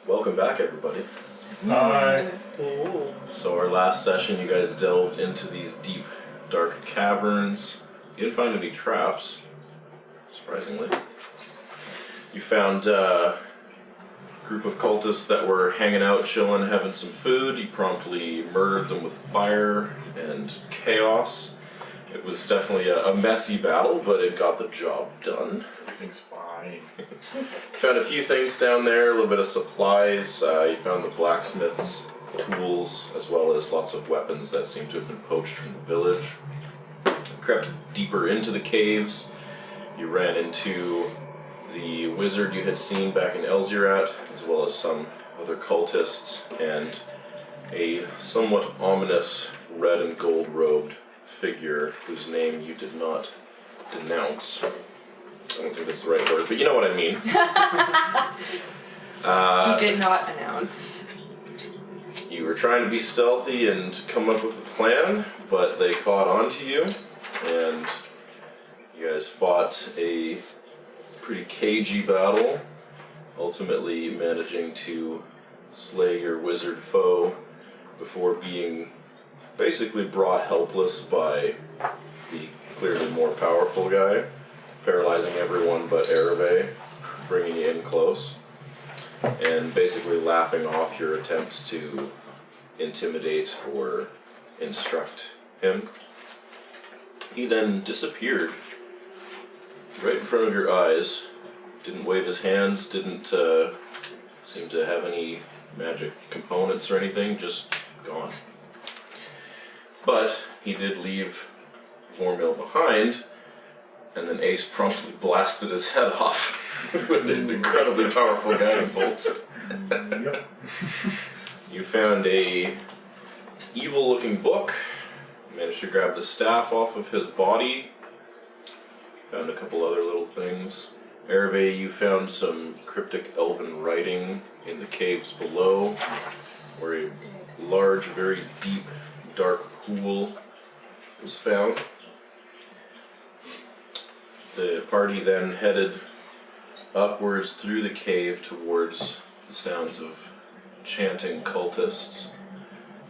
Welcome back, everybody. Hi. So our last session, you guys delved into these deep, dark caverns. You didn't find any traps, surprisingly. You found a group of cultists that were hanging out, chilling, having some food. You promptly murdered them with fire and chaos. It was definitely a messy battle, but it got the job done. Everything's fine. Found a few things down there, a little bit of supplies. You found the blacksmith's tools, as well as lots of weapons that seem to have been poached from the village. Crept deeper into the caves. You ran into the wizard you had seen back in Elzirat, as well as some other cultists, and a somewhat ominous red and gold robed figure whose name you did not denounce. I don't think that's the right word, but you know what I mean. He did not announce. You were trying to be stealthy and come up with a plan, but they caught on to you, and you guys fought a pretty cagey battle, ultimately managing to slay your wizard foe before being basically brought helpless by the clearly more powerful guy, paralyzing everyone but Aravae, bringing you in close, and basically laughing off your attempts to intimidate or instruct him. He then disappeared right in front of your eyes. Didn't wave his hands, didn't seem to have any magic components or anything, just gone. But he did leave Vormil behind, and then Ace promptly blasted his head off with an incredibly powerful guiding bolt. Yep. You found a evil-looking book, managed to grab the staff off of his body, found a couple other little things. Aravae, you found some cryptic elven writing in the caves below, where a large, very deep, dark pool was found. The party then headed upwards through the cave towards the sounds of chanting cultists.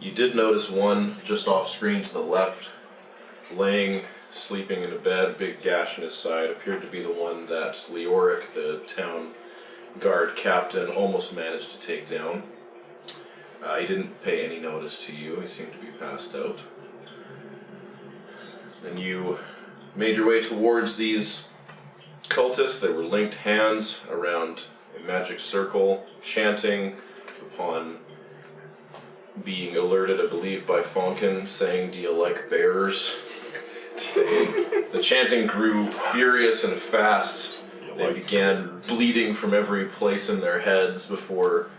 You did notice one just off screen to the left, laying, sleeping in a bed, big gash in his side, appeared to be the one that Leoric, the town guard captain, almost managed to take down. He didn't pay any notice to you, he seemed to be passed out. And you made your way towards these cultists. They were linked hands around a magic circle, chanting upon being alerted, I believe, by Fonkin, saying, "Do you like bears?" The chanting grew furious and fast. They began bleeding from every place in their heads before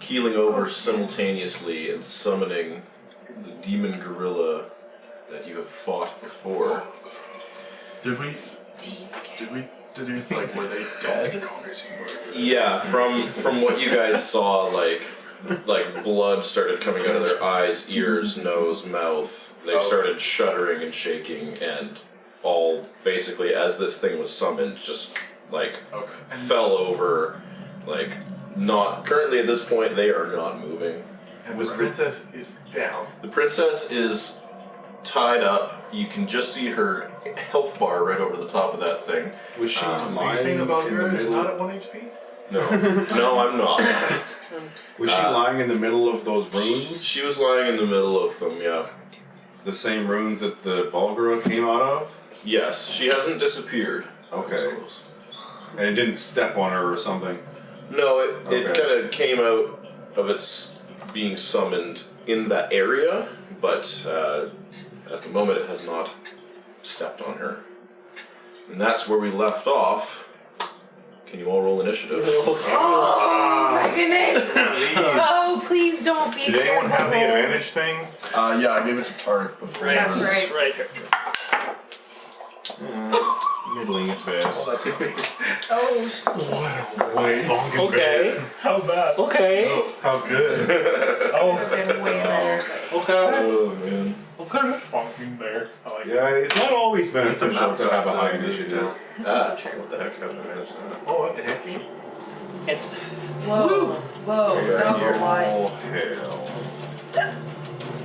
keeling over simultaneously and summoning the demon gorilla that you have fought before. Did we deduce, like, were they dead? Yeah, from what you guys saw, like blood started coming out of their eyes, ears, nose, mouth. They started shuddering and shaking, and all basically, as this thing was summoned, just fell over. Like, not currently at this point, they are not moving. And the princess is down. The princess is tied up. You can just see her health bar right over the top of that thing. Was she Amazing about her is not at 1 HP? No, I'm not. Was she lying in the middle of those runes? She was lying in the middle of them, yeah. The same runes that the Balgura came out of? Yes, she hasn't disappeared. Okay. And it didn't step on her or something? No, it kind of came out of its being summoned in that area, but at the moment it has not stepped on her. And that's where we left off. Can you all roll initiative? Oh my goodness! Oh, please don't be. Did anyone have the advantage thing? Yeah, I gave it to Taric before. That's right. Right here. Middling at best. Oh, that's great. Oh, Okay. How bad? Okay. Oh, how good. been way better. Okay. Oh, man. Okay. Fonkin there. I like Yeah, it's not always beneficial to have a high initiative. That's also true. What the heck? How did I manage that? Oh, what the heck? It's Whoa. Whoa. That was a lot. Oh, hell.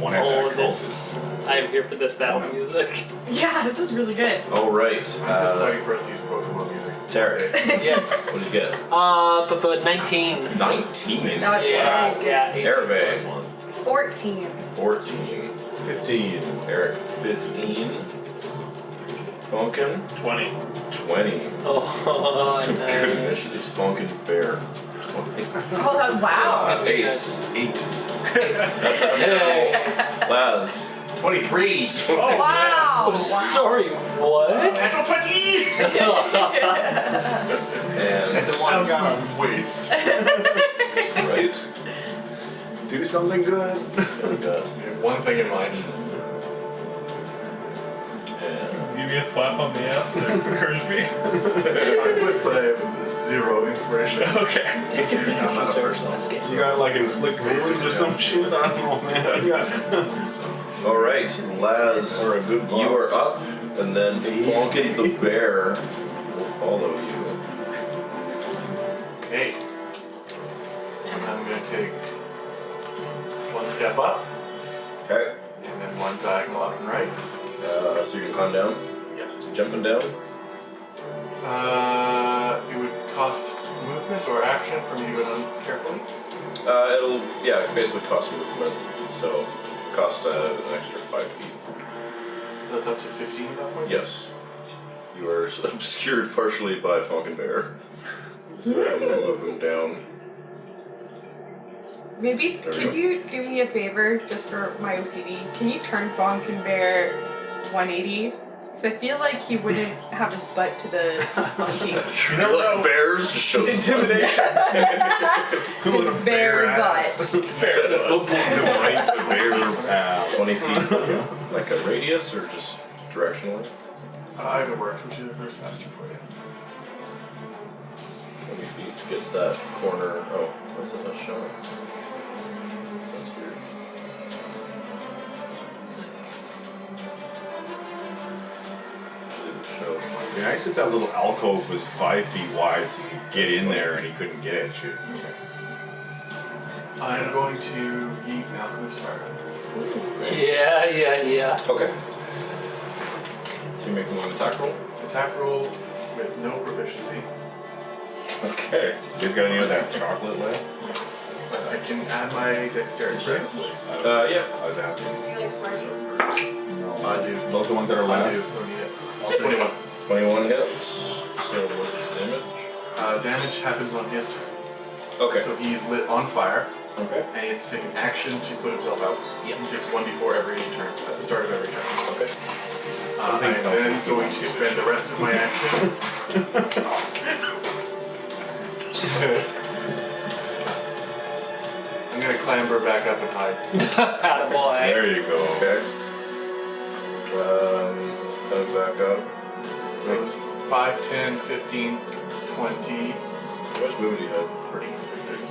One attack this. I am here for this battle music. Yeah, this is really good. Alright. I'm just waiting for us to use Pokemon music. Taric, Yes. what did you get? But 19. 19. Now it's Yeah, good. yeah. 18 Aravae. plus 1. 14. 14. 15. Eric, 15. Fonkin, 20. 20. Oh, Some nice. good initiatives. Fonkin, Bear, 20. Oh, wow. Ace, 8. that's a no. Laz, 23. Wow. Oh, sorry, what? Natural 20! and One got waste. right. Do something good. And, One thing in mind. and Give me a slap on the ass to encourage me. I would say 0 inspiration. Okay. I'm not a first. You got like inflict wounds or some shit? I don't know, man. You got... all right, Laz, Or a good you are up, and then Fonkin the Bear will follow you. Okay. I'm going to take 1 step up, Okay. and then 1 diagonal up and right. So you can climb down, Yeah. jumping down. It would cost movement or action for me to go down carefully. It'll basically cost movement, so cost an extra 5 feet. So that's up to 15 at that point? Yes. You are obscured partially by Fonkin Bear. So I'm gonna move him down. Maybe There we could go. you do me a favor, just for my OCD? Can you turn Fonkin Bear 180? Because I feel like he wouldn't have his butt to the monkey. You never Like know. bears just shows Intimidation. His bear butt. Right to bear path. 20 feet from you, like a radius or just directionally. Either works, whichever is faster for you. 20 feet gets that corner. Oh, why is it not showing? That's weird. Usually it would show. I mean, I said that little alcove was 5 feet wide, so you could get in there and he couldn't get at you. I'm going to yeet an alchemist start. Yeah. Okay. So you're making an attack roll? Attack roll with no proficiency. Okay. You guys got any of that chocolate left? But I can add my dexterity, right? Yeah. I was asking. Do you like Smarties? I do. Those are the ones that are I left? do. Oh, yeah. I'll take 21. 21 hits. So what's the damage? Damage happens on his turn. Okay. So he's lit on fire, Okay. and he has to take an action to put himself out. Yep. He takes 1d4 every turn, at the start of every turn. Okay. I'm then going to spend the rest of my action. I'm going to clamber back up and hide. Attaboy. There you go. Okay. Thumbs back up. So it's 5, 10, 15, 20. How much movement do you have? Pretty.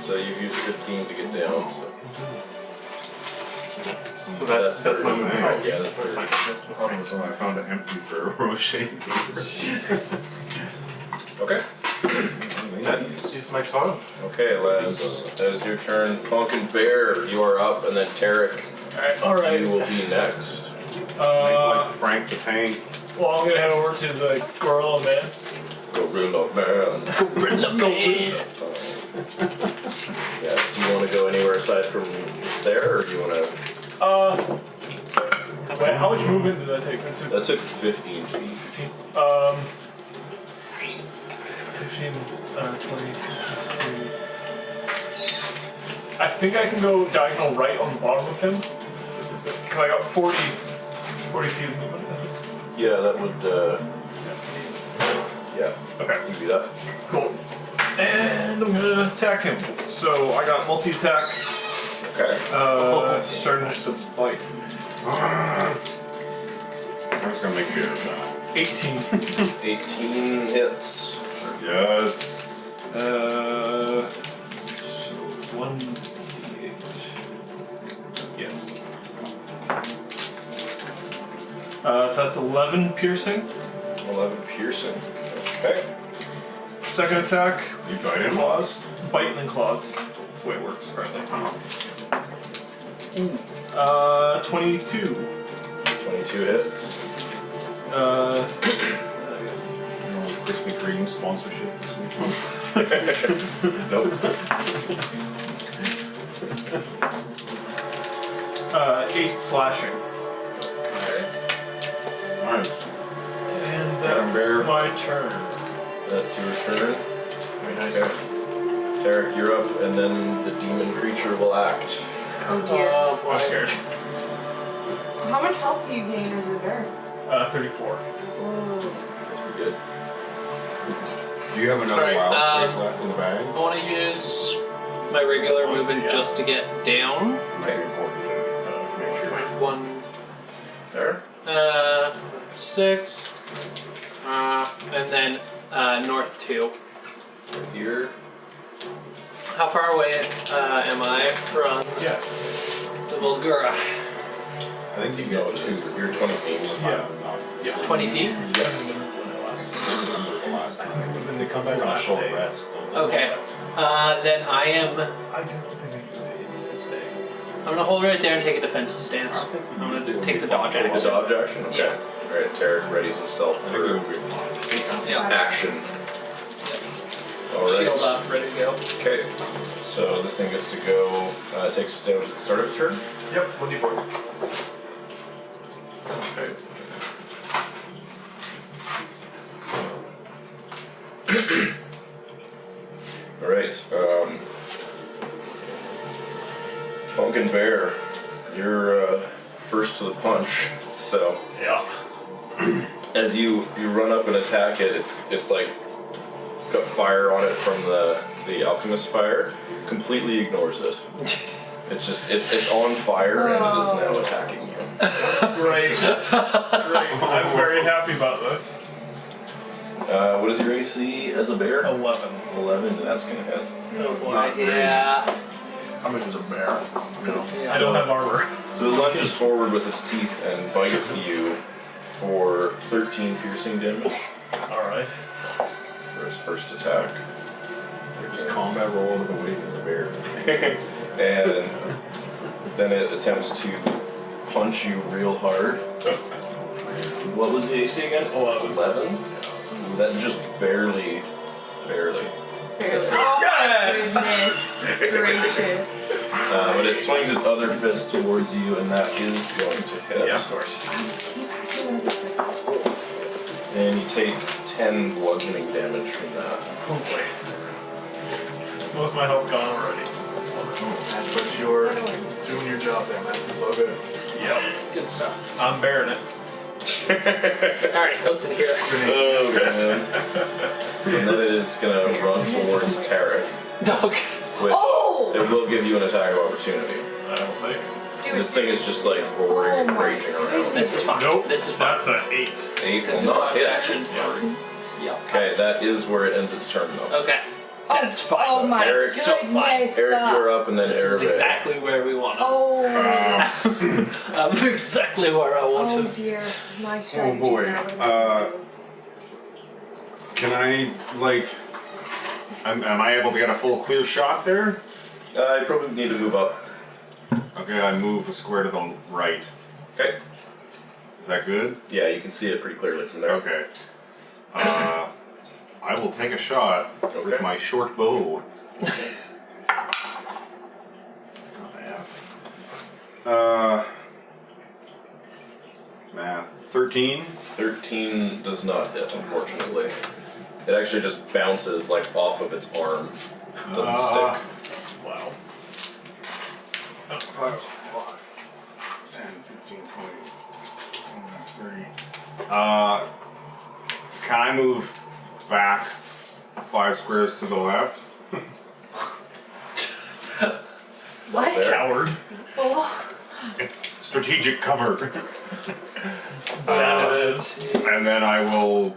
So you've used 15 to get down. So that's my movement, right? Yeah, that's So thirty. fine. So I found an empty Ferrero Rocher. Okay. That's my totem. Okay, Laz. That is your turn. Fonkin Bear, you are up, and then Taric, Alright. you will be next. Like Frank the Tank. Well, I'm gonna head over to the Gorilla Man. Gorilla Man. Gorilla Man. Yeah, do you want to go anywhere aside from just there, or do you want to... Wait, how much movement did that take? That took 15 feet. 15, 20, 30. I think I can go diagonal right on the bottom of him. Because I got 40 feet of movement. Yeah, that would, yeah, Okay, you can do that. cool. And I'm gonna attack him. So I got multi-attack, Okay. starting to bite. I'm just gonna make you a shot. 18. 18 hits. Yes. So 1d8. Yeah. So that's 11 piercing. 11 piercing. Okay. second attack. You bite him? Claws. Bite and then claws. That's the way it works, apparently. 22. 22 hits. Krispy Kreme sponsorship this week. Nope. 8 slashing. Alright. And Adam that's Bear. my turn. That's your turn. Very nice. Okay. Taric, you're up, and then the demon creature will act. Oh dear. Oh boy. I'm scared. How much health do you gain as a bear? 34. Whoa. That's pretty good. Do you have another Alright, wild shape left in the bag? I want to use my regular movement yeah. just to get down. Very important to make sure. 1, There. 6, and then north 2. Here. How far away am I from Yeah. the Volgura? I think you No, go to. you're 20 feet. Yeah. 20 feet? They come back on a last short day. rest. Okay. Then I am. I don't think I used it this day. I'm gonna hold right there and take a defensive stance. I'm gonna take the dodge Take the action. dodge action? Okay. Yeah. Alright, Taric readies himself I think it for will be fine. Yeah. action. Alright. Shield up, ready to go. Okay. So this thing gets to go, takes damage at the start of the turn. Yep, 1d4. Okay. Alright, Fonkin Bear, you're first to the punch. So Yeah. as you run up and attack it, it's like got fire on it from the alchemist fire. Completely ignores it. It's just it's on fire and it is now attacking you. Great. Great. I'm very happy about this. What is your AC as a bear? 11. 11. That's gonna hit. Oh boy. Yeah. How much is a bear? No. I don't have armor. So it lunges forward with its teeth and bites you for 13 piercing damage Alright. for its first attack. Just combat roll over the weight of the bear. And then it attempts to punch you real hard. What was the AC again? 11. 11? That just barely. Yes! Goodness gracious. But it swings its other fist towards you, and that is going to hit. Yeah, of course. Keep passing one of these flip-flops. And you take 10 bludgeoning damage from that. Oh boy. It's most of my health gone already. But you're doing your job there, man. It's all good. Yep. Good stuff. I'm bearing it. Alright, go sit here. Oh man. And then it is gonna run towards Taric, Dog. which Oh! it will give you an attack of opportunity. I don't think. Dude, This thing is just like roaring and Oh my raging around. This is fine. Nope. This is fine. That's an 8. 8 will not Dodge hit. action. Yeah. Okay, that is where it ends its turn though. Okay. That's fine. oh my Eric, so fine. goodness. Eric, you're up, and then This is Aravae. exactly where we want it. Oh, I'm exactly where I want oh to. dear. My Oh strategy. boy. now. Can I, like... Am I able to get a full clear shot there? I probably need to move up. Okay, I move a square to the right. Okay. Is that good? Yeah, you can see it pretty clearly from there. Okay. I will take a shot Okay. with my short bow. Math. 13. 13 does not hit, unfortunately. It actually just bounces like off of its arm. Doesn't stick. Wow. 5, 10, 15, 20, 30. Can I move back 5 squares to the left? What? There. Coward. Oh, It's strategic cover. That it is. And then I will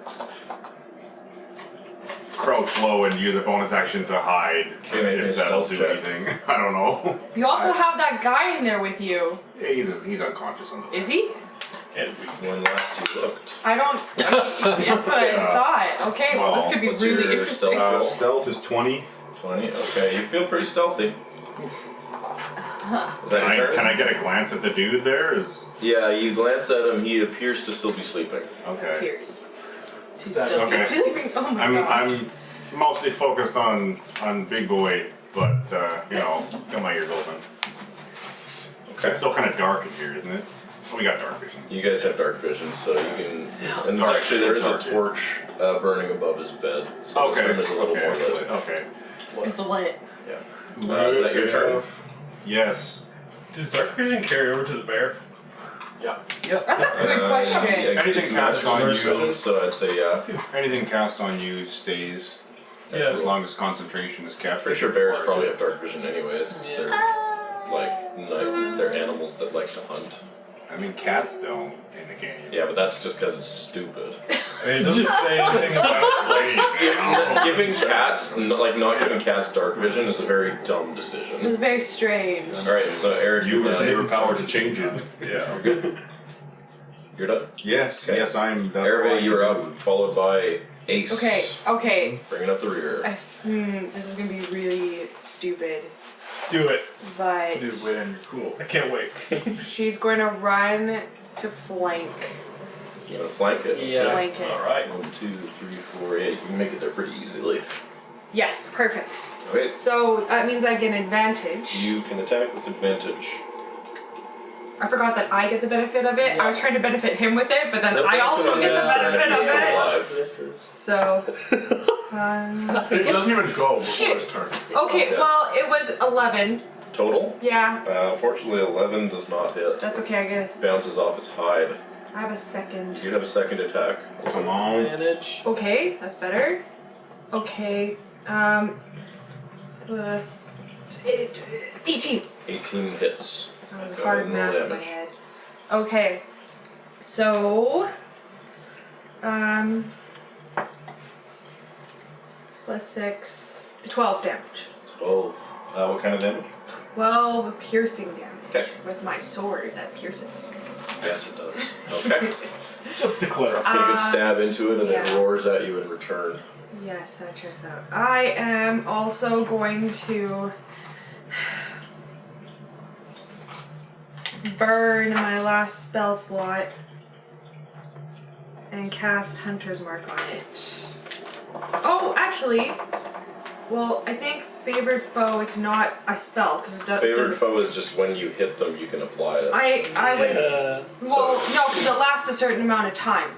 crouch low and use a bonus action to hide. Okay, maybe if a that'll stealth do check. anything. I don't know. you also have that guy in there with you. Yeah, he's unconscious on the Is he? When last you looked. I don't. That's what I thought. Okay, well, this could be What's really your interesting. stealth roll? Stealth is 20. 20. Okay, you feel pretty stealthy. Is that your turn? Can I get a glance at the dude there? Yeah, you glance at him. He appears to still be sleeping. Okay. Appears to That- still okay. be sleeping. Oh my gosh. I'm mostly focused on Big Boy, but got my ears open. Okay. It's still kind of dark in here, isn't it? Oh, we got dark vision. You guys have dark vision, so you can. And Dark, there is a dark, yeah. torch burning above his bed. So this room is a little more lit. Okay. It's lit. Yeah. Is that your turn? Yes. Does dark vision carry over to the bear? That's a good question. Yeah, Anything it's cast magic on you. vision, so I'd say yeah. Anything cast on you stays. Yeah. As long as concentration is kept. Pretty sure bears probably have dark vision anyways, because they're they're animals that like to hunt. I mean, cats don't in the game. Yeah, but that's just because it's stupid. I mean, it doesn't say anything about Giving cats, not giving cats dark vision is a very dumb It was decision. very strange. Alright, so Eric, You you're have done. zero power to change it. Yeah. You're done. Yes, Okay. yes, I'm. That's all I Aravae, can you're do. up, followed by Ace. Okay. Bringing up the rear. This is gonna be really stupid, Do it. but Dude, wait, and you're cool. I can't wait. she's going to run to flank. You gonna flank it? Yeah. Flank it. Alright. 1, 2, 3, 4, 8. You can make it there pretty easily. Yes, perfect. Okay. So that means I get an advantage. You can attack with advantage. I forgot that I get the benefit of it. I was trying to benefit him with it, but then The I benefit also on get this the turn if benefit he's of still it. alive. This is. So, It doesn't even go before his turn. okay, Yeah. well, it was 11. Total? Yeah, Fortunately, 11 does not hit. that's okay, I guess. Bounces off its hide. I have a second. You have a second attack. Come on. Advantage. Okay, that's better. Okay, uh, 18. 18 hits. That was Okay, hard no math in my damage. head. Okay, so, 6 plus 6, 12 damage. 12. What kind of damage? 12 piercing damage. Okay. With my sword that pierces. Yes, it does. Okay. Just to clarify. Pretty good stab into it, and it yeah. roars at you in return. Yes, that checks out. I am also going to burn my last spell slot and cast Hunter's Mark on it. Oh, actually, well, I think Favored Foe, it's not a spell, because it does. Favored foe is just when you hit them, you can apply it. I would. Uh, Well, no, because it lasts a certain amount of time.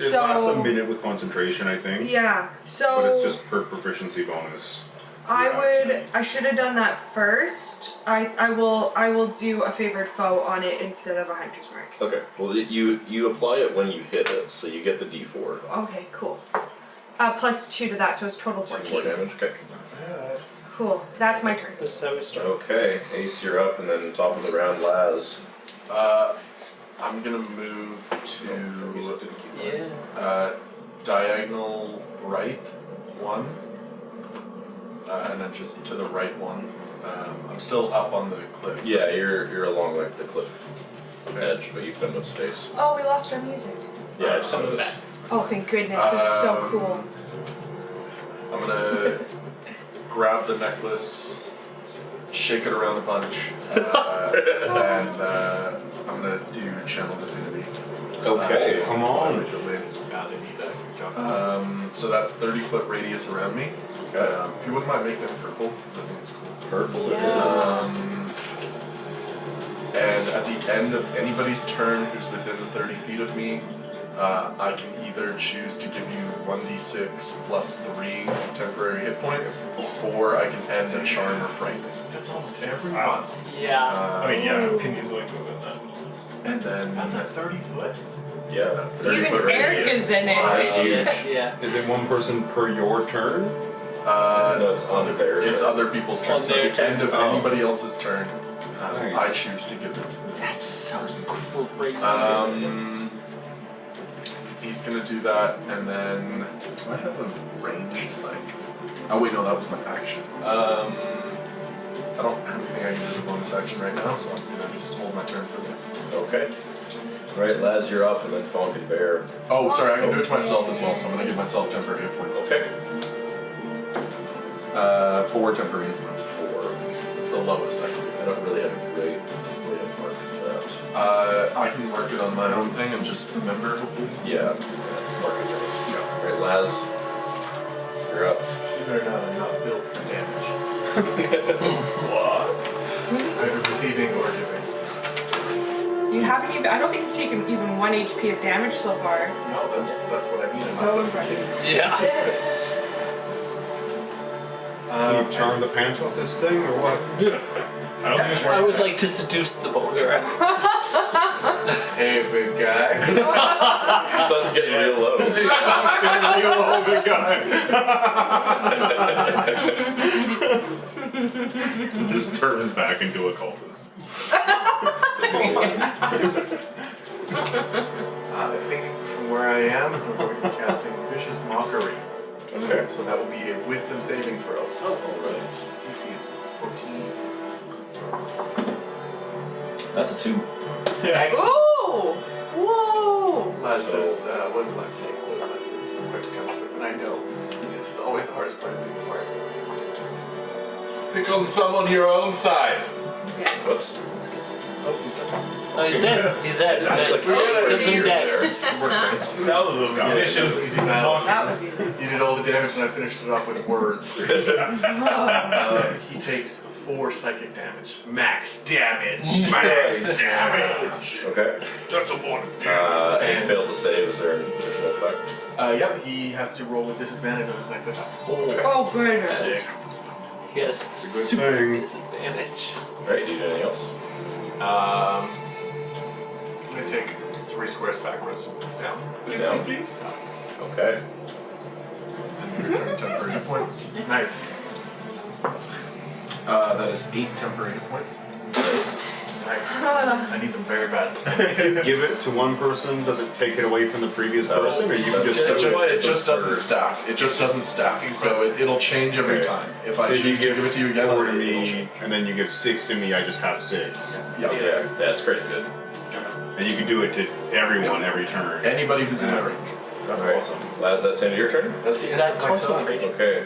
It lasts a minute with concentration, I think. Yeah, so. But it's just per proficiency bonus. I should have done that first. I will do a favored foe on it instead of a hunter's mark. Okay. Well, you apply it when you hit it, so you get the D4. Okay, cool. Plus 2 to that, so it's total 2 more 14. damage. Okay. Cool. That's my turn. this is how we start. Okay. Ace, you're up, and then top of the round, Laz. I'm gonna move to Yeah. diagonal right one, and then just to the right one. I'm still up on the cliff. Yeah, you're along like the cliff edge, but you've got enough space. Oh, we lost our music. Yeah, I just Coming noticed. back. Oh, thank goodness. This is so cool. I'm gonna grab the necklace, shake it around a bunch, and I'm gonna do channel divinity. Okay. Come on. God, they need that. Good job. So that's 30-foot radius around me. If you wouldn't mind making it purple, because I think it's cool. Purple it Yeah. is. And at the end of anybody's turn who's within 30 feet of me, I can either choose to give you 1d6 plus 3 temporary hit points, or I can end a charm or frighten. That's almost every one. Yeah. I mean, yeah, I can easily move in that. And then That's a 30-foot. Yeah, that's 30 Even foot Eric radius. is in That's it. huge. Yeah. Is it one person per your turn? No, it's on theirs. It's other people's On turns. So their at the end of turn. anybody else's turn, I Nice. choose to give it to them. That's so great. He's gonna do that, and then do I have a ranged like? Oh wait, no, that was my action. I don't have anything I can do as a bonus action right now, so I'm gonna just hold my turn for that. Okay. Alright, Laz, you're up, and then Fonkin Bear. Oh, sorry, I can do it to myself as well, so I'm gonna give myself temporary hit points. Okay. 4 temporary hit points. 4. It's the lowest I can do. I don't really have a great way to mark that. I can mark it on my own thing and just remember, hopefully. Yeah, that's marking it. Alright, Laz, you're up. You better not, I'm not built for damage. What? Either receiving or giving. You haven't even. I don't think you've taken even 1 HP of damage so far. No, that's what I mean. So impressive. Yeah. Can you charm the pants off this thing or what? I don't think it's I would like to seduce the Bulgar. Hey, big guy. The sun's getting real low. Big guy. Just turn his back into a cultist. I think from where I am, I'm going to be casting Vicious Mockery. Okay. So that will be a Wisdom saving throw. Oh, alright. DC is 14. That's a 2. Excellent. Ooh! Whoa! Laz So- says, what does Laz say? What does Laz say? This is hard to come up with, and I know this is always the hardest part of the part. Pick on someone your own size. Yes. Whoops. Oh, he's done. Oh, he's dead. He's dead. Like, Something dead. Work nice. That was a vicious Easy battle. That would be. You did all the damage, and I finished it off with words. He takes 4 psychic damage. Max damage. Max damage. Okay. That's a one. And he failed to save. Is there an additional effect? Yep, he has to roll with disadvantage on his next attack. Oh, good. Sick. He has super thing. disadvantage. Alright, do you do anything else? I'm gonna take 3 squares backwards. Down. Down. Okay. And return temporary hit points. Nice. That is 8 temporary hit points. Nice. I need them very bad. Give it to one person. Does it take it away from the previous person, or you can just? It just doesn't stack. It just doesn't stack. So it'll change every Okay. time. If I So you choose to give it to you again, 4 to it'll me, change. and then you give 6 to me. I just have 6, Yeah. Yeah, that's crazy good. and you can do it to everyone every turn. Anybody who's in my range. That's Alright. awesome. Laz, that's the end of your turn? That's the Is end that of my concentrating? Okay.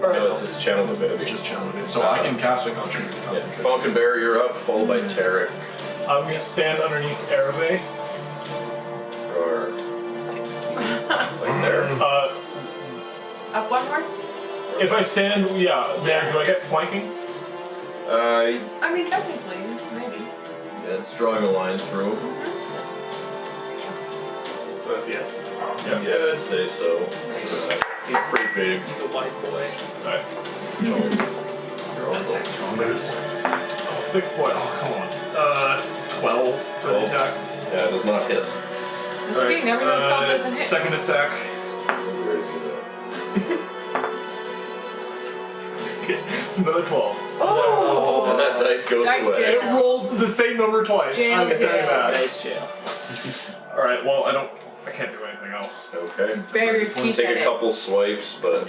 No, it's just channel It's divinity. just challenge it. So I can cast a concentration. Yeah. Falcon Bear, you're up, followed by Taric. I'm gonna stand underneath Aravae. Or like there. Up one more? If I stand, there, do I get flanking? I mean, technically, maybe. Yeah, it's drawing a line through. So that's yes. Yeah, I'd say so. He's pretty big. He's a white boy. Alright. You're also Oh, thick boy. Oh, come on. 12 for the 12. attack. Yeah, it does not hit. This being never known 12 doesn't hit. Second attack. It's another 12. Oh! And that dice goes Nice away. jam. It rolled the same number twice. Jam, I'm very jam. mad. Nice jail. Alright, well, I can't do anything else. Okay. Bury your teeth Take in a it. couple swipes, but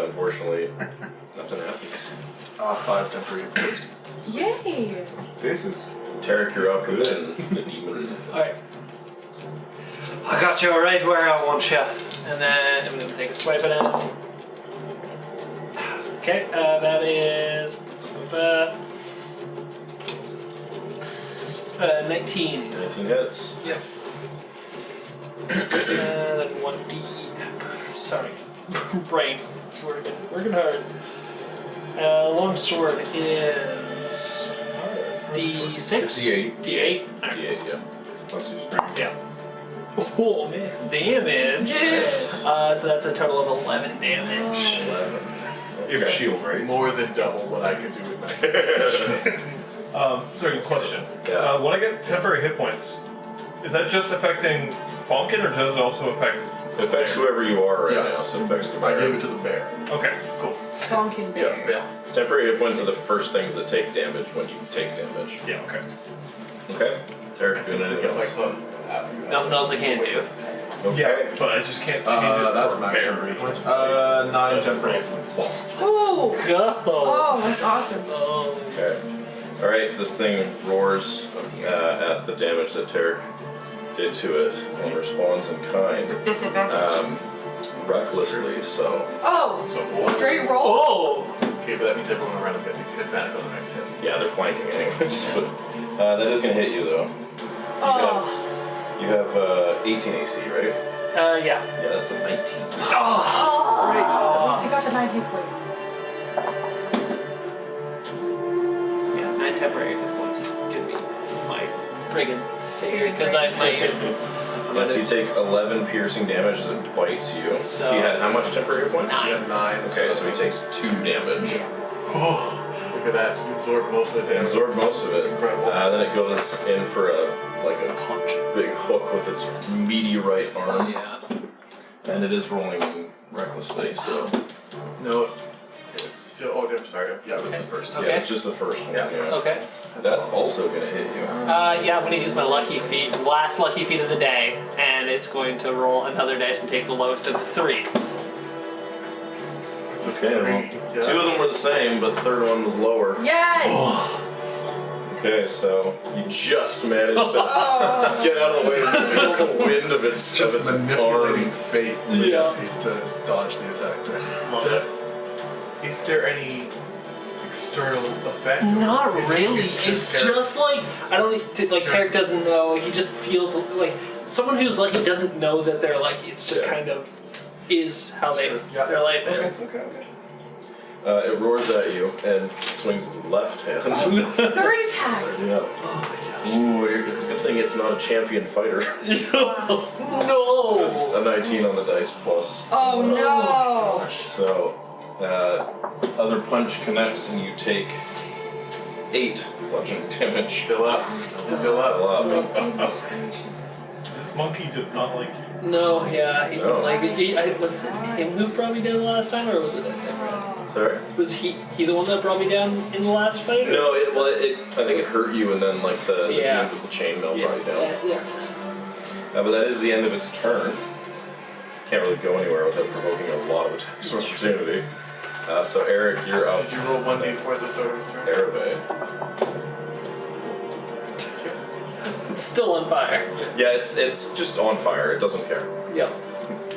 unfortunately, nothing happens. 5 temporary hit points. Yay! This is Tarek, you're up, and then the demon. Alright. I got you right where I want you. And then I'm gonna take a swipe at him. Okay, that is 19. 19 hits. Yes. Then 1d. Sorry. Brain. It's working hard. Long sword is d6. D8. D8. D8, yeah. plus your strength. Yeah. Oh, max damage. So that's a total of 11 damage. 11. You have a shield, right? More than double what I could do with max damage. Sorry, question. Yeah. When I get temporary hit points, is that just affecting Fonkin, or does it also affect? It affects whoever you are right Yeah. now, so it affects the I bear. gave it to the bear. Okay, cool. Fonkin bear. Yeah. Temporary hit points are the first things that take damage when you take damage. Yeah, okay. Okay. Tarek, doing anything Get like else? Nothing else I can do. Okay. Yeah, but I just can't change it That's for max bear. temporary hit points. 9 temporary hit points. Oh! Go. Oh, that's awesome. Okay. Alright, this thing roars at the damage that Taric did to it and responds in kind. Disadvantage. Recklessly, so. Oh, So straight roll. Oh! Okay, but that means everyone around gets advantage on the next hit. Yeah, they're flanking anyways. But, that is gonna hit you though. Oh. You have 18 AC, right? Yeah. Yeah, that's a 19. Oh. At least you got the 9 hit points. Yeah, 9 temporary hit points is gonna be my friggin' savior, because I might. Yes, you take 11 piercing damage as it bites you. So you had how much temporary hit points? You have 9. Okay, so he takes 2 damage. Look at that. You absorb most of the damage. Absorb most of it. That's incredible. Then it goes in for a punch, big hook with its meteorite arm. Yeah. And it is rolling recklessly, so. No, it's still. Oh, I'm sorry. Yeah, it was the first. Yeah, it's just the first one. Yeah. Yeah. Okay. That's also gonna hit you. Yeah, I'm gonna use my lucky feat, last lucky feat of the day, and it's going to roll another dice and take the lowest of the 3. Okay, well, Yeah. 2 of them were the same, but the third one was lower. Yes. Okay, so you just managed to Oh. get out of the way and feel the wind of its Just manipulating arm. fate Yeah. to dodge the attack. Is there any external effect? Not Or really. It's It's Taric? just like I don't like Taric doesn't know. He just feels like someone who's lucky doesn't know that they're lucky. It's just Yeah. kind of is how they Yeah. their life Okay, is. okay. It roars at you and swings its left hand. Third attack. Yeah. Ooh, it's a good thing it's not a champion fighter. No. It's a 19 on the dice plus. Oh no. So, other punch connects and you take 8 bludgeoning damage. Still up. Still up. Goodness gracious. This monkey does not like you. No, yeah, he No. like was it him who brought me down the last time, or was it a different? Sorry. Was he the one that brought me down in the last fight? Or? No, I think it hurt you and then like the Yeah. dude with the chainmail brought you down. Yeah. But that is the end of its turn. Can't really go anywhere without provoking a lot of attacks of opportunity. So Airic, you're up. Did you roll 1d4 at the start of his turn? Aravae. It's still on fire. Yeah, it's just on fire. It doesn't care. Yep.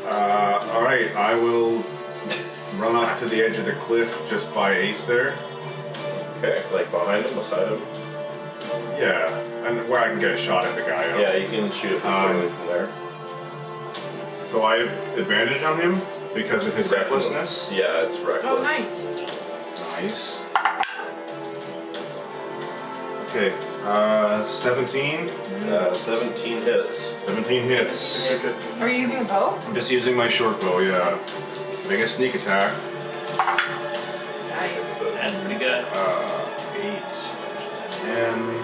Alright, I will run up to the edge of the cliff just by Ace there. Okay, like behind him, beside him. Yeah, and where I can get a shot at the guy. Yeah, you can shoot it away from there. So I have advantage on him because of his recklessness. Yeah, it's reckless. Oh, nice. Nice. Okay, 17. 17 hits. 17 hits. Very good. Are you using a bow? I'm just using my short bow, yeah. Make a sneak attack. Nice. That's pretty good. 8, 10,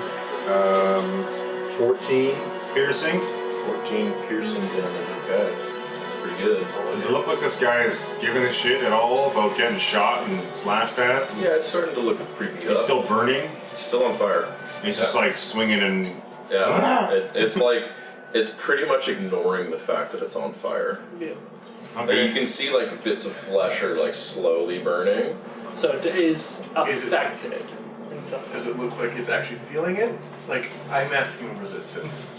14 piercing. 14 piercing damage. Okay, that's pretty good. Does it look like this guy is giving a shit at all about getting shot and slashed at? Yeah, it's starting to look pretty good. He's still burning. It's still on fire. He's just like swinging and. Yeah, it's like it's pretty much ignoring the fact that it's on fire. Yeah. Like, you Okay. can see like bits of flesh are like slowly burning. So it is Is it- affected. in some- Does it look like it's actually feeling it? Like, I'm asking resistance.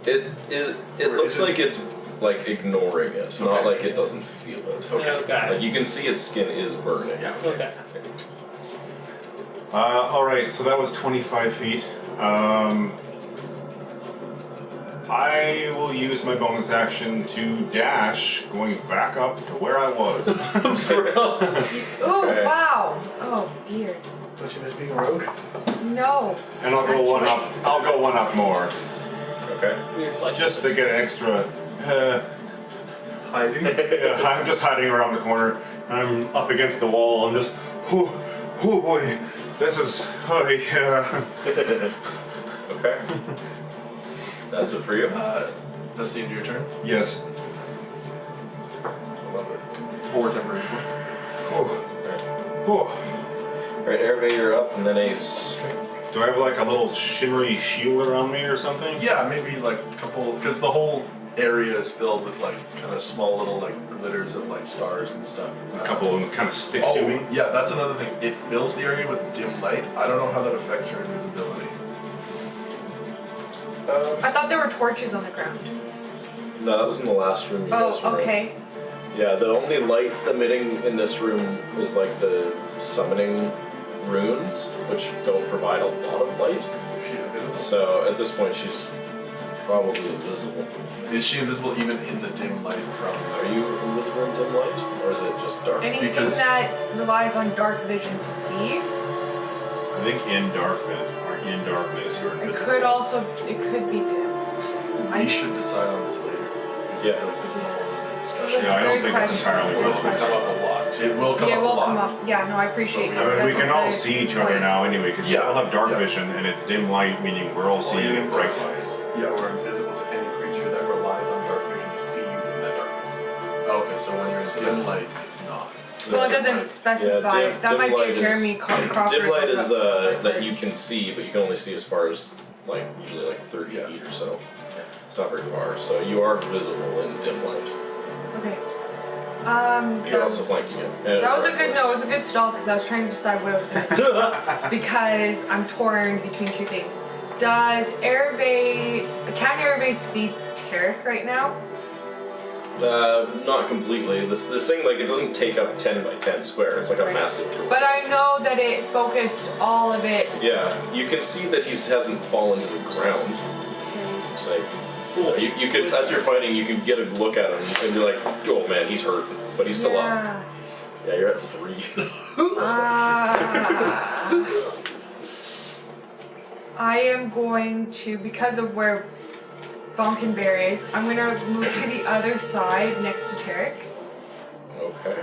It Or looks is it- like it's like ignoring it, not Okay. like it doesn't feel it. Okay. Like you can see its skin is burning. Yeah. Okay. Alright, so that was 25 feet. I will use my bonus action to dash, going back up to where I was. Oh, Okay. wow. Oh, dear. Don't you miss being a rogue? No. And I'll go one up. I'll go one up more, Okay. Weird flex. just to get an extra. Hiding? Yeah, I'm just hiding around the corner. I'm up against the wall. I'm just. Oh boy, this is. Oh yeah. Okay. That's it for you. That's the end of your turn. Yes. I love this. 4 temporary points. Oh. Oh. Alright, Aravae, you're up, and then Ace. Do I have like a little shimmery shield around me or something? Yeah, maybe like a couple, because the whole area is filled with like kind of small little like glitters of like stars and stuff. A couple of them kind of stick Oh, to me. yeah, that's another thing. It fills the area with dim light. I don't know how that affects her invisibility. I thought there were torches on the ground. No, that was in the last room you guys were Oh, in. okay. Yeah, the only light emitting in this room is like the summoning runes, which don't provide a lot of light. She's invisible. So at this point, she's probably invisible. Is she invisible even in the dim light from? Are you invisible in dim light, or is it just dark? Anything Because- that relies on dark vision to see. I think in darkness you're It invisible. could also, it could be dim. We should decide on this later. Yeah. Discussion. Yeah, I don't think it's entirely This will possible. come up a lot. It will come Yeah, up it will a lot. come up. Yeah, no, I appreciate I that. I mean, we That's can a all good see each other point. now anyway, because we Yeah, all have dark yeah. vision, and it's dim light, meaning we're all seeing in bright light. Yeah, we're invisible to any creature that relies on dark vision to see you in that darkness. Okay, so when you're in dim that's- light, it's not. Well, it doesn't specify. Yeah, that might be a light Jeremy Crawford. Dim light is reference. that you can see, but you can only see as far as like usually like 30 Yeah. feet or so. It's not very far, so you are visible in dim light. Okay. You're that also was, flanking it. that was a good. No, it was a good stall because I was trying to decide what I was gonna do because I'm torn between two things. Does Aravae, can Aravae see Taric right now? Not completely. This thing like it doesn't take up 10 by 10 square. It's like a Right. massive room. But I know that it focused all of it. Yeah, you can see that he hasn't fallen to the ground. Like, you could, as you're fighting, you can get a look at him and be like, oh man, he's hurt, but he's still up. Yeah. Yeah, you're at 3. I am going to, because of where Fonkin is, I'm going to move to the other side next to Taric. Okay.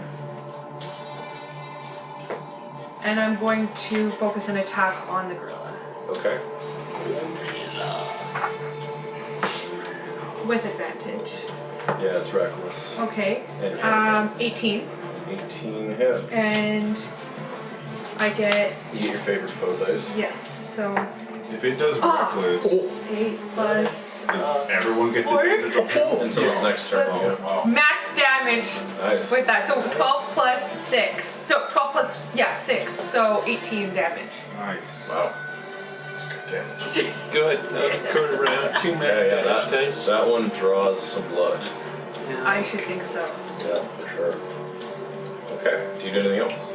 And I'm going to focus an attack on the gorilla. Okay. With advantage. Yeah, it's reckless. Okay. And you're trying 18. 18 hits. And I get, You get your favorite foe dice. yes, so If it does Ah. reckless, 8 plus everyone gets Four. advantage of Until its next turn. That's- Yeah. Wow. max damage Nice. with that. So 12 plus 6. No, 12 plus, 6. So 18 damage. Nice. Wow. It's good damage. Good. That was a good round. 2 max Yeah, yeah, damage dice. that one draws some blood. I should think so. Yeah, for sure. Okay, do you do anything else?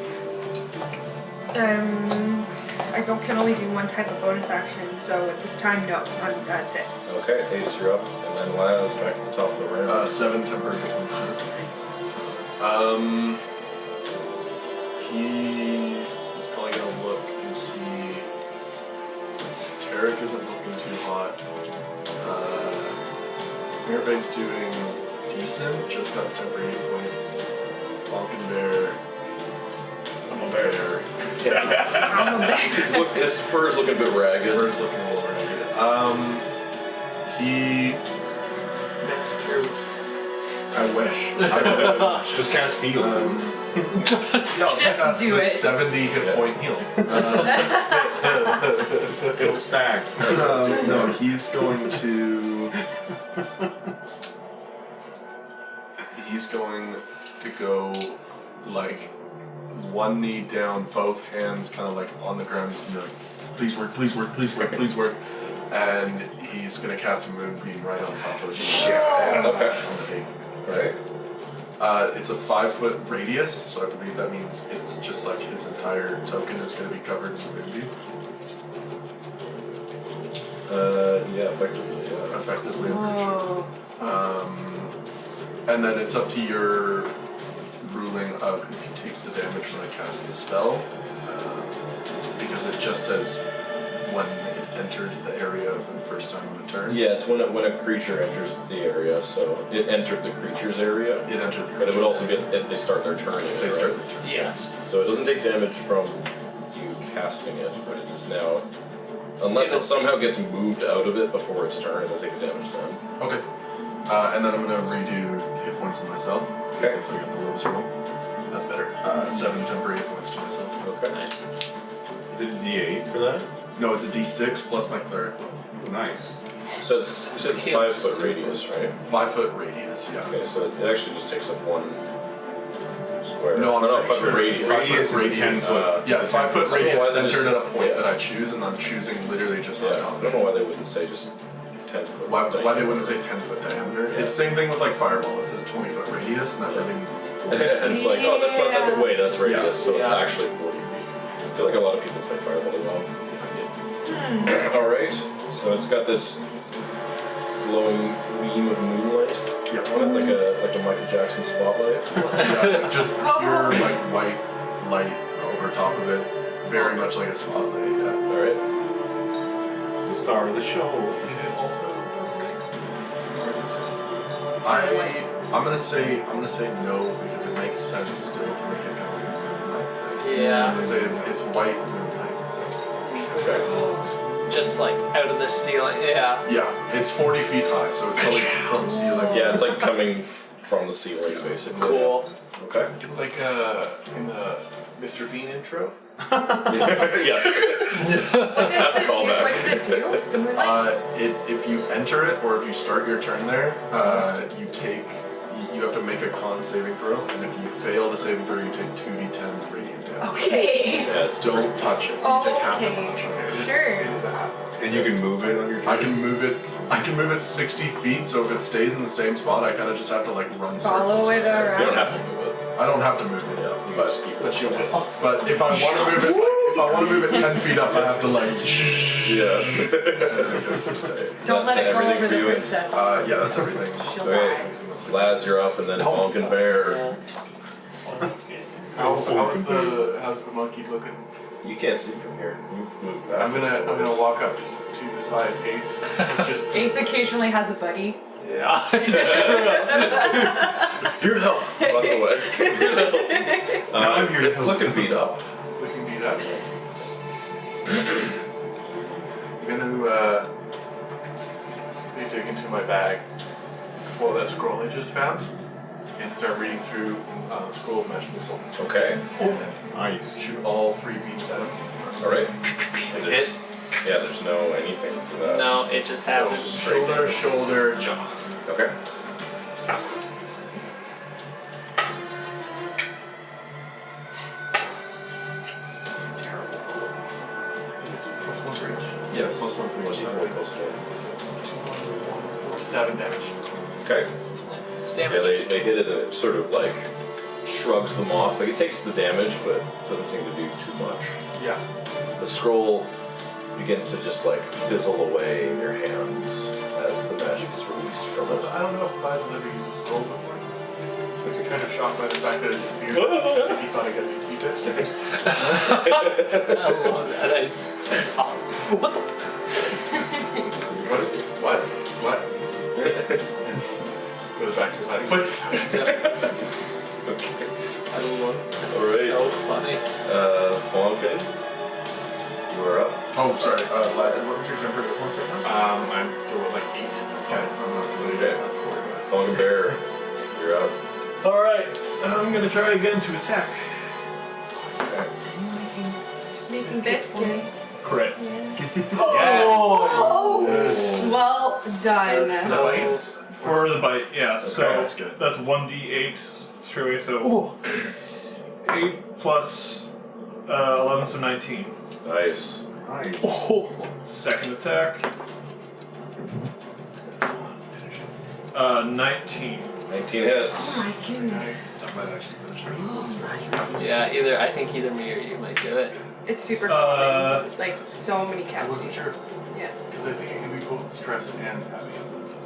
I can only do one type of bonus action, so at this time, no. That's it. Okay, Ace, you're up, and then Laz back at the top of the round. 7 temporary hit points to it. Nice. He is probably gonna look and see. Taric isn't looking too hot. Everybody's doing decent, just got temporary hit points. Fonkin Bear. I'm a bear. I'm a bit. His fur's looking a bit ragged. Bird's looking a little ragged. He. Max cure. I wish. Just cast heal. No, that's do the it. 70 hit point heal. It'll stack. No, he's going to. He's going to go like one knee down, both hands kind of like on the ground. He's gonna be like, please work, please work, please work, please work. And he's gonna cast a moonbeam right on top of the Okay. Right. It's a 5-foot radius, so I believe that means it's just like his entire token is going to be covered in the moonbeam. Yeah, effectively. Yeah. Effectively. Whoa. And then it's up to your ruling of if he takes the damage when I cast the spell, because it just says when it enters the area for the first time on a turn. Yeah, it's when a creature enters the area, so it entered the creature's area. It entered the But it would also get if they start their turn in if it, they start right? the turn. Yeah. So it doesn't take damage from you casting it, but it is now. Unless it somehow gets moved out of it before its turn, it'll take the damage then. Okay. And then I'm going to redo hit points on myself. Okay. Because I got the lowest roll. That's better. 7 temporary hit points to myself. Okay. Nice. Is it a D8 for that? No, it's a D6 plus my cleric level. Nice. So it's 5-foot radius, right? 5-foot radius, yeah. Okay, so it actually just takes up 1 square. No, I'm no, pretty 5-foot sure. radius. Radius is a 10-foot. Yeah, it's 5-foot I don't know radius why they centered just- at a point yeah. that I choose, and I'm choosing literally just on Yeah, I top. don't know why they wouldn't say just 10 foot. Why they diameter. wouldn't say 10 foot diameter? Yeah. It's same thing with like fireball. It says 20 foot radius, and that really means it's 40. It's like, oh, that's not that big. Wait, that's radius, Yeah. so it's Yeah. actually 40 feet. I feel like a lot of people play fireball well. Alright, so it's got this glowing beam of moonlight Yep. on it, like a Michael Jackson spotlight. Yeah, just pure like white light over top of it. Very much like a spotlight, yeah. Alright. It's the star of the show. Is it also? Or is it just? I'm gonna say no because it makes sense still to make it kind of like a moonlight thing. Yeah. As I say, it's white moonlight. So. Okay. Just like out of the ceiling. Yeah. Yeah, it's 40 feet high, so it's probably from ceiling. Yeah, it's like coming from the ceiling, basically. Cool. Okay. It's like in the Mr. Bean intro. Yes. What does it do? callback. What does it do? The moonlight? If you enter it or if you start your turn there, you have to make a con saving throw, and if you fail the saving throw, you take 2d10 radiant damage. Okay. Yeah, it's Don't touch it. You take half as much. Sure. And you can move it on your turn. I can move it 60 feet, so if it stays in the same spot, I kind of just have to like run Follow circles. it around. You don't have to move it. I don't have to move it. Yeah, you But, just keep it. but if I want to move it, if I want to move it 10 feet up, I have to like. Yeah. Don't let it go everything over for the you? princess. Yeah, that's everything. She'll Okay. die. Laz, you're up, and then Fonkin Bear. Yeah. How's the monkey looking? You can't see from here. You've moved back. I'm gonna walk up just to beside Ace. Just Ace occasionally has a buddy. Yeah. Your health runs away. I'm here to It's help. looking beat up. looking beat up. I'm gonna be digging into my bag, pull that scroll I just found, and start reading through Scroll of Magic Missile. Okay. Nice. Shoot all 3 beams at him. All right. And there's, yeah, there's no anything for that. No, it just So happens. shoulder, shoulder, jaw. Okay. Terrible. It's +1 for each. Yes. +1 for each. +1. 7 damage. Okay. It's Yeah, damage. they hit it and it sort of like shrugs them off. Like it takes the damage, but doesn't seem to do too much. Yeah. The scroll begins to just like fizzle away in your hands as the magic is released from it. I don't know if Laz has ever used a scroll before. I'm kind of shocked by the fact that it's weird. He thought I got to keep it. I love that. That's hot. What the? What is it? What? What? Go back to his hiding place. Okay. I love it. That's Alright. so funny. Fonkin, you are up. Oh, sorry. What was your temper points right now? I'm still at like 8. Okay, I'm not really Okay. Fonkin Bear, you're up. Alright, I'm gonna try again to attack. Okay. Just making biscuits. Crit. Oh! Well done. Nice. For the bite, yeah. So that's good. that's 1d8 straight away. So 8 plus 11, so 19. Nice. Nice. Second attack. 19. 19 hits. Oh my goodness. I might actually finish it. Yeah, I think either me or you might do it. It's super Uh, common. Like so many I cats do. wasn't sure. Yeah. Because I think it can be both stress and happy.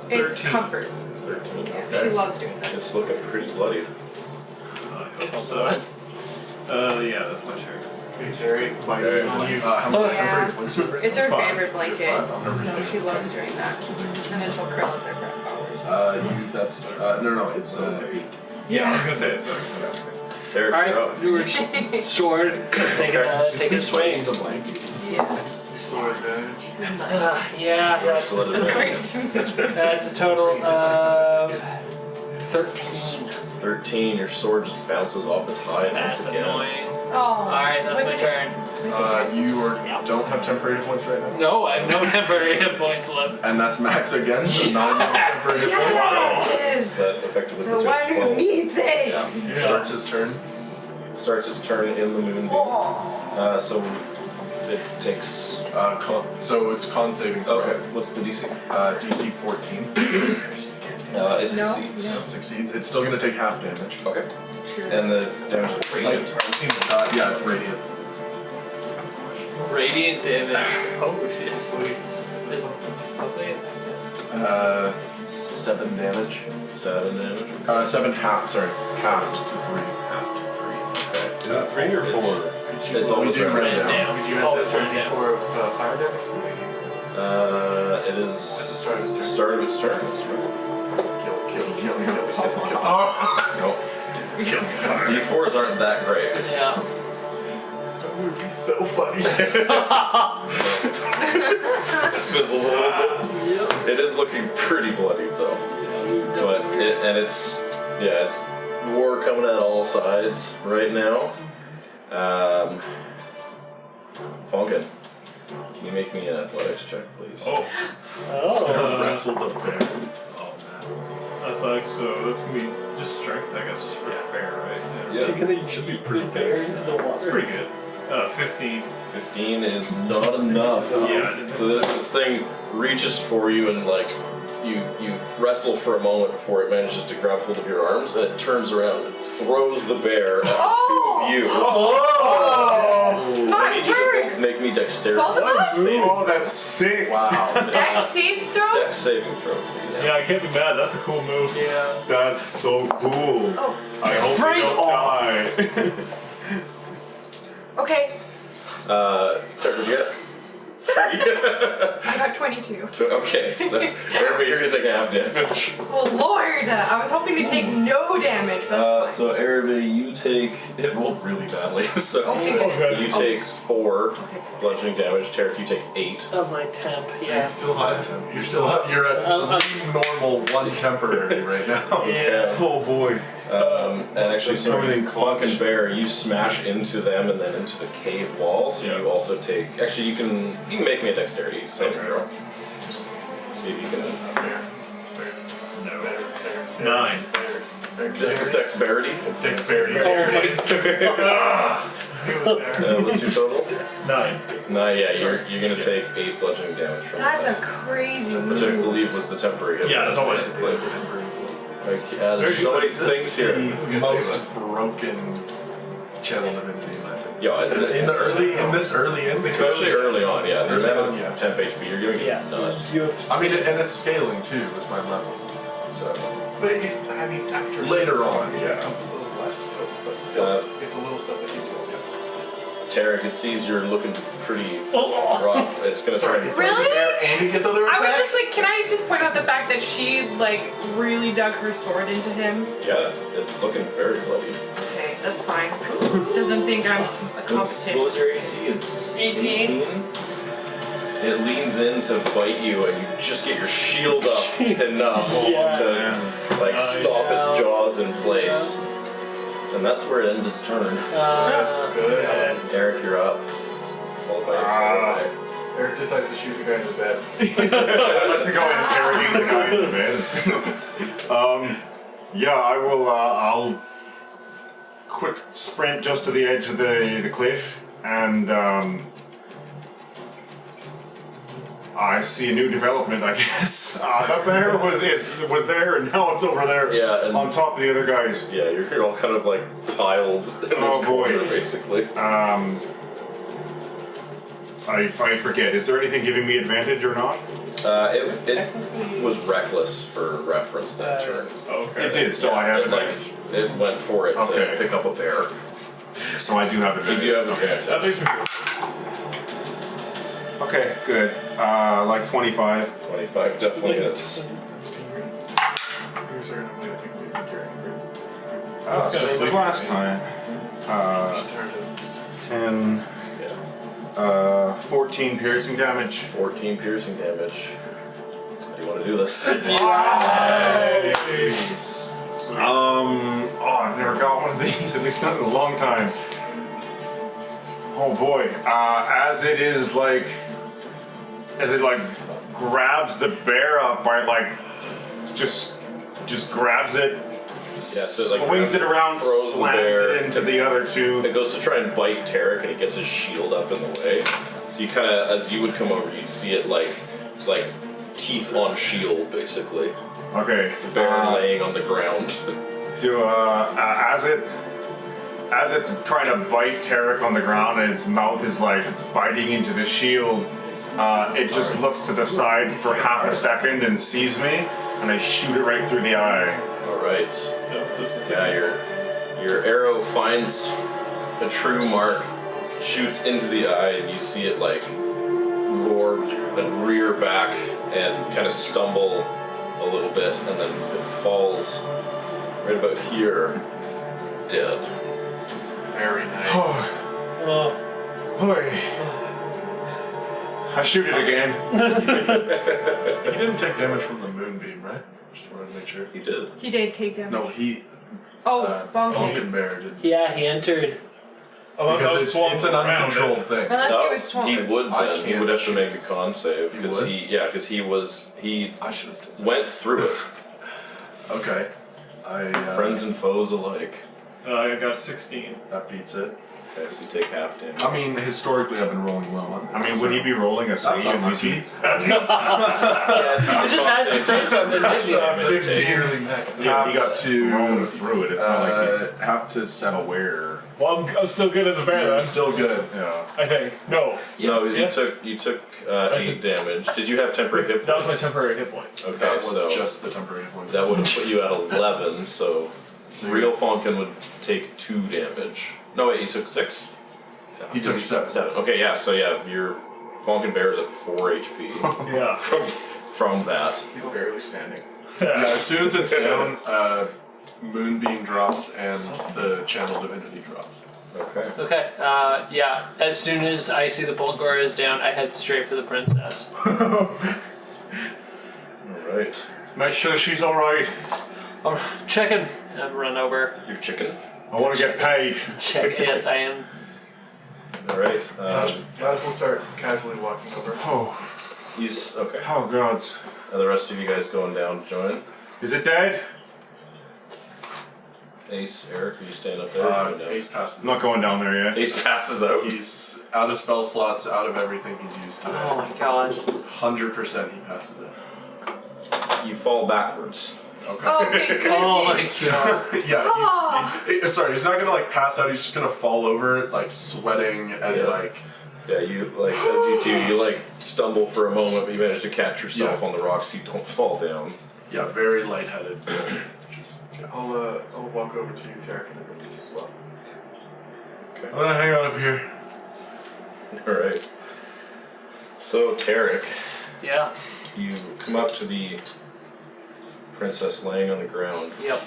It's 13. comfort. 13. Yeah, Okay. she loves doing that. It's looking pretty bloodied. I hope Come so. on. Yeah, that's my turn. Okay, Terry, Okay. it's on you. How many Yeah. temporary points do you have? It's her 5. favorite blanket, so she loves doing that. And then she'll curl up their crap powers. That's no, it's 8. Yeah, I was gonna say it's better. Taric, you're up. Alright, you were short. Take a swing. Yeah. Sword advantage. Yeah, Still at That's advantage. great. that's a total of 13. 13, your sword just bounces off its hide That's once again. annoying. Oh. Alright, that's my turn. You don't have temporary points right now? No, I have no temporary hit points left. And that's max again, so 9 temporary hit points. Yes, it That is. effectively The puts you one at who 12. needs it. Starts his turn. Starts its turn in the moonbeam. So it takes So it's con saving throw. Okay. What's the DC? DC 14. It No, succeeds. So it succeeds. It's still going to take half damage. Okay. And the damage is radiant. Yeah, it's radiant. Radiant damage. Oh shit. This hopefully 7 damage. 7 damage. 7 half. Sorry, halved to 3. Half to 3. Okay. Is it 3 or 4? It's always do red red down. down. Would you Oh, have it's that right now. before of fire damage, please? It is start of its turn. start of its turn. That's right. Kill. Nope. D4s aren't that great. Yeah. That would be so funny. Fizzles a little bit. It is looking pretty bloody though. But it's war coming at all sides right now. Fonkin, can you make me an athletics check, please? Oh, Oh. Wrestled a bear. athletics, so that's gonna be just strength, I guess, for a bear, right? Yeah. Is he gonna should be pretty bear into the water? It's pretty good. 15. 15 is not enough. Yeah. So this thing reaches for you and like you wrestle for a moment before it manages to grab hold of your arms, and it turns around and throws the bear at the two of you. I need you to both make me dexterity. Both of us? Oh, that's sick. Wow. Dex save throw? Dex saving throw, please. Yeah, I can't be mad. That's a cool move. Yeah. That's so cool. Oh. I hope Freak they don't die. Okay, What'd you get? 3. I got 22. Okay, so Aravae, you're gonna take half damage. Oh lord! I was hoping to take no damage, but that's fine. So Aravae, you take. It rolled really badly. So Oh, thank goodness. you take 4 Okay. bludgeoning damage. Taric, you take 8. Of my temp, You're yeah. still hot. You're at normal 1 temporary right now. Yeah. Oh boy. And actually, so Coming in Fonkin clutch. Bear, you smash into them and then into the cave wall. So Yeah. you also take. Actually, you can make me a dexterity saving throw. See if you can. No. 9. Dexterity. Dexterity. Oh my What's your total? 9. 9. Yeah, you're gonna take 8 bludgeoning damage from That's a that. crazy Which I move. believe was the temporary hit. Yeah, that's always basically. Like, yeah, there's so many things here. The most broken gentleman in the United. Yeah, it's In this early, especially early on. Yeah, the Early amount on, of yes. temp HP you're giving is Yeah. nuts. You have I mean, and it's scaling too with my level. So But I mean, after later on, it yeah. becomes a little less, but still, it's a little stuff that keeps going. Taric, it sees you're looking pretty rough. It's gonna try and Really? And he gets other I was attacks. just like, can I just point out the fact that she like really dug her sword into him? yeah, it's looking very bloody. Okay, that's fine. Doesn't think I'm a What competition. was your AC? It's 18. It leans in to bite you, and you just get your shield up enough to like stop its jaws in place. And that's where it ends its turn. Good. Eric, you're up. Followed by Aravae. Eric decides to shoot the guy in the bed. I'd like to go interrogate the guy in the bed. Yeah, I will. I'll quick sprint just to the edge of the cliff, and I see a new development. I guess that bear was there, and now it's over there. Yeah, and- on top of the other guys. Yeah, you're all kind of like piled in this Oh, boy. corner, basically. I forget. Is there anything giving me advantage or not? It was reckless for reference that turn. Okay. It did, so I have it, like, advantage. it went for it Okay. to pick up a bear. So I do have So advantage. you do have Okay. advantage. That makes me feel. Okay, good. Like 25. 25 definitely hits. You're starting to play, I think we think you're angry. Same as last time. Just turn to 10, Yeah. 14 piercing damage. 14 piercing damage. How do you want to do this? I've never got one of these, at least not in a long time. Oh boy. As it grabs the bear up by just grabs it, so it, like, swings it around, throws the slams bear. it into the other two. It goes to try and bite Taric, and he gets his shield up in the way. So So you kind of, as you would come over, you'd see it like teeth on shield, basically. Okay. The bear laying on the ground. As it's trying to bite Taric on the ground and its mouth is like biting into the shield, it just looks to the side for half a second and sees me, and I shoot it right through the eye. All right. Yeah, your arrow finds a true mark, shoots into the eye, and you see it like roar and rear back and kind of stumble a little bit, and then it falls right about here, dead. Very nice. Boy. I shoot it again. He didn't take damage from the moonbeam, right? Just wanted to make sure. He did. He did take damage. No, he. Fonkin. Fonkin Bear did. Yeah, he entered. Because it's an uncontrolled thing. Unless he was swung. He would I then. He would have to can't make a con save He because would? he I should have said went through it. Okay. Friends and foes alike. I got 16. That beats it. Okay, so you take half damage. I mean, historically, I've been rolling low on this. I mean, would he be rolling a That's save? unlucky. You just had to say something, didn't you? 15. Really next. Yeah, he got to thrown through it. It's not like he's. have to set aware. Well, I'm still good as a bear then. Still good. Yeah. I think. No. No, because Yeah. you took That's 8 damage. Did you have temporary hit That was points? my temporary hit points. Okay, That was so just the temporary points. that would have put you at 11. So So real Fonkin would take 2 damage. No wait, you took 6. He took 7. 7. Okay, yeah. So yeah, your Fonkin bear is at 4 HP Yeah. from that. He's barely standing. Yeah, as soon as it's down, Moonbeam drops and the Channel Divinity drops. Okay. Okay, yeah. As soon as I see the Bulgar is down, I head straight for the princess. All right. Make sure she's alright. I'm checking. I'd run over. Your chicken. I want to get paid. Check. Yes, I am. All right. Might as well start casually walking over. Oh, He's okay. oh gods. Are the rest of you guys going down to join? Is it dead? Ace, Eric, are you staying up there? Or going down? Ace passes. I'm not going down there yet. Ace passes out. He's out of spell slots, out of everything he's used today. Oh my god. 100% he passes it. You fall backwards. Okay. Oh, thank goodness. Oh my god. Yeah, sorry, he's not gonna like pass out, he's just gonna fall over, like sweating and Yeah. like. Yeah, you like as you do, you like stumble for a moment, but you manage to catch yourself Yeah. on the rocks so you don't fall down. Yeah, very lightheaded. Just. Yeah. I'll walk over to Taric and the princess as well. I'm gonna hang out up here. All right. So Taric, Yeah. you come up to the princess laying on the ground, Yep.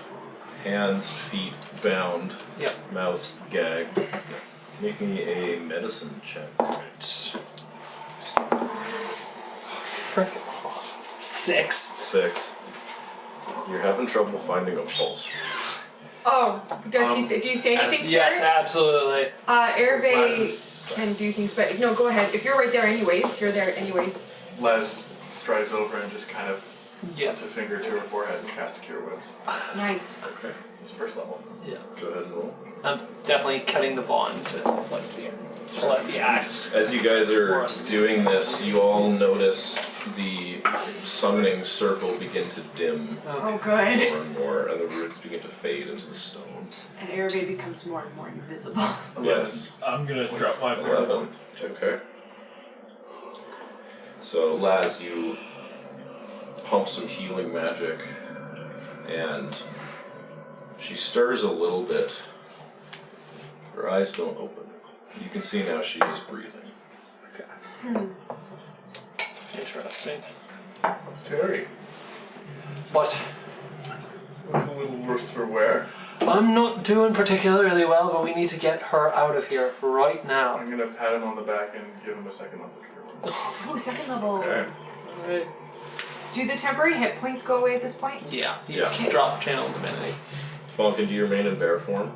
hands, feet bound, Yep. mouth gagged. Make me a medicine check. Frick. 6. 6. You're having trouble finding a pulse. Oh, does he say? Do you say anything to Yes, her? absolutely. Airway can do things, but no, go ahead. If you're right there anyways, you're there anyways. Les strides over and just kind of Yeah. puts a finger to her forehead and casts Cure Wounds. Nice. Okay. It's first level. Yeah. Go ahead and roll. I'm definitely cutting the bond with like the axe. As you guys are doing this, you all notice the summoning circle begin to dim Oh, good. more and more, and the runes begin to fade into the stone. And Airway becomes more and more invisible. Yes. I'm gonna drop my 11. Okay. So, Laz, you pump some healing magic, and she stirs a little bit. Her eyes don't open. You can see now she is breathing. Interesting. Terry, What? looks a little worse for wear. I'm not doing particularly well, but we need to get her out of here right now. I'm gonna pat him on the back and give him a second level Cure Wounds. Oh, second level. Okay. Right. Do the temporary hit points go away at this point? Yeah. You Yeah. can drop channel divinity. Fonkin, do you remain in bear form?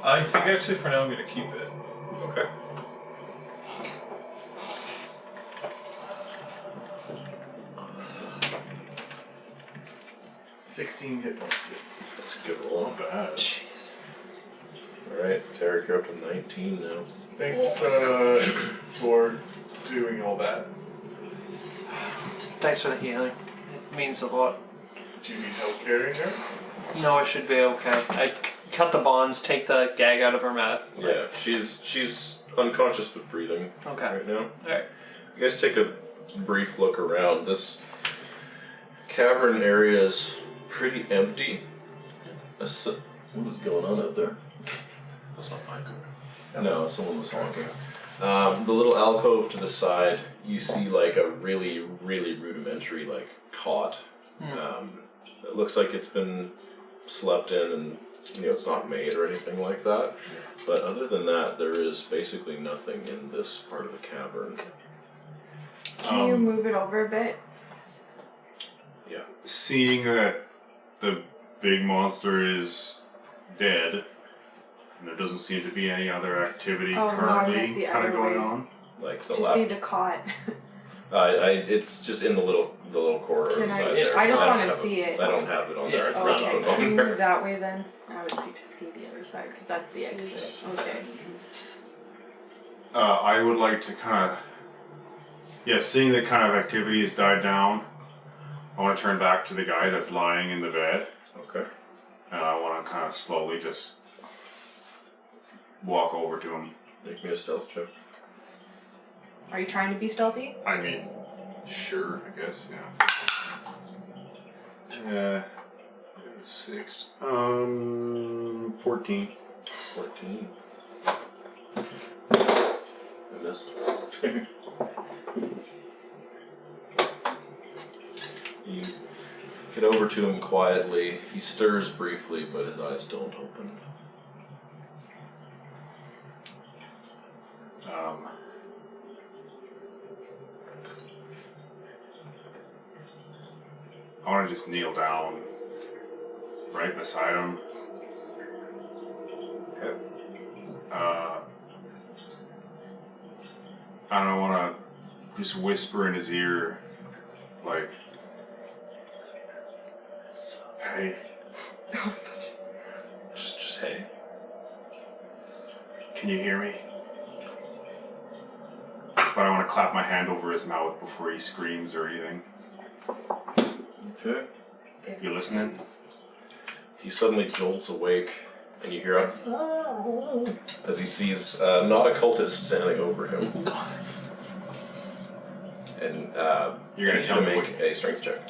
I think actually for now I'm gonna keep it. Okay. $16 hit points. That's a good roll. Not bad. Jeez. Alright, Taric, you're up to 19 now. Thanks for doing all that. Thanks for the healing. It means a lot. Do you need help carrying her? No, I should be okay. I cut the bonds, take the gag out of her mouth. Yeah, she's unconscious but breathing Okay. right now. Alright. You guys take a brief look around. This cavern area is pretty empty. What is going on out there? That's not mine. No, someone was honking. The little alcove to the side, you see like a really, really rudimentary like cot. It looks like it's been slept in, and it's not made or anything like that. But other than that, there is basically nothing in this part of the cavern. Can you move it over a bit? Yeah. Seeing that the big monster is dead, and there doesn't seem to be any other activity Oh, no, I meant currently the kind of other going way. on. Like the To left. see the cot. It's just in the little corridor Can inside I? there. I just don't want to have see it. I don't have it on there. I Yeah. forgot to put Okay. it Can on you there. move that way then? I would like to see the other side because that's the exit. Okay. I would like to kind of, seeing that kind of activity has died down, I want to turn back to the guy that's lying in the bed, Okay. and I want to kind of slowly just walk over to him. Make me a stealth check. Are you trying to be stealthy? I mean, sure, I guess, yeah. 6. 14. 14. I missed. You get over to him quietly. He stirs briefly, but his eyes don't open. I want to just kneel down right beside him. Okay. I don't want to just whisper in his ear, like, hey. Just hey. Can you hear me? But I want to clap my hand over his mouth before he screams or anything. Okay. You listening? He suddenly jolts awake, and you hear him as he sees not a cultist standing over him. And You're gonna I need tell you to me make a strength check.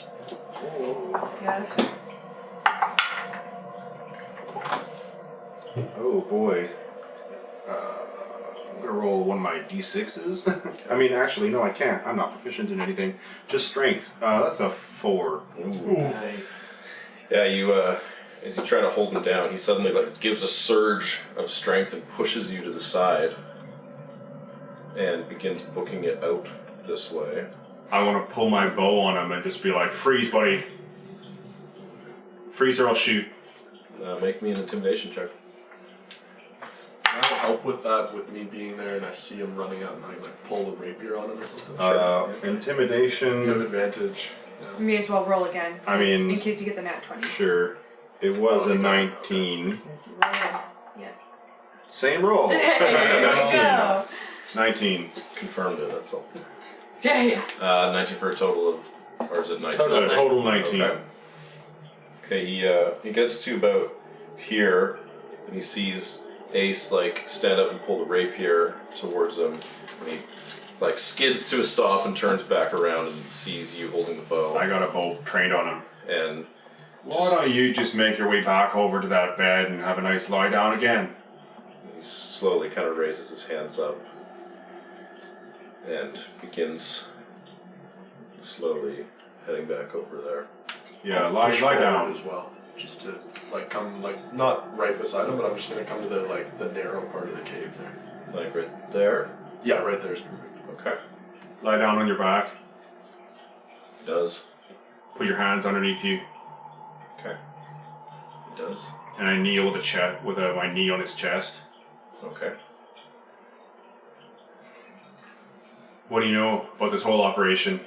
Yes. Oh boy. I'm gonna roll one of my d6s. I mean, actually, no, I can't. I'm not proficient in anything. Just strength. That's a 4. Nice. Yeah, you as you try to hold him down, he suddenly gives a surge of strength and pushes you to the side, and begins booking it out this way. I want to pull my bow on him and just be like, freeze, buddy. Freeze or I'll shoot. Make me an intimidation check. Can I help with that, with me being there and I see him running out and I pull the rapier on him or something? Yeah. Intimidation. You have advantage. You may as well roll again. I mean- in case you get the nat 20. Sure. It was a 19. Roll. Yeah. Same roll. There we go. 19. Confirmed it, that's all. Yeah. 19 for a total of, or is it 19? Total 19. Okay, he gets to about here, and he sees Ace stand up and pull the rapier towards him, and he skids to a stop and turns back around and sees you holding the bow. I got a bow trained on him. And Why don't you just make your way back over to that bed and have a nice lie down again? he slowly kind of raises his hands up and begins slowly heading back over there. Yeah, lie Push forward down. as well. Just to come not right beside him, but I'm just gonna come to the narrow part of the cave there. Like right there. Yeah, right there is perfect. Okay. Lie down on your back. He does. Put your hands underneath you. Okay. He does. And I kneel with my knee on his chest. Okay. What do you know about this whole operation?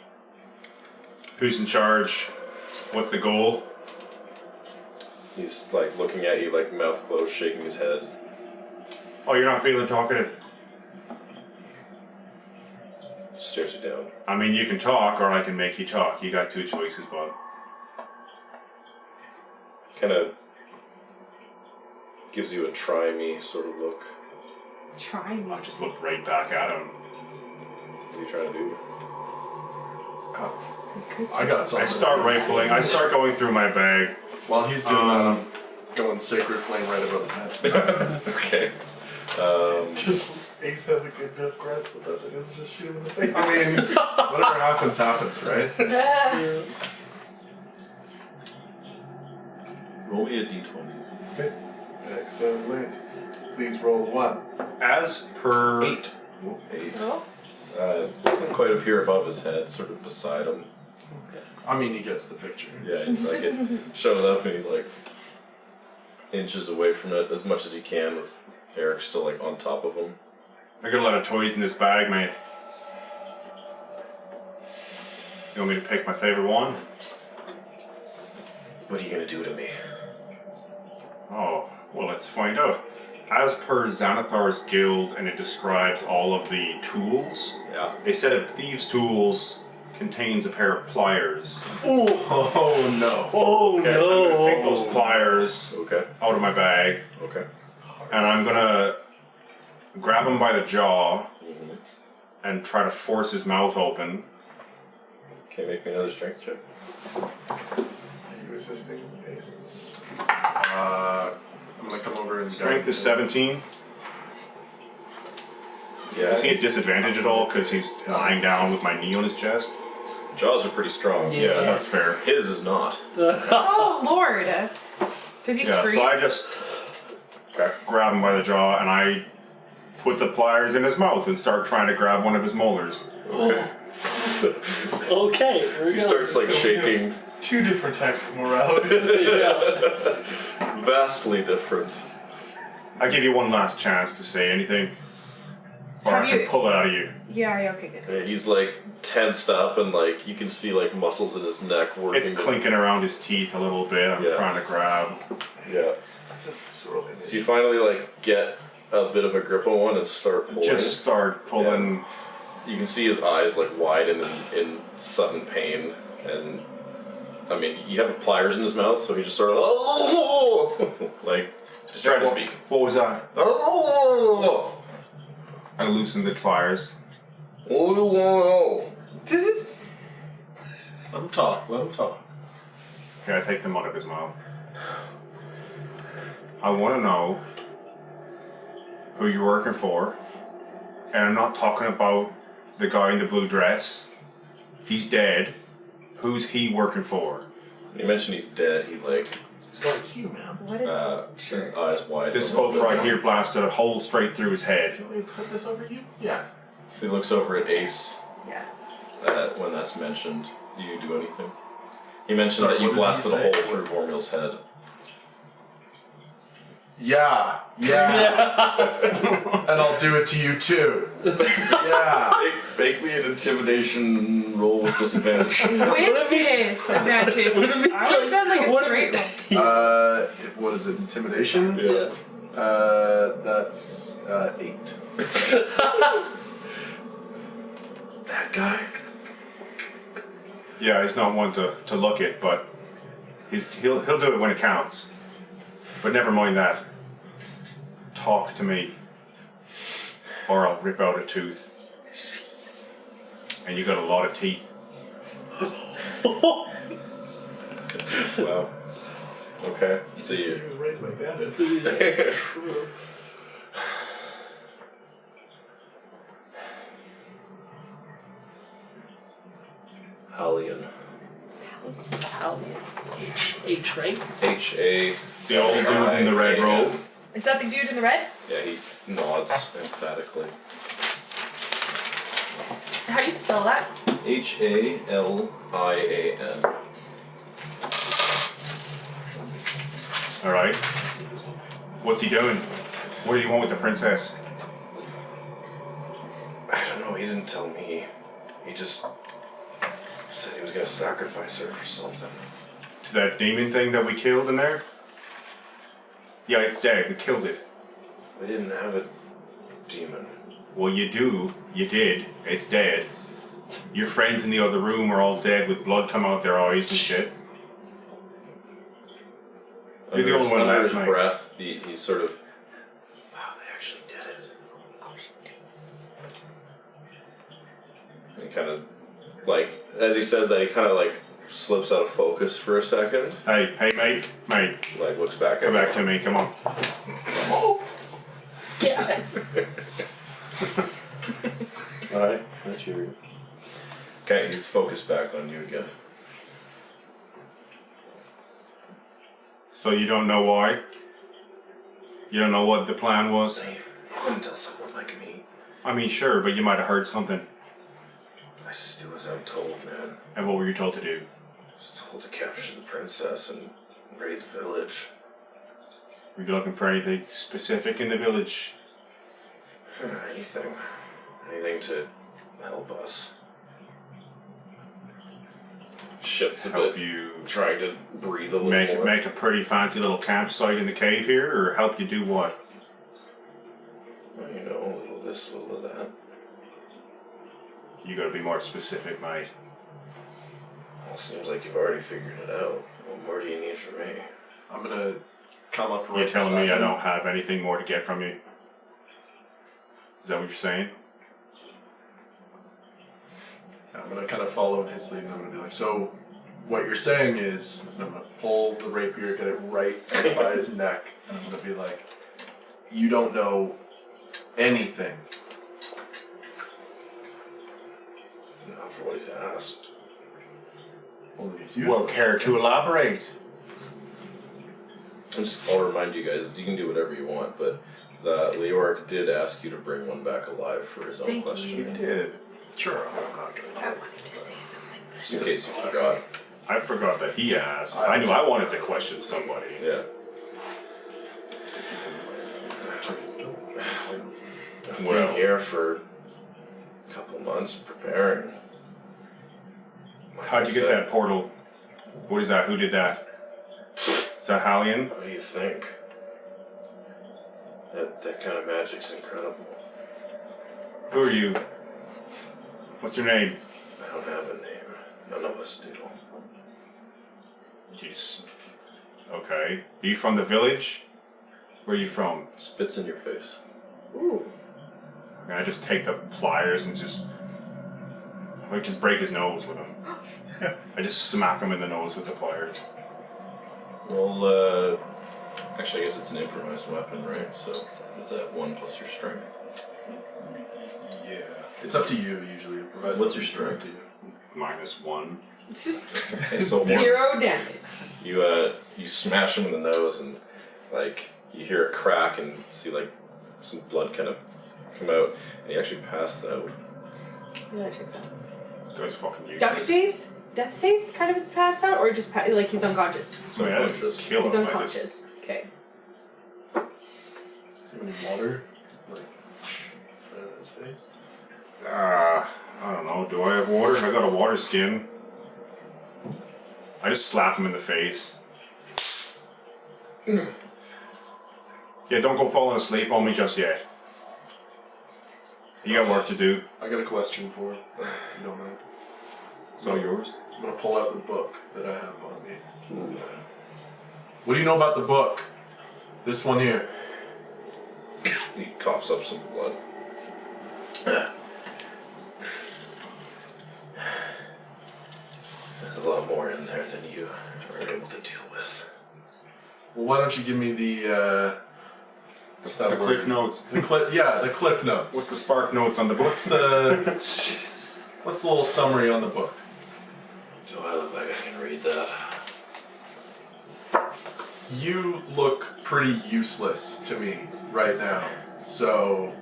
Who's in charge? What's the goal? He's looking at you, mouth closed, shaking his head. Oh, you're not feeling talkative? stares you down. I mean, you can talk, or I can make you talk. You got two choices, bud. Kind of gives you a try me sort of look. Try me. I just look right back at him. What are you trying to do? I got something. I start rifling. I start going through my bag. While he's doing that, I'm going Sacred Flame right above his head. Okay. Just Ace has a good enough grasp of that. It doesn't just shoot him in the face. I mean, whatever happens, happens, right? Roll me a d20. Okay. Excellent. Please roll 1. As per 8. 8. Oh. Doesn't quite appear above his head, sort of beside him. I mean, he gets the picture. Yeah, it's like it shows up and he like inches away from it as much as he can with Airic still like on top of him. I got a lot of toys in this bag, mate. You want me to pick my favorite one? What are you gonna do to me? Oh, well, let's find out. As per Xanathar's guild, and it describes all of the tools, Yeah. a set of thieves' tools contains a pair of pliers. Oh no. Oh Okay, I'm gonna take those pliers Okay. out of my bag, Okay. and I'm gonna grab him by the jaw and try to force his mouth open. Okay, make me another strength check. Are you resisting Ace? I'm gonna come over and Strength is 17. Yeah. Is he at disadvantage at all because he's lying down with my knee on his chest? Jaws are pretty strong. Yeah, that's fair. His is not. Oh Lord. Does he Yeah, scream? so I just grab him by the jaw and I put the pliers in his mouth and start trying to grab one of his molars. Okay. Okay, here we He go. starts like shaking. 2 different types of morality. Vastly different. I give you one last chance to say anything, or Have I can you- pull it out of you. Yeah, okay, good. And he's like tensed up and like you can see like muscles in his neck working. It's clinking around his teeth a little bit. I'm Yeah. trying to grab. Yeah. That's a visceral image. So you finally like get a bit of a grip on one and start pulling. Just start pulling. You can see his eyes like widen in sudden pain, and I mean you have pliers in his mouth, so he just sort of like just trying to speak. What was that? Oh, I loosened the pliers. oh, Let him talk. Let him talk. Okay, I take them out of his mouth. I want to know who you're working for, and I'm not talking about the guy in the blue dress. He's dead. Who's he working for? You mentioned he's dead. He like It's like you, man. What did his eyes widen. This a little folk bit. right here blasted a hole straight through his head. Do you want me to put this over you? Yeah. So he looks over at Ace Yeah. when that's mentioned. Do you do anything? He mentioned Sorry, that you what did he blasted a say? hole through Vormil's head. Yeah. And I'll do it to you too. Yeah. Make me an intimidation roll with disadvantage. With disadvantage. I would have done like a straight roll. What is it? Intimidation? Yeah. That's 8. That guy? Yeah, he's not one to look it, but he'll do it when it counts. But never mind that. Talk to me, or I'll rip out a tooth. And you got a lot of teeth. Wow. Okay. So He you. was raised by bandits. Hallian. H, right? H-A. The old dude in the red robe. Is that the dude in the red? Yeah, he nods emphatically. How do you spell that? H-A-L-I-A-N. Alright. What's he doing? What do you want with the princess? I don't know, he didn't tell me. He just said he was gonna sacrifice her for something. To that demon thing that we killed in there? Yeah, it's dead. We killed it. We didn't have a demon. Well, you do. You did. It's dead. your friends in the other room are all dead with blood coming out their eyes and shit. You're the only one under left, his mate. breath, he sort of. Wow, they actually did it. He kind of, like, as he says that, he kind of like slips out of focus for a second. Hey, mate, Like looks back. come back to me, come on. Yeah. Alright, that's your. Okay, he's focused back on you again. So you don't know why? You don't know what the plan was? You wouldn't tell someone like me. I mean, sure, but you might have heard something. I just do as I'm told, man. And what were you told to do? I was told to capture the princess and raid the village. Were you looking for anything specific in the village? Anything. Anything to help us. Shifts a Help bit. you Trying to breathe a little more. make a pretty fancy little campsite in the cave here, or help you do what? Well, you know, a little this, a little of that. You gotta be more specific, mate. Well, seems like you've already figured it out. What more do you need from me? I'm gonna come up right You're telling me beside I him. don't have anything more to get from you? Is that what you're saying? I'm gonna kind of follow in his lead, and I'm gonna be like, so what you're saying is, and I'm gonna pull the rapier, get it right by his neck, and I'm gonna be like, you don't know anything. Not for what he's asked. Only he's Well, useless. care to elaborate? I'll remind you guys, you can do whatever you want, but the Leoric did ask you to bring one back alive for his own Thank you. question. Did. Sure, I'm not gonna. I wanted to say something. Just in case you forgot. I forgot that he asked. I knew I wanted to question somebody. Yeah. I've Well. been here for a couple months preparing. Like How'd I you get said, that portal? What is that? Who did that? Is that Hallian? What do you think? That kind of magic's incredible. Who are you? What's your name? I don't have a name. None of us do. Jeez. Okay. Are you from the village? Where are you from? Spits in your face. Ooh. And I just take the pliers and just break his nose with them. I just smack him in the nose with the pliers. Well, actually, I guess it's an improvised weapon, right? So, is that 1 plus your strength? Yeah. It's up to you usually. Improvise What's your up strength? to you. -1. Okay, so one, 0 damage. you smash him in the nose, and like you hear a crack and see like some blood kind of come out, and he actually passes out. Yeah, that checks out. Guy's fucking useless. Duck saves? Death saves kind of pass out, or just like he's unconscious? So yeah, Unconscious. kill He's him. I just unconscious. Okay. Any water? Like, in his face? I don't know. Do I have water? I got a water skin. I just slap him in the face. Yeah, don't go falling asleep on me just yet. You got work to do. I got a question for him, if you don't mind. It's all yours. I'm gonna pull out the book that I have on me. What do you know about the book? This one here. He coughs up some blood. There's a lot more in there than you are able to deal with. Well, why don't you give me the The cliff notes. the cliff notes. What's the spark notes on the book? What's the little summary on the book? Do I look like I can read that? You look pretty useless to me right now. So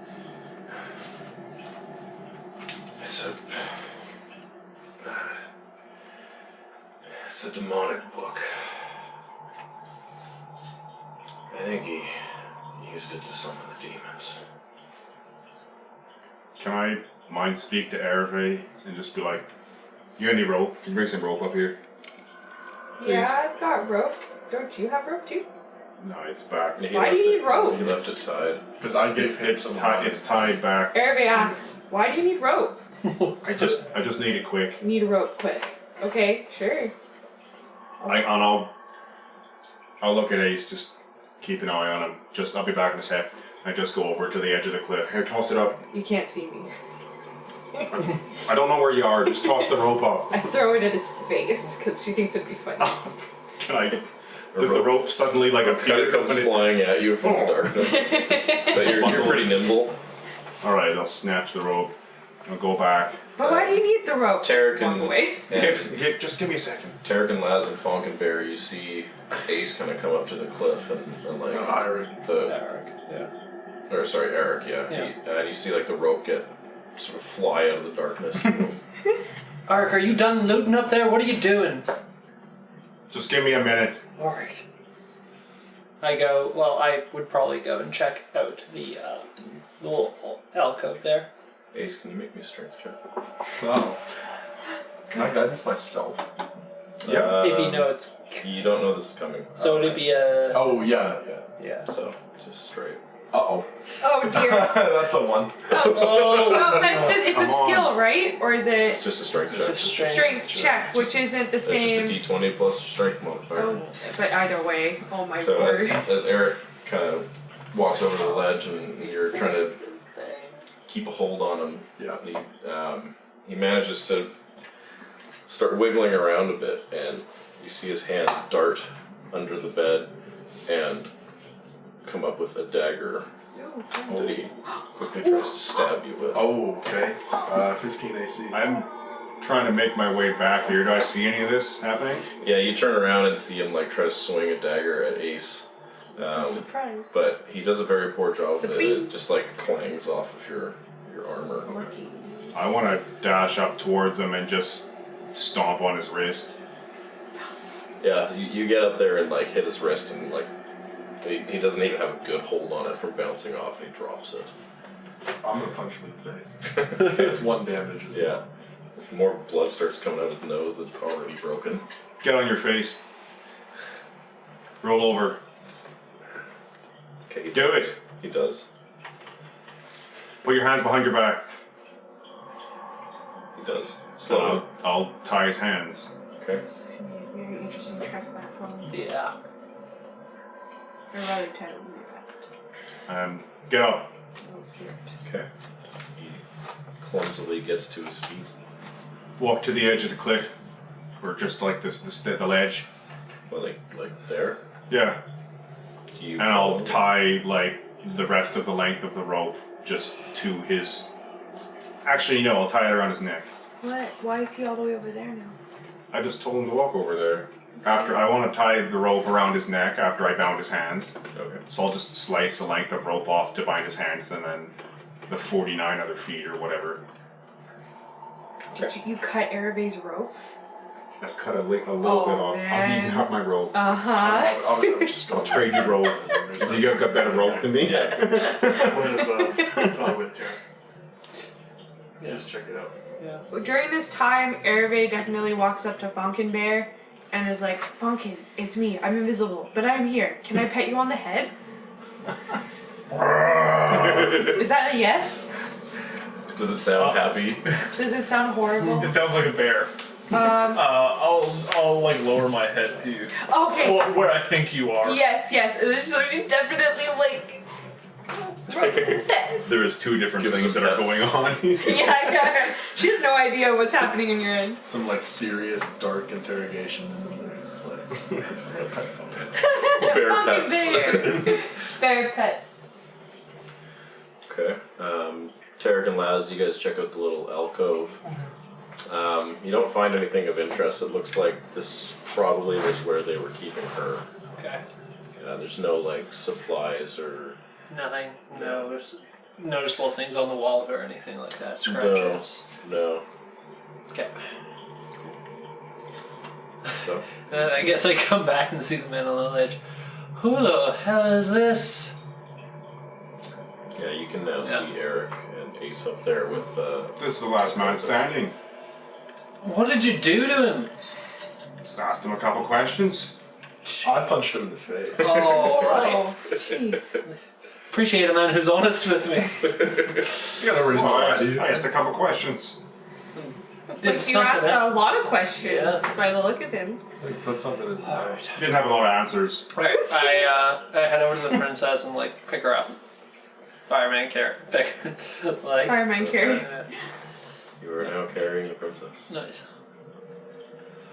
It's a demonic book. I think he used it to summon the demons. Can I mind speak to Aravae and just be like, you got any rope? Can you bring some rope up here? Yeah, I've got rope. Don't you have rope too? No, it's back. He Why do left you it- need rope? He left it tied. because I gave him It's some tied. It's tied back. Aravae asks, why do you need rope? I just need it quick. Need a rope quick. Okay, sure. I'll look at Ace, just keep an eye on him. I'll be back in a sec. I just go over to the edge of the cliff. Here, toss it up. You can't see me. I don't know where you are, just toss the rope up. I throw it at his face because she thinks it'd be funny. Can I... Does the rope suddenly like Kind appear? of comes flying at you from the darkness. But you're pretty nimble. Alright, I'll snatch the rope. I'll go back. But why do you need the rope? Taric Walk and, away. Just give me a second. Taric and Laz and Fonkin Bear, you see Ace kind of come up to the cliff and like Airic. the or sorry, Airic, yeah. And you see like the rope get sort of fly out of the darkness. Airic, are you done looting up there? What are you doing? Just give me a minute. Alright. I would probably go and check out the little alcove there. Ace, can you make me a strength check? Oh. Can I guide this myself? Yeah. If you know it's... You don't know this is coming. So it'd be a... Oh, yeah. Yeah. So, just straight. Uh-oh. Oh dear. That's a 1. Oh, that's just, it's a Come on. skill, right? Or is it It's just a strength check. It's just strength check, which isn't the It's same? just a d20 plus your strength modifier. Oh, but either way, oh my So word. as Airic kind of walks over to the ledge and you're trying to keep a hold on him, he manages to start wiggling around a bit, and you see his hand dart under the bed and come up with a dagger that he quickly tries to stab you with. Oh, okay. 15 AC. I'm trying to make my way back here. Do I see any of this happening? Yeah, you turn around and see him like try to swing a dagger at Ace. Surprise. But he does a very poor job of it. Surprise. It just like clangs off of your armor. Lucky. I want to dash up towards him and just stomp on his wrist. Yeah, you get up there and like hit his wrist, and like he doesn't even have a good hold on it from bouncing off, and he drops it. I'm gonna punch him in the face. It's 1 damage as Yeah. well. If more blood starts coming out of his nose that's already broken. Get on your face. Roll over. Okay, Do it. He does. Put your hands behind your back. He does. So Slowly. I'll tie his hands. Okay. Very interesting track back home. Yeah. Or rather, title. Get up. Oh, shit. Okay. He clumsily gets to his feet. Walk to the edge of the cliff. Or just like the ledge. Well, like there. Yeah. Do you And I'll follow? tie like the rest of the length of the rope just to his. Actually, no, I'll tie it around his neck. What? Why is he all the way over there now? I just told him to walk over there. After I want to tie the rope around his neck after I bound his hands. Okay. So I'll just slice the length of rope off to bind his hands and then the 49 other feet or whatever. Did you cut Arabe's rope? I cut a little bit Oh, off. man. I'll give you half my rope. Uh-huh. I'll just I'll trade you rope. So you got better rope than me? Yeah. Would have gone with Taric. Just check it out. Yeah. During this time, Aravae definitely walks up to Fonkin Bear and is like, Fonkin, it's me. I'm invisible, but I'm here. Can I pet you on the head? Is that a yes? Does it sound happy? Does it sound horrible? It sounds like a bear. I'll like lower my head to Okay. where I think you are. Yes. So you definitely like. What's his head? There is 2 different Give things some that are pets. going on. Yeah. She has no idea what's happening in your end. some like serious dark interrogation, and then there's like Bear Fonkin pets. Bear. Bear pets. Okay. Taric and Laz, you guys check out the little alcove. You don't find anything of interest. It looks like this probably was where they were keeping her. Okay. There's no like supplies or Nothing. No noticeable things on the wall or anything like that. Scratches. no. Okay. So And I guess I come back and see the man on the ledge. Who the hell is this? yeah, you can now see Airic and Ace up there with. This is the last man standing. What did you do to him? Just asked him a couple questions. I punched him in the face. Oh, right. Oh, jeez. Appreciate a man who's honest with me. You got no reason to lie, I do you? asked a couple questions. Looks Did like you something asked out. a lot of questions Yeah. by the look of him. Put something in there. Didn't have a lot of answers. Right. I head over to the princess and like pick her up. Fireman carry. Pick. Like. Fireman carry. You are now carrying the princess. Nice.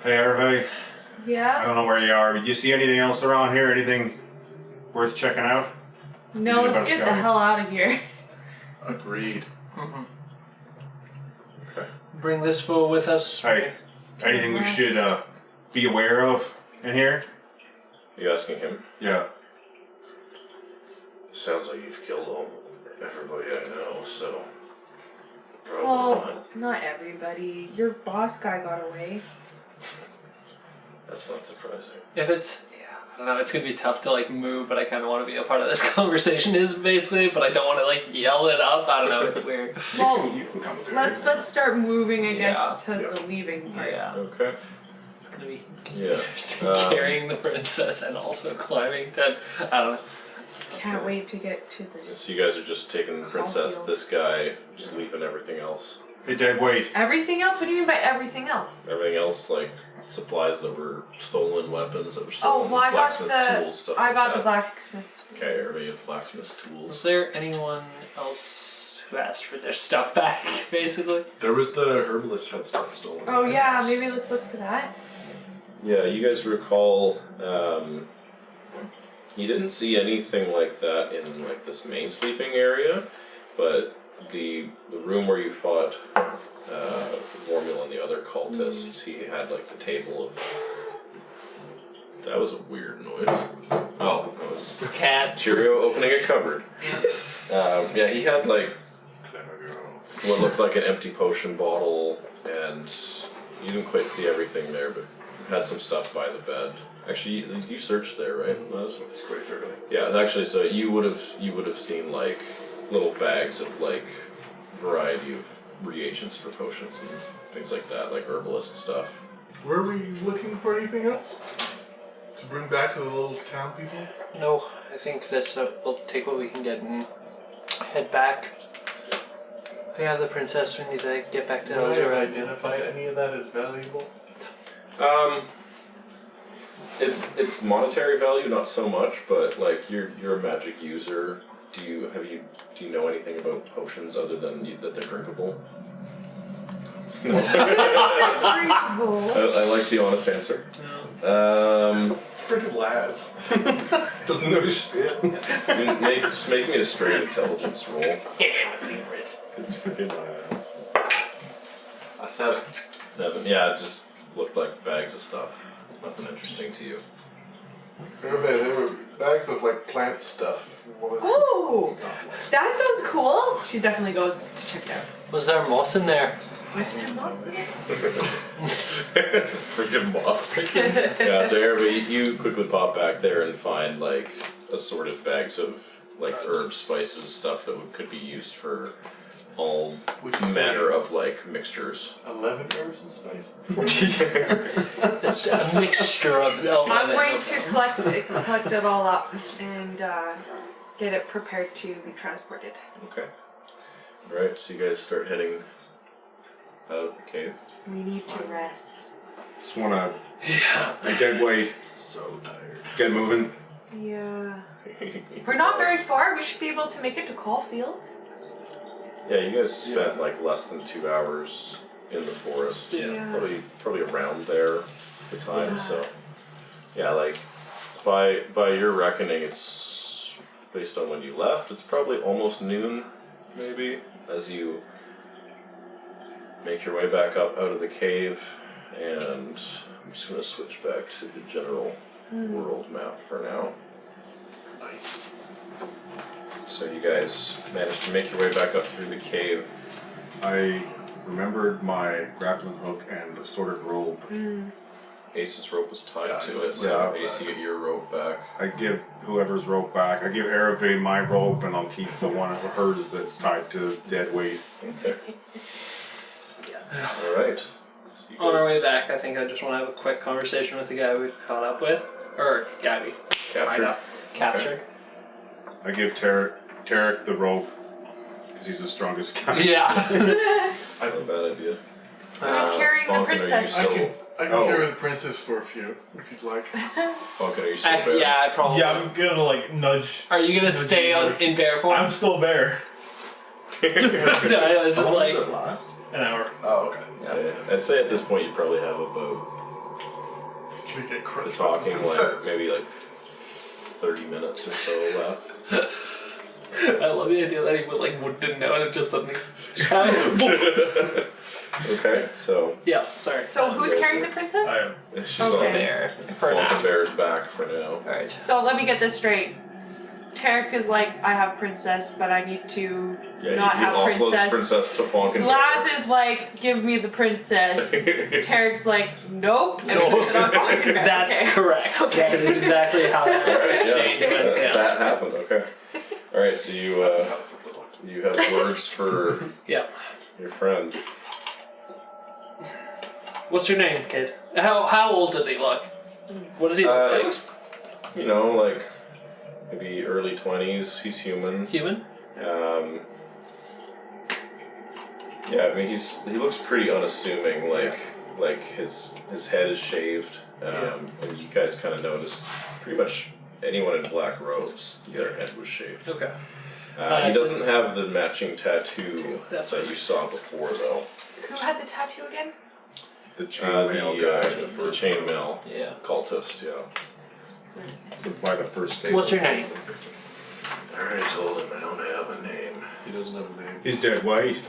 Hey, Aravae. I Yeah. don't know where you are, but you see anything else around here? Anything worth checking out? No, You let's better get the scout. hell out of here. Agreed. Bring this fool with us. Hey, anything we should be aware of in here? Are you asking him? Yeah. Sounds like you've killed everybody I know, so probably Well, not. not everybody. Your boss guy got away. That's not surprising. If it's, I don't know, it's gonna be tough to like move, but I kind of want to be a part of this conversation. Is basically, but I don't want to like yell it up. I don't know. It's weird. Well, You can come with let's start moving, I guess, to Yeah. the leaving part. Yeah, Okay. it's gonna be Yeah. interesting carrying the princess and also climbing. That I don't know. Can't wait to get to this. So you guys are just taking the princess, Caulfield. this guy, just leaving everything else. Hey, dead weight. Everything else? What do you mean by everything else? Everything else, like supplies that were stolen, weapons that were Oh, stolen, well, I got blacksmith's the tools, stuff I like got the that. blacksmith's. Okay, everybody have blacksmith's Was tools. there anyone else who asked for their stuff back? Basically. There was the herbalist had stuff stolen. Oh yeah, maybe let's look for that. Yeah, you guys recall, you didn't see anything like that in like this main sleeping area, but the room where you fought Vormul and the other cultists, he had like the table of. That was a weird noise. Oh, that was Cat. Cheerio opening a cupboard. Yeah, he had like what looked like an empty potion bottle, and you didn't quite see everything there, but had some stuff by the bed. Actually, you searched there, right? It's quite fairly. Yeah, actually, so you would have seen like little bags of like variety of reagents for potions and things like that, like herbalist stuff. Were we looking for anything else to bring back to the little town people? No, I think this we'll take what we can get and head back. We have the princess. We need to get back to Would I have Elzura. identified any of that as valuable? It's monetary value, not so much, but like you're a magic user. Do you know anything about potions other than that they're drinkable? No. I like the honest answer. It's freaking Laz. Doesn't know shit. Just make me a straight intelligence roll. It's freaking Laz. 7. 7. Yeah, it just looked like bags of stuff. Nothing interesting to you. Aravae, there were bags of like plant stuff. Oh, that sounds cool. She definitely goes to check it out. Was there moss in there? Was there moss in there? Freaking boss. Yeah, so Aravae, you quickly pop back there and find like assorted bags of like herbs, spices, stuff that could be used for all manner of like mixtures. 11 herbs and spices. It's a mixture of. I'm going to collect it all up and get it prepared to be transported. Okay. Alright, so you guys start heading out of the cave. We need to rest. Just wanna. Hey, dead weight. So tired. Get moving. Yeah. We're not very far. We should be able to make it to Caulfield. Yeah, you guys spent like less than 2 hours in the forest. Yeah. Probably around there at the time, so yeah, like by your reckoning it's based on when you left, it's probably almost noon, maybe, as you make your way back up out of the cave, and I'm just gonna switch back to the general world map for now. Nice. So you guys managed to make your way back up through the cave. I remembered my grappling hook and assorted rope. Ace's rope was tied to it, Yeah. so Ace, you get your rope back. I give whoever's rope back. I give Aravae my rope, and I'll keep the one of hers that's tied to dead weight. Okay. Alright. So you On our guys way back, I think I just want to have a quick conversation with the guy we caught up with. Or Gabby. captured. Captured. I give Taric the rope because he's the strongest guy. Yeah. Not a bad idea. carrying the Fonkin, are you princess? still? I can carry the princess for a few, if you'd like. Fonkin, are you still there? Yeah, I probably. Yeah, I'm gonna like nudge. Are you gonna stay in bear form? I'm still a bear. Yeah, just like it last? An hour. Oh, okay. Yeah, I'd say at this point you probably have about Can we get the crushed? talking Princess? like maybe like 30 minutes or so left. I love the idea that he didn't know and it just suddenly. Okay, so Yeah, sorry. So who's carrying the princess? I am. she's Okay. on Bear for Fonkin now. Bear's back for now. Alright. So let me get this straight. Taric is like, I have princess, but I need to Yeah, not he have offloads princess. to Fonkin Laz is like, give me the princess. Taric's like, nope. And we put it on Fonkin Bear. That's Okay. correct. That is exactly how that Alright, exchange yeah, went down. that happened. Okay. All right, so you have words for Yeah. your friend. What's your name, kid? How old does he look? What does he look He like? looks, you know, like maybe early 20s. He's human. Human? Yeah, I mean he looks pretty unassuming. Like his head is shaved. And you guys kind of noticed pretty much anyone in black robes, their head was shaved. Okay. He doesn't have the matching tattoo That's that you saw before, though. Who had the tattoo again? The chainmail guy. The chainmail Yeah. cultist, yeah. By the first day. What's your name? I already told him I don't have a name. He doesn't have a name. He's dead weight.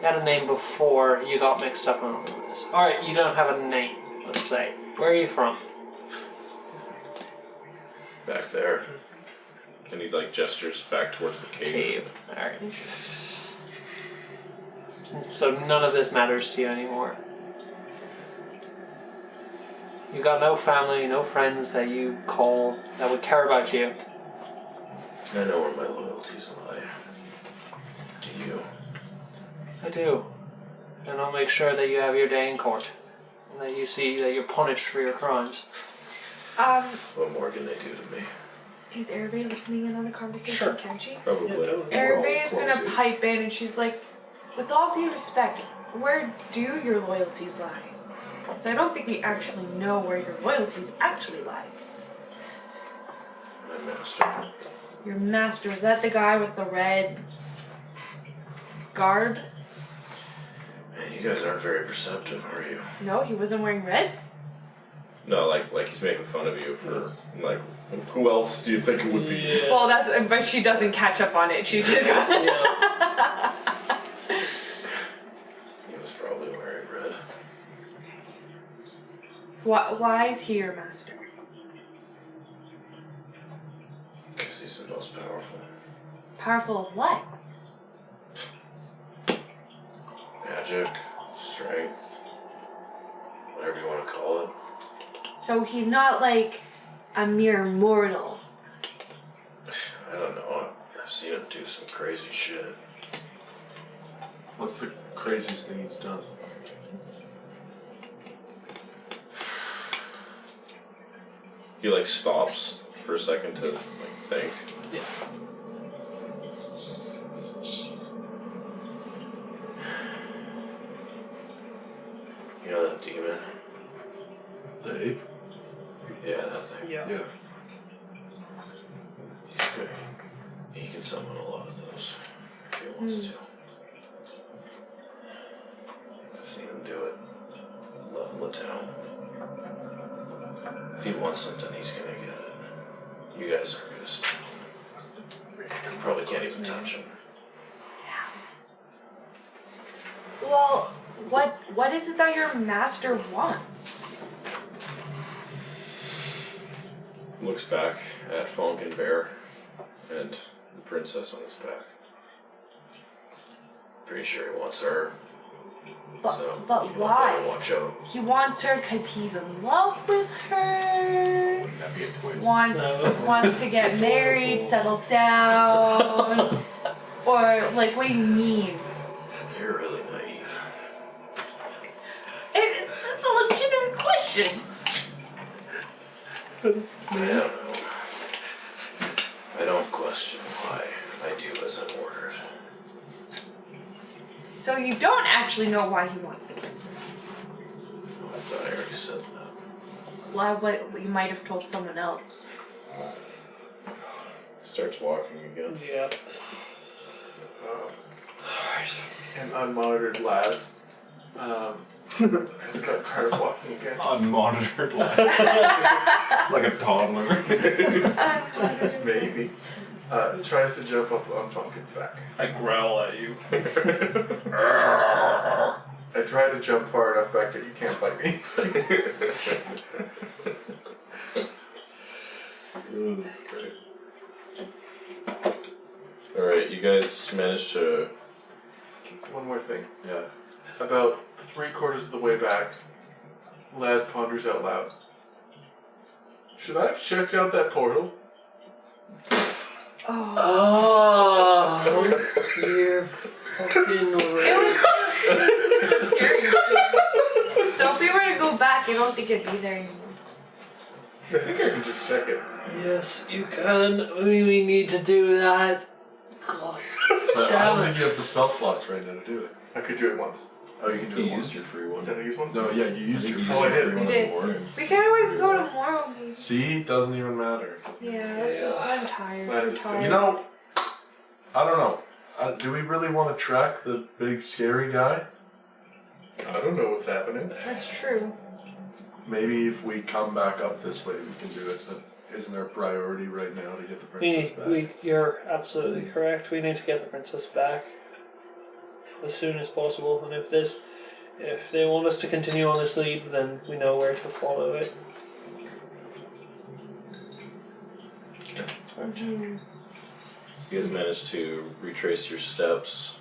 You had a name before you got mixed up on this. Alright, you don't have a name, let's say. Where are you from? Back there. And he gestures back towards the cave. Alright. So none of this matters to you anymore. You got no family, no friends that you call that would care about you. I know where my loyalties lie. To you. I do. And I'll make sure that you have your day in court. And that you see that you're punished for your crimes. What more can they do to me? Is Aravae listening in on the conversation? Sure. Can she? Probably. Aravae is gonna pipe in and she's like, with all due respect, where do your loyalties lie? Because I don't think we actually know where your loyalties actually lie. My master. Your master, is that the guy with the red garb? Man, you guys aren't very perceptive, are you? No, he wasn't wearing red? No, like he's making fun of you for, who else do you think it would be? Yeah. Well, but she doesn't catch up on it. She just Yeah. He was probably wearing red. Why is he your master? Because he's the most powerful. Powerful of what? Magic, strength, whatever you want to call it. So he's not like a mere mortal. I don't know. I've seen him do some crazy shit. What's the craziest thing he's done? He stops for a second to think. Yeah. You know that demon? The ape? Yeah, that thing. Yeah. Yeah. He's good. He can summon a lot of those if he wants to. I've seen him do it. Level a town. If he wants something, he's gonna get it. You guys are gonna steal. You probably can't even touch him. Well, what is it that your master wants? Looks back at Fonkin Bear and the princess on his back. Pretty sure he wants her. But So you but better why? watch out. He wants her because he's in love with her. Wouldn't that be a twist? Wants to get married, settle down, or what do you mean? You're really naive. It's a legitimate question. I don't know. I don't question why I do as I'm ordered. So you don't actually know why he wants the princess. I thought Airic said that. Why? What you might have told someone else. Starts walking again. Yeah. An unmonitored labs. Just got tired of walking again. Unmonitored like a toddler. Maybe. Tries to jump up on Fonkin's back. I growl at you. I tried to jump far enough back that you can't bite me. Ooh, that's great. Alright, you guys managed to. One more thing. Yeah. About 3/4 of the way back, Laz ponders out loud. Should I have checked out that portal? Oh, you're fucking right. So if we were to go back, I don't think it'd be there anymore. I think I can just check it. Yes, you can. We need to do that. God, But I don't damn think it. you have the spell slots right now to do it. I could do it once. Oh, you can do You it used once. your free one. Did I use one? No, yeah, you used I your think you Oh, I used your did. free one We in did. the morning. We can always go tomorrow. See, doesn't even matter. Yeah, that's just I'm tired. Laz I'm is tired. You know, I don't know. Do we really want to track the big scary guy? I don't know what's happening. That's true. Maybe if we come back up this way, we can do it. But isn't our priority right now to get the princess back? You're absolutely correct. We need to get the princess back as soon as possible. And if they want us to continue on this lead, then we know where to follow it. You guys managed to retrace your steps.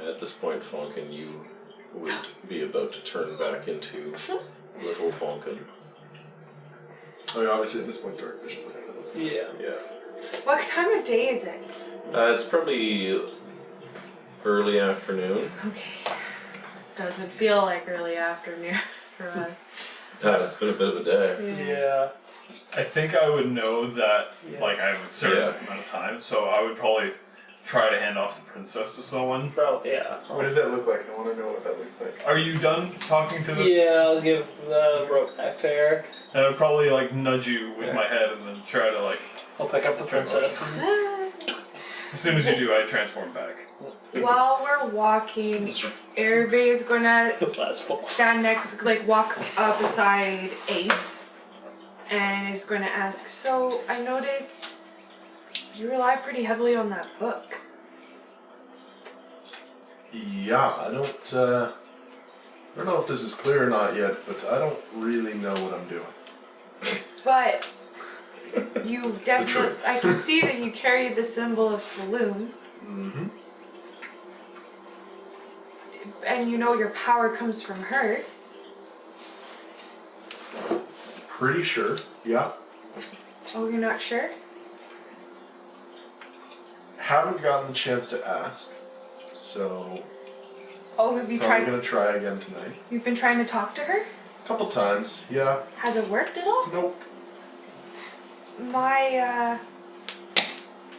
At this point, Fonkin, you would be about to turn back into little Fonkin. Oh, yeah, obviously at this point, dark vision. Yeah. Yeah. What time of day is it? It's probably early afternoon. Okay. Doesn't feel like early afternoon for us. It's been a bit of a day. Yeah. I think I would know that, Yeah. like, I have a certain Yeah. amount of time, so I would probably try to hand off the princess to someone. Bro, yeah. What does that look like? I want to know what that looks like. Are you done talking to the... Yeah, I'll give the rope back to Airic. And I would probably, like, nudge you with my head and then try to, like... I'll pick up the princess. As soon as you do, I transform back. While we're walking, Aravae is gonna Last fall. stand next, like walk up beside Ace, and is gonna ask, so I noticed you rely pretty heavily on that book. Yeah, I don't know if this is clear or not yet, but I don't really know what I'm doing. But you definitely, truth. I can see that you carry the symbol of Saloon, Mm-hmm. and you know your power comes from her. Pretty sure. Yeah. Oh, you're not sure? Haven't gotten the chance to ask, so Oh, have you probably tried? gonna try again tonight. You've been trying to talk to her? A couple times. Yeah. Has it worked at all? Nope.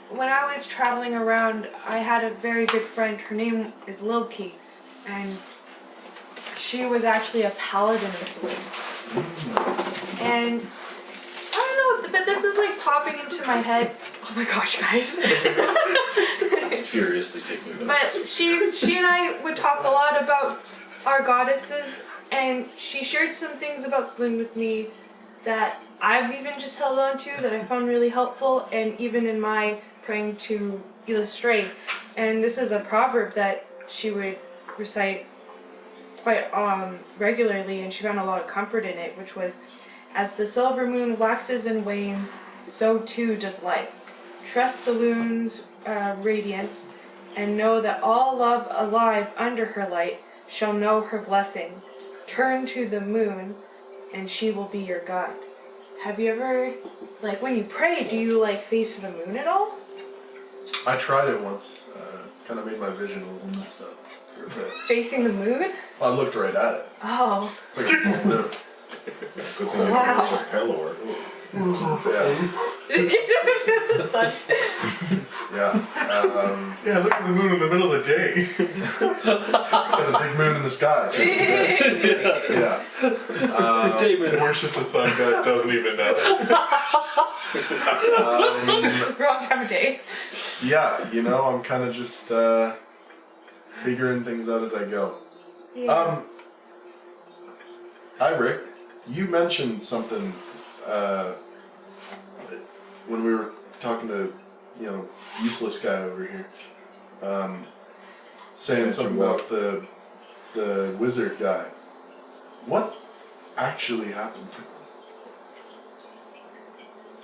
When I was traveling around, I had a very good friend. Her name is Lilke, and she was actually a paladin of Saloon. And I don't know, but this is like popping into my head. Oh my gosh, guys. Furiously taking But notes. she and I would talk a lot about our goddesses, and she shared some things about Saloon with me that I've even just held on to that I found really helpful, and even in my praying to illustrate. And this is a proverb that she would recite quite regularly, and she found a lot of comfort in it, which was, as the silver moon waxes and wanes, so too does life. Trust Saloon's radiance, and know that all love alive under her light shall know her blessing. Turn to the moon, and she will be your guide. Have you ever, like, when you pray, do you, like, face the moon at all? I tried it once. Kind of made my vision a little messed up for a bit. Facing the moon? Well, I looked right at it. Oh. It's like a full moon. Good thing Wow. there's a Pelor. The sun. Yeah. Yeah, look at the moon in the middle of the day. Got a big moon in the sky. Yeah. David. Worship the sun god doesn't even know. Wrong time of day. Yeah, I'm kind of just figuring things out as I go. Yeah. Airic, you mentioned something when we were talking to, useless guy over here, saying something about the wizard guy. What actually happened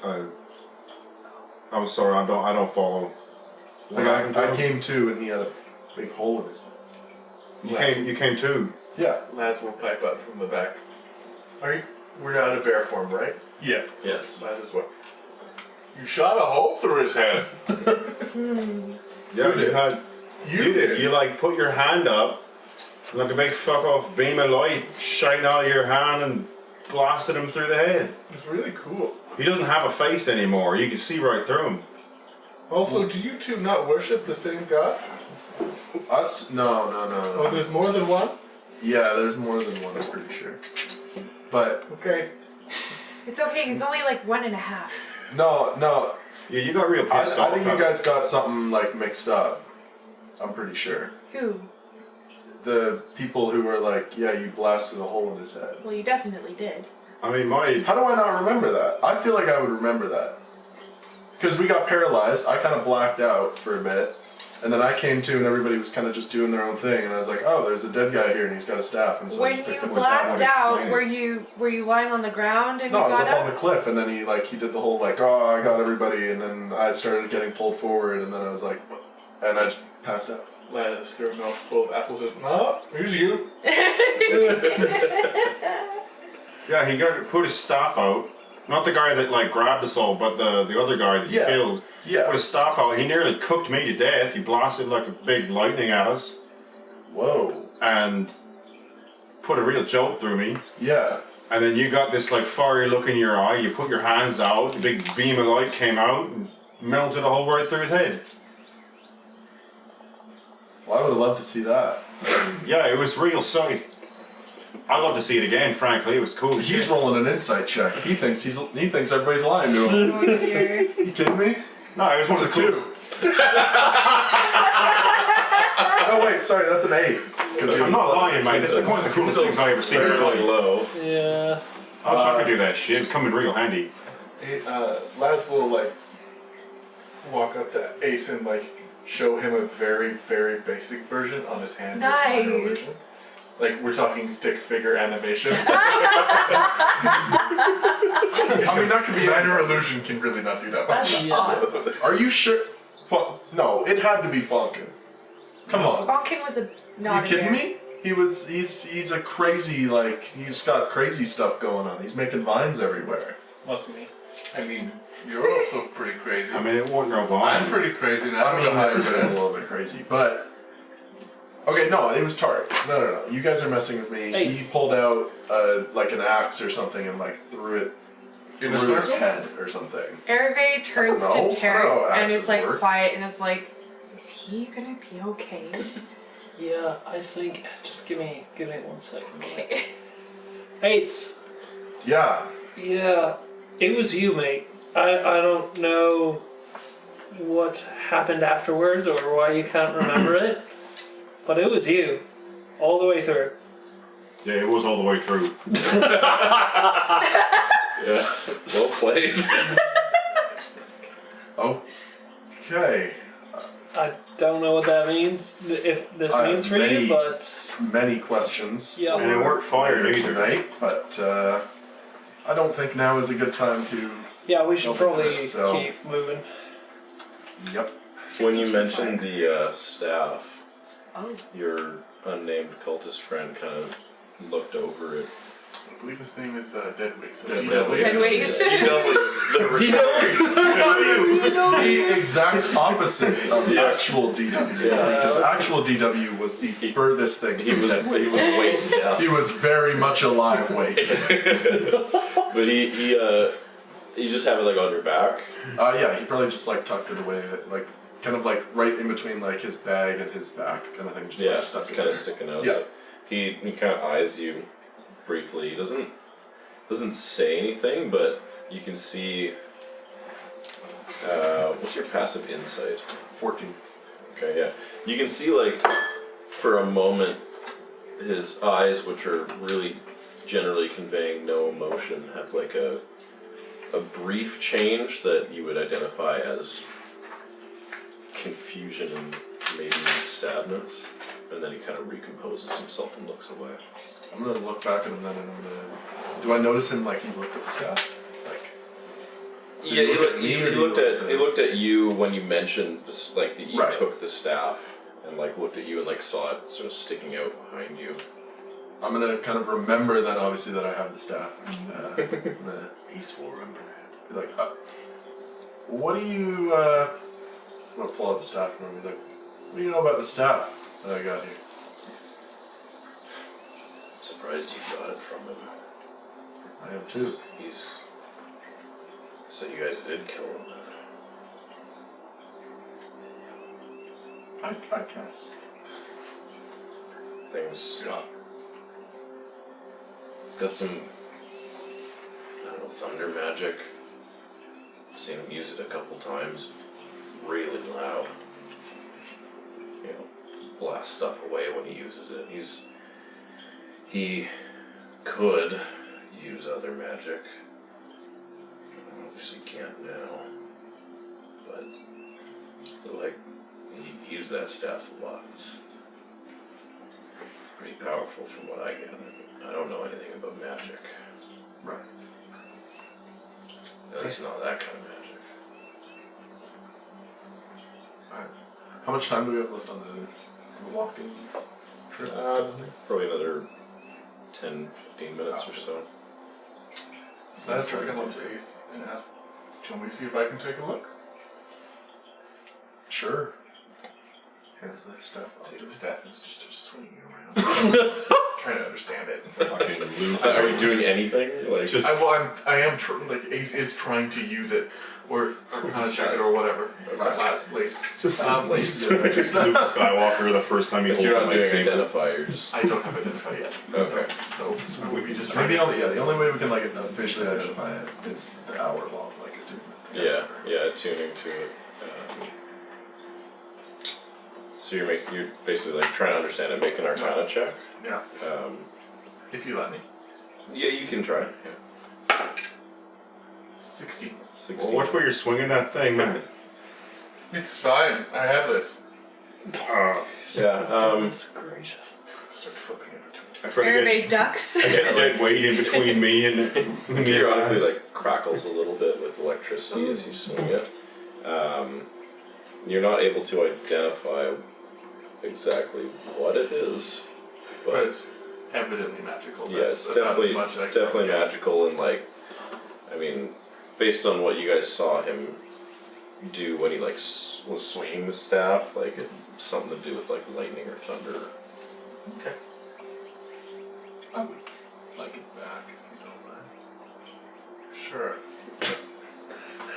to him? I'm sorry, I don't follow. Like I came to and he had a big hole in his head. You came too. Yeah. Laz will pipe up from the back. We're out of bear form, right? Yeah. Yes. Might as well. You shot a hole through his head. Yeah, You did. You like put your hand up, and like a big fuck off beam of light shine out of your hand and blasted him through the head. It's really cool. He doesn't have a face anymore. You can see right through him. Also, do you two not worship the same god? Us? No. Oh, there's more than one? Yeah, there's more than one, I'm pretty sure. But Okay. It's okay, he's only like 1.5. no. Yeah, you got real I pissed off. think you guys got something like mixed up. I'm pretty sure. Who? The people who were like, yeah, you blasted a hole in his head. Well, you definitely did. I mean, my How do I not remember that? I feel like I would remember that. Because we got paralyzed, I kind of blacked out for a bit, and then I came to and everybody was kind of just doing their own thing, and I was like, oh, there's a dead guy here and he's got a staff, and so I When just picked you up the staff blacked and out, explained it. were you lying on the ground and No, I you was got up up? on the cliff, and then he did the whole like, oh, I got everybody, and then I started getting pulled forward, and then I was like, and I just passed out. Laz threw a mouthful of apples and no, here's you. yeah, he put his staff out. Not the guy that like grabbed us all, but the other guy that you Yeah. killed. Yeah. Put his staff out. He nearly cooked me to death. He blasted like a big lightning at us Whoa. and put a real jolt through me. Yeah. And then you got this like fiery look in your eye. You put your hands out. A big beam of light came out and melted the whole right through his head. Well, I would have loved to see that. Yeah, it was real sight. I'd love to see it again. Frankly, it was cool as He's shit. rolling an insight check. He thinks everybody's lying to him. Oh dear. You kidding me? No, it was one It's of a the 2. coolest. Oh wait, sorry, that's an 8. I'm not lying, mate. It's like one of the coolest things I've ever seen in my Fairly life. low. Yeah. I wish I could do that shit. Come in real handy. Laz will walk up to Ace and show him a very, very basic version on his hand. with minor illusion. Nice. Like we're talking stick figure animation. I mean, that could be. Minor illusion can really not do that much. That's awesome. Are you sure? No, it had to be Fonkin. Come on. Fonkin was a not You kidding me? He's a crazy, he's got crazy stuff going on. He's making vines everywhere. Must be. I mean, you're also pretty crazy. I mean, it wasn't no I'm bomb. pretty crazy, and I I don't mean, know how I've to been a little bit crazy, but okay, no, it was Taric. No. You guys are messing with me. Ace. He pulled out an axe or something and threw it In a through his circle? head or something. Aravae turns I don't know. to I don't know Taric how and axes is like work. quiet and is like, is he gonna be okay? Yeah, I think. Just give me 1 second. Okay. Ace. Yeah. Yeah, it was you, mate. I don't know what happened afterwards or why you can't remember it, but it was you, all the way through. Yeah, it was all the way through. Yeah. Well played. Okay. I don't know what that means, if this I have means for many- you, but Many questions. Yeah. And it weren't fired later either. tonight, but I don't think now is a good time to. yeah, we should Go for probably it, so- keep moving. Yep. When you mentioned the staff, Oh. your unnamed cultist friend kind of looked over it. I believe his name is Deadwig. So Deadwig. DW. Deadwig. The return. The exact opposite of Yeah. actual DW. Yeah. Because actual DW was the furthest thing. He from was Deadwig. way to death. He was very much alive. Wait. But he You just have it like on your back. Yeah, he probably just like tucked it away, like kind of like right in between like his bag and his back, kind of thing. Just Yeah, like it's stuck it kind of there. sticking out. Yeah. So he kind of eyes you briefly. He doesn't say anything, but you can see. What's your passive insight? 14. Okay, yeah. You can see, like, for a moment, his eyes, which are really generally conveying no emotion, have like a brief change that you would identify as confusion and maybe sadness. And then he kind of recomposes himself and looks away. I'm gonna look back at him then, and I'm gonna. Do I notice him like he looked at the staff? Like. Yeah, he looked at you when you mentioned this, like that you Right. took the staff, and like looked at you and like saw it sort of sticking out behind you. I'm gonna kind of remember that obviously that I have the staff. I'm gonna Peaceful remember that. be like, what do you? I'm gonna pull out the staff and be like, what do you know about the staff that I got here? I'm surprised you got it from him. I am too. He's. So you guys did kill him then. I guess. Things. It's got some. I don't know, thunder magic. Seen him use it a couple times. Really loud. You know, blast stuff away when he uses it. He could use other magic. Obviously can't now. But like he used that staff a lot. It's pretty powerful from what I gather. I don't know anything about magic. Right. At least not that kind of magic. Alright. How much time do we have left on the walking trip? Probably another 10-15 minutes or so. So I struck him on the face and asked, "Can we see if I can take a look?" Sure. Hands the staff. Take the staff and it's just swinging around. Trying to understand it. Are you doing anything? Like I am like Ace is trying to use it or kind of check it or whatever. Lace. Just lace. Luke Skywalker the first time he holds you're the not doing lightsaber. identify, you're just I don't have identified yet. okay. So we just Maybe the only way we can like officially identify it is the hour long like attunement. Yeah, tuning to it. So you're basically like trying to understand it, make an Arcana check. Yeah. If you let me. Yeah, you can try. Yeah. 16. Well, watch where you're swinging that thing, man. It's fine. I have this. Yeah. Goodness gracious. Start flipping it between. I try to Aravate ducks. I get dead weight in between me and me Periodically, and like crackles a little bit with electricity as you swing it. You're not able to identify exactly what it is, But but it's evidently magical. yeah, That's it's definitely about as much as I it's can definitely get. magical and like, I mean, based on what you guys saw him do when he like was swinging the staff, like it's something to do with like lightning or thunder. Okay. I would like it back if you don't mind. Sure.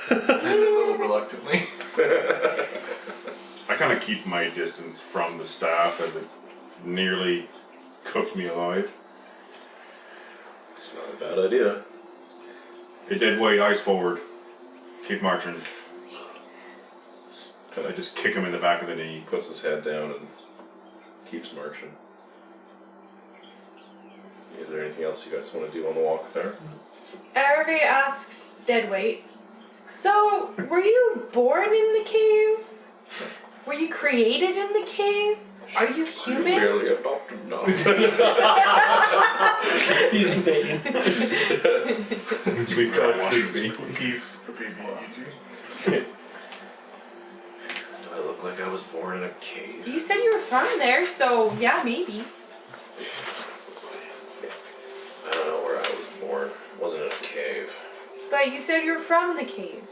And a little reluctantly. I kind of keep my distance from the staff as it nearly cooked me alive. It's not a bad idea. Hey, dead weight, eyes forward. Keep marching. Kind I of just kick him in the back of the knee. puts his head down and keeps marching. Is there anything else you guys want to do on the walk there? Aravae asks Deadweight, so were you born in the cave? Were you created in the cave? Are you human? Barely adopted, no. He's invading. We've got one. He's a baby Ouija. Do I look like I was born in a cave? You said you were from there, so yeah, maybe. I don't know where I was born. Wasn't in a cave. But you said you were from the cave.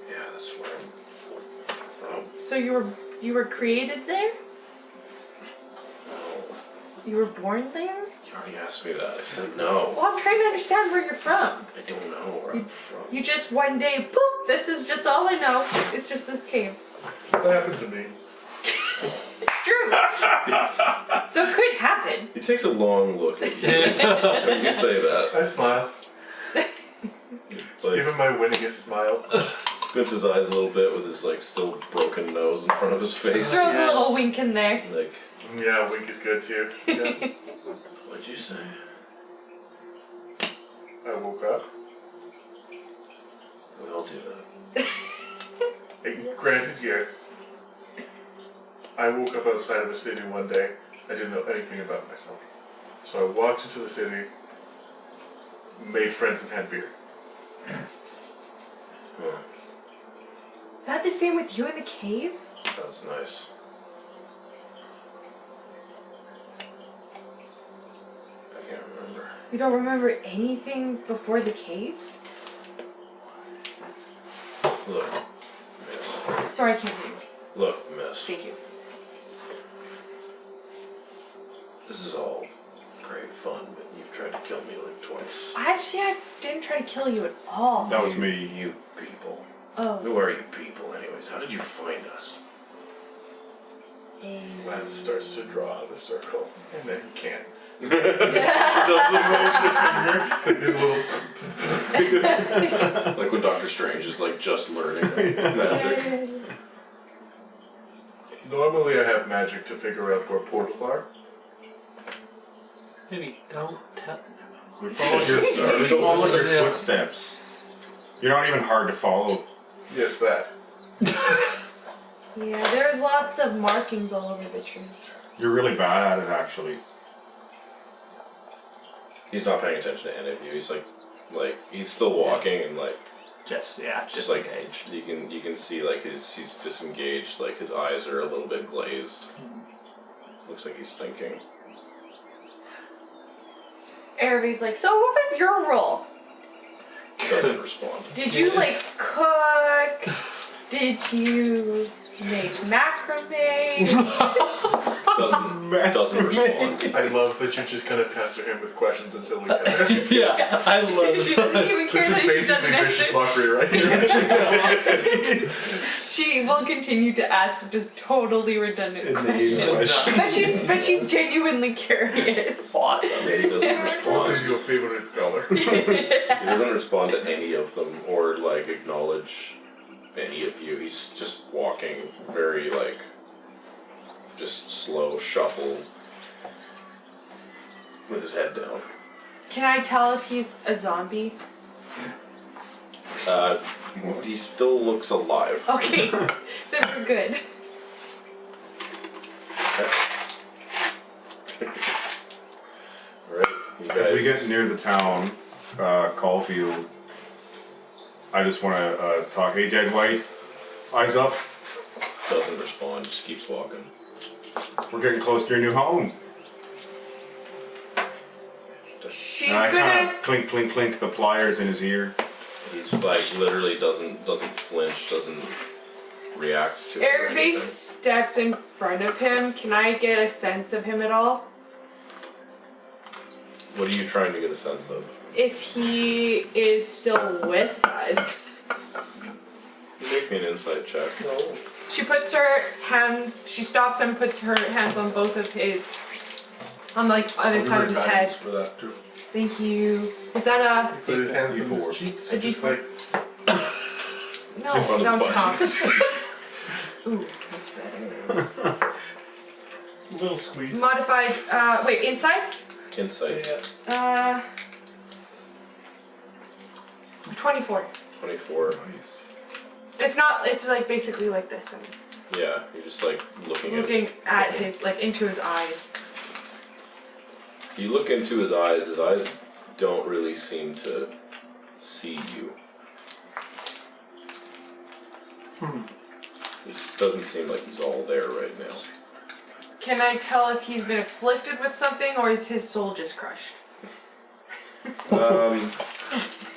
Yeah, that's where I'm from. So you were created there? No. You were born there? You already asked me that. I said no. Well, I'm trying to understand where you're from. I don't know where I'm from. You just one day, boop, this is just all I know. It's just this cave. That happened to me. It's true. So it could happen. He takes a long look at you. You say that. I smile. Give Like, him my winningest smile. squints his eyes a little bit with his like still broken nose in front of his face. Throws a little wink in there. Like, Yeah, wink is good too. Yeah. what'd you say? I woke up. We all do that. Granted, yes. I woke up outside of a city one day. I didn't know anything about myself. So I walked into the city, made friends, and had beer. Oh, Is that the same with you in the cave? sounds nice. I can't remember. You don't remember anything before the cave? Look, miss. Sorry, I can't hear you. Look, miss. Thank you. This is all great fun, but you've tried to kill me like twice. Actually, I didn't try to kill you at all. That was me. You people. Oh. Who are you people, anyways? How did you find us? Lance starts to draw the circle, and then he can't. Does the motion finger, his little. Like when Doctor Strange is like just learning magic. Normally, I have magic to figure out where portals are. Maybe don't tell. We follow your, we follow your footsteps. You're not even hard to follow. Yes, that. Yeah, there's lots of markings all over the tree. You're really bad at it, actually. He's not paying attention to any of you. He's like he's still walking and like Just just like disengaged. you can see like he's disengaged. Like his eyes are a little bit glazed. Looks like he's thinking. Arabe's like, so what was your role? Doesn't respond. Did you like cook? Did you make macrame? Doesn't respond. I love that you just kind of pester him with questions until we get there. Yeah, I love She doesn't even care This that is he doesn't basically vicious answer. mockery right here. She will continue to ask just totally redundant questions. But she's genuinely curious. awesome. He doesn't What respond. is your favorite color? He doesn't respond to any of them or like acknowledge any of you. He's just walking very like just slow shuffle with his head down. Can I tell if he's a zombie? He still looks alive. Okay, then we're good. Alright, you guys. As we get near the town, Caulfield, I just want to talk. Hey, Dead White, eyes up. Doesn't respond, just keeps walking. We're getting close to your new home. She's And I gonna. kind of clink, clink, clink the pliers in his ear. He's like literally doesn't flinch, doesn't react to it. or Arabe anything. steps in front of him. Can I get a sense of him at all? What are you trying to get a sense of? If he is still with us. Make me an insight check. She puts her hands. She stops and puts her hands on both of his. On like other side of his head. For that too. Thank you. Is that a? Put his hands on D4. his cheeks. A Just D4. like No, Just on that was his cocked. Ooh, that's better. Little squeeze. Modified. Wait, inside. Insight. 24. 24. It's not. It's like basically like this. And Yeah, you're just like looking looking at his like into his eyes. You look into his eyes don't really seem to see you. This doesn't seem like he's all there right now. Can I tell if he's been afflicted with something or is his soul just crushed?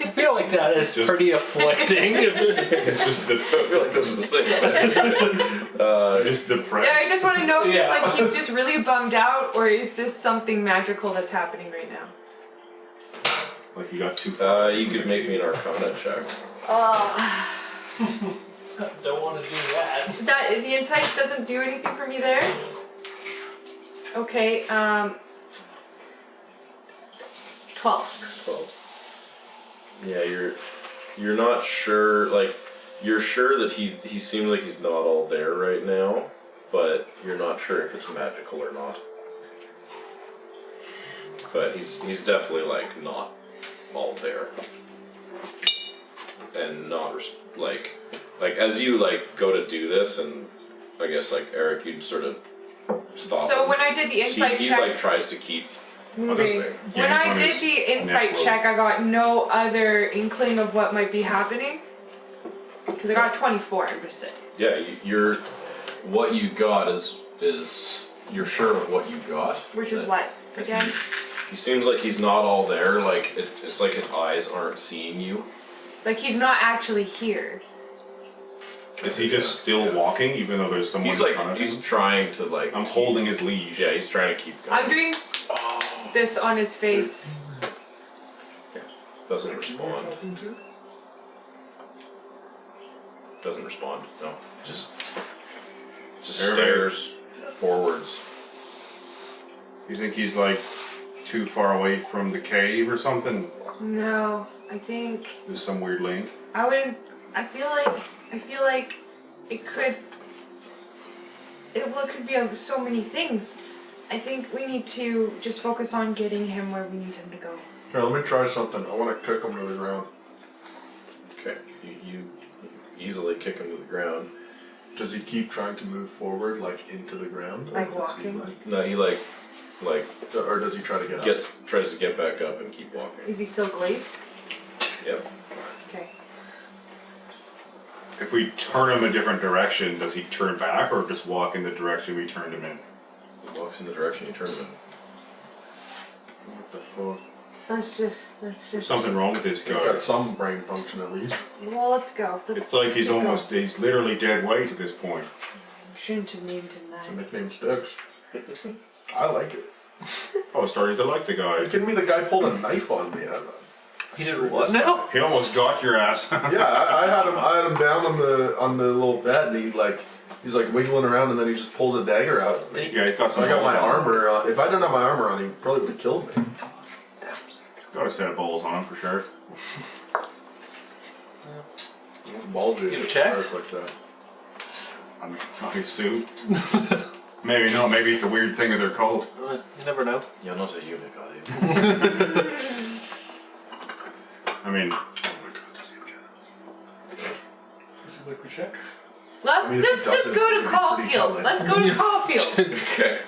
I feel like that is Just- pretty afflicting. It's just I feel like those are the same thing. just depressed. Yeah, I just want to know if Yeah. it's like he's just really bummed out, or is this something magical that's happening right now? Like you got too far. You could make me an Arcana check. Don't want to do that. That the insight doesn't do anything for me there. Okay, 12. 12. Yeah, you're not sure. Like, you're sure that he seems like he's not all there right now, but you're not sure if it's magical or not. But he's definitely like not all there, and not like as you like go to do this, and I guess like Airic, you'd sort of stop. So him. when I did the insight he check, like tries to keep moving. moving. When Yeah, I on did his the insight network. check, I got no other inkling of what might be happening. Because I got 24 percent. Yeah, you're what you got is you're sure of what you got. Which is That what again? He seems like he's not all there. Like it's like his eyes aren't seeing you. Like he's not actually here. Is he just still walking, even though there's someone He's in like front of he's him? trying to like. I'm holding his leash. Yeah, he's trying to keep going. I'm doing this on his face. Doesn't respond. Doesn't respond. No, just stares forwards. You think he's like too far away from the cave or something? No, I think There's some weird link. I would. I feel like it could. It could be of so many things. I think we need to just focus on getting him where we need him to go. Here, let me try something. I want to kick him to the ground. Okay, you easily kick him to the ground. Does he keep trying to move forward, like into the ground? Or Like does he, walking? No, he like or does he try to get up? tries to get back up and keep walking. Is he still glazed? Yep. Okay. If we turn him a different direction, does he turn back or just walk in the direction we turned him in? He walks in the direction you turn him in. What the fuck? Let's just. There's something wrong with this He's guy. got some brain function at least. Well, let's go. It's like he's he's literally dead weight at this point. Shouldn't have named him The that. nickname sticks. I like it. I was starting to like the Are you guy. kidding me? The guy pulled a knife on me. He did what now? He almost got your ass. Yeah, I had him down on the little bed, and he's like wiggling around, and then he just pulls a dagger out of me. Yeah, he's got So some I got my balls on him. armor on. If I didn't have my armor on, he probably would have killed me. He's got a set of balls on him for sure. Ball dude. You checked? Like that. I assume. Maybe not. Maybe it's a weird thing that they're called. You never know. Yeah, not a eunuch, are you? I mean, Like we check. Let's I mean, just it doesn't go to really pretty Caulfield. telling. Let's go to Caulfield. Okay.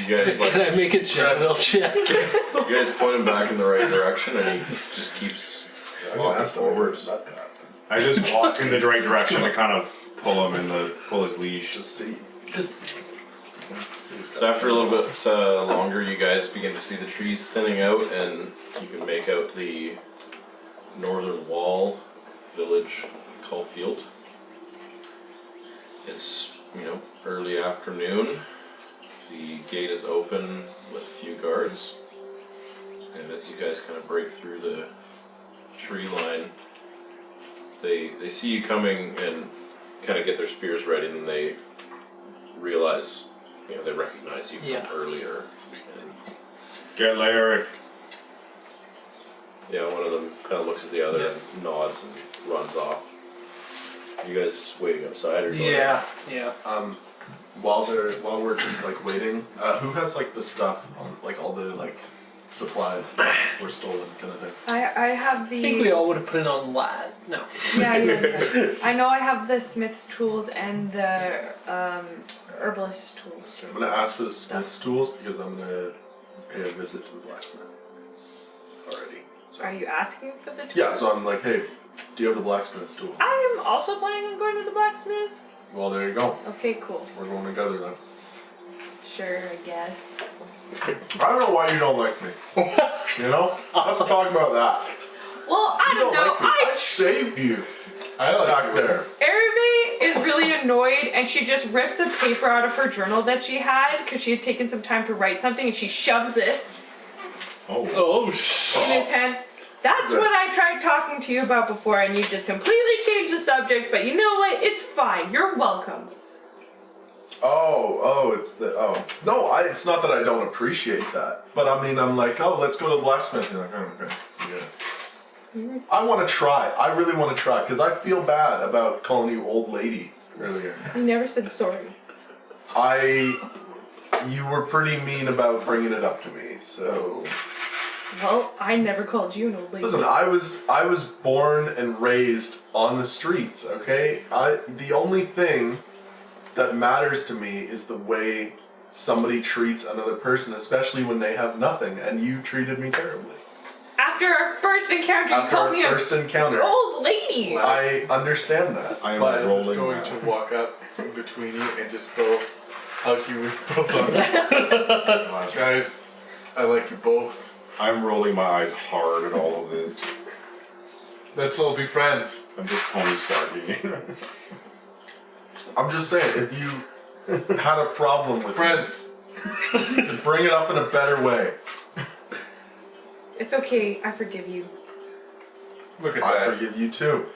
You guys Can I make a general check? you guys point him back in the right direction, and he just keeps walking That's forwards. not that. I just walk in the right direction to kind of pull him pull his leash. Just see. So after a little bit longer, you guys begin to see the trees thinning out, and you can make out the northern wall village of Caulfield. It's, early afternoon. The gate is open with a few guards. And as you guys kind of break through the tree line, they see you coming and kind of get their spears ready, and they realize, they recognize you from Yeah. earlier. And Get Airic. yeah, one of them kind of looks at the other and nods and runs off. You guys just waiting outside or going? Yeah. While we're just like waiting, who has like the stuff on like all the like supplies that were stolen kind of thing? I have the. I think we all would have put it on lad. No. Yeah. I know I have the smith's tools and the herbalist's tools too. I'm gonna ask for the smith's tools because I'm gonna pay a visit to the blacksmith already. So. Are you asking for the tools? Yeah, so I'm like, hey, do you have the blacksmith's tool? I am also planning on going to the blacksmith. Well, there you go. Okay, cool. We're going together then. Sure, I guess. I don't know why you don't like me. Let's talk about that. Well, I don't know. Like me. I saved you. I like Back there. yours. Aravae is really annoyed and she just rips a paper out of her journal that she had because she had taken some time to write something and she shoves this Oh, in his hand. That's what I tried talking to you about before and you just completely changed the subject, but you know what? It's fine. You're welcome. It's the no. It's not that I don't appreciate that, but I mean, I'm like, let's go to the blacksmith. You're like, oh, okay, yes. I want to try. I really want to try because I feel bad about calling you old lady earlier. You never said sorry. You were pretty mean about bringing it up to me, so. Well, I never called you an old lady. Listen, I was born and raised on the streets. Okay, the only thing that matters to me is the way somebody treats another person, especially when they have nothing, and you treated me terribly. After our first encounter, you After called our me first encounter, an old lady. I understand that. I am But is rolling going now. to walk up in between you and just both hug you with both arms. Guys, I like you both. I'm rolling my eyes hard at all of this. Let's all be friends. I'm just Tony Starking. I'm just saying, if you had a problem with Friends. me, then bring it up in a better way. It's okay. I forgive you. Look at I that. forgive you too.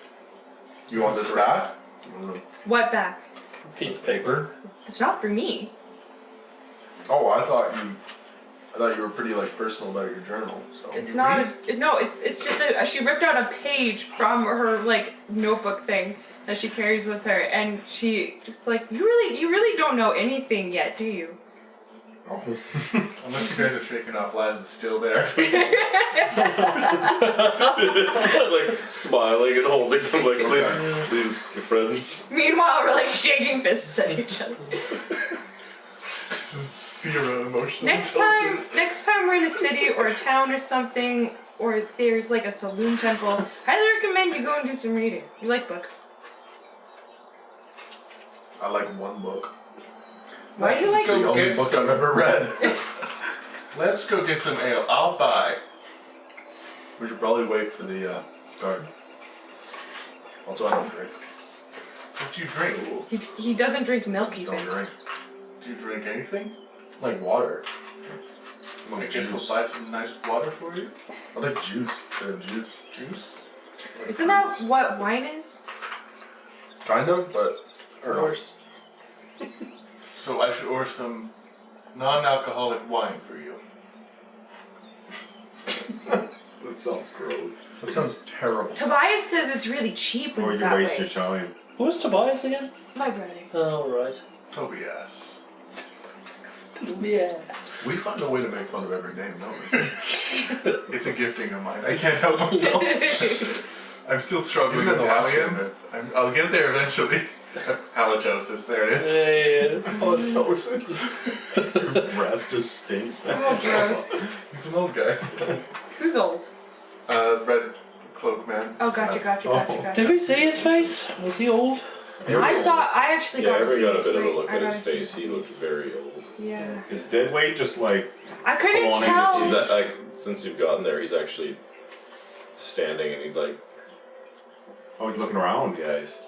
You want this back? What back? piece of paper. It's not for me. Oh, I thought you were pretty like personal about your journal. So It's not. No, it's just she ripped out a page from her like notebook thing that she carries with her, and it's like you really don't know anything yet, do you? Unless you guys are shaking off Laz is still there. I was like smiling and holding them like, please, be friends. Meanwhile, we're like shaking fists at each other. This is zero emotional Next time we're in a city or a town or something, or there's like a saloon temple, highly recommend you go and do some reading. You like books. I like one book. Why do you like It's the only book I've ever read. Let's go get some ale. I'll buy. We should probably wait for the guard. Also, I don't drink. What do you drink? he doesn't drink milk even. Don't drink. Do you drink anything? I like water. I I like guess we'll juice. buy some nice water for you. I like juice. Juice. Juice? Isn't that what wine is? Kind of, but I don't know. So I should order some non-alcoholic wine for you. That sounds gross. That sounds terrible. Tobias says it's really cheap when Or it's you that waste way. your time. Who's Tobias again? My brother. Oh, right. Tobias. Yeah. We find a way to make fun of every name, don't we? It's a gifting of mine. I can't help myself. I'm still struggling Even with in the last Hallian. I'll get there eventually. Halitosis, there it is. Yeah. Halitosis. Breath just stinks. Oh, gross. He's an old guy. Who's old? Red cloak man. Oh, gotcha. Did we see his face? Was he old? I actually Yeah, I got to ever see got a his bit of a face. look I at his gotta see face. He looked very old. Yeah. Is dead weight just like I couldn't Come on, tell. He's like, since you've gotten there, he's actually standing and he like, always looking around? yeah, he's,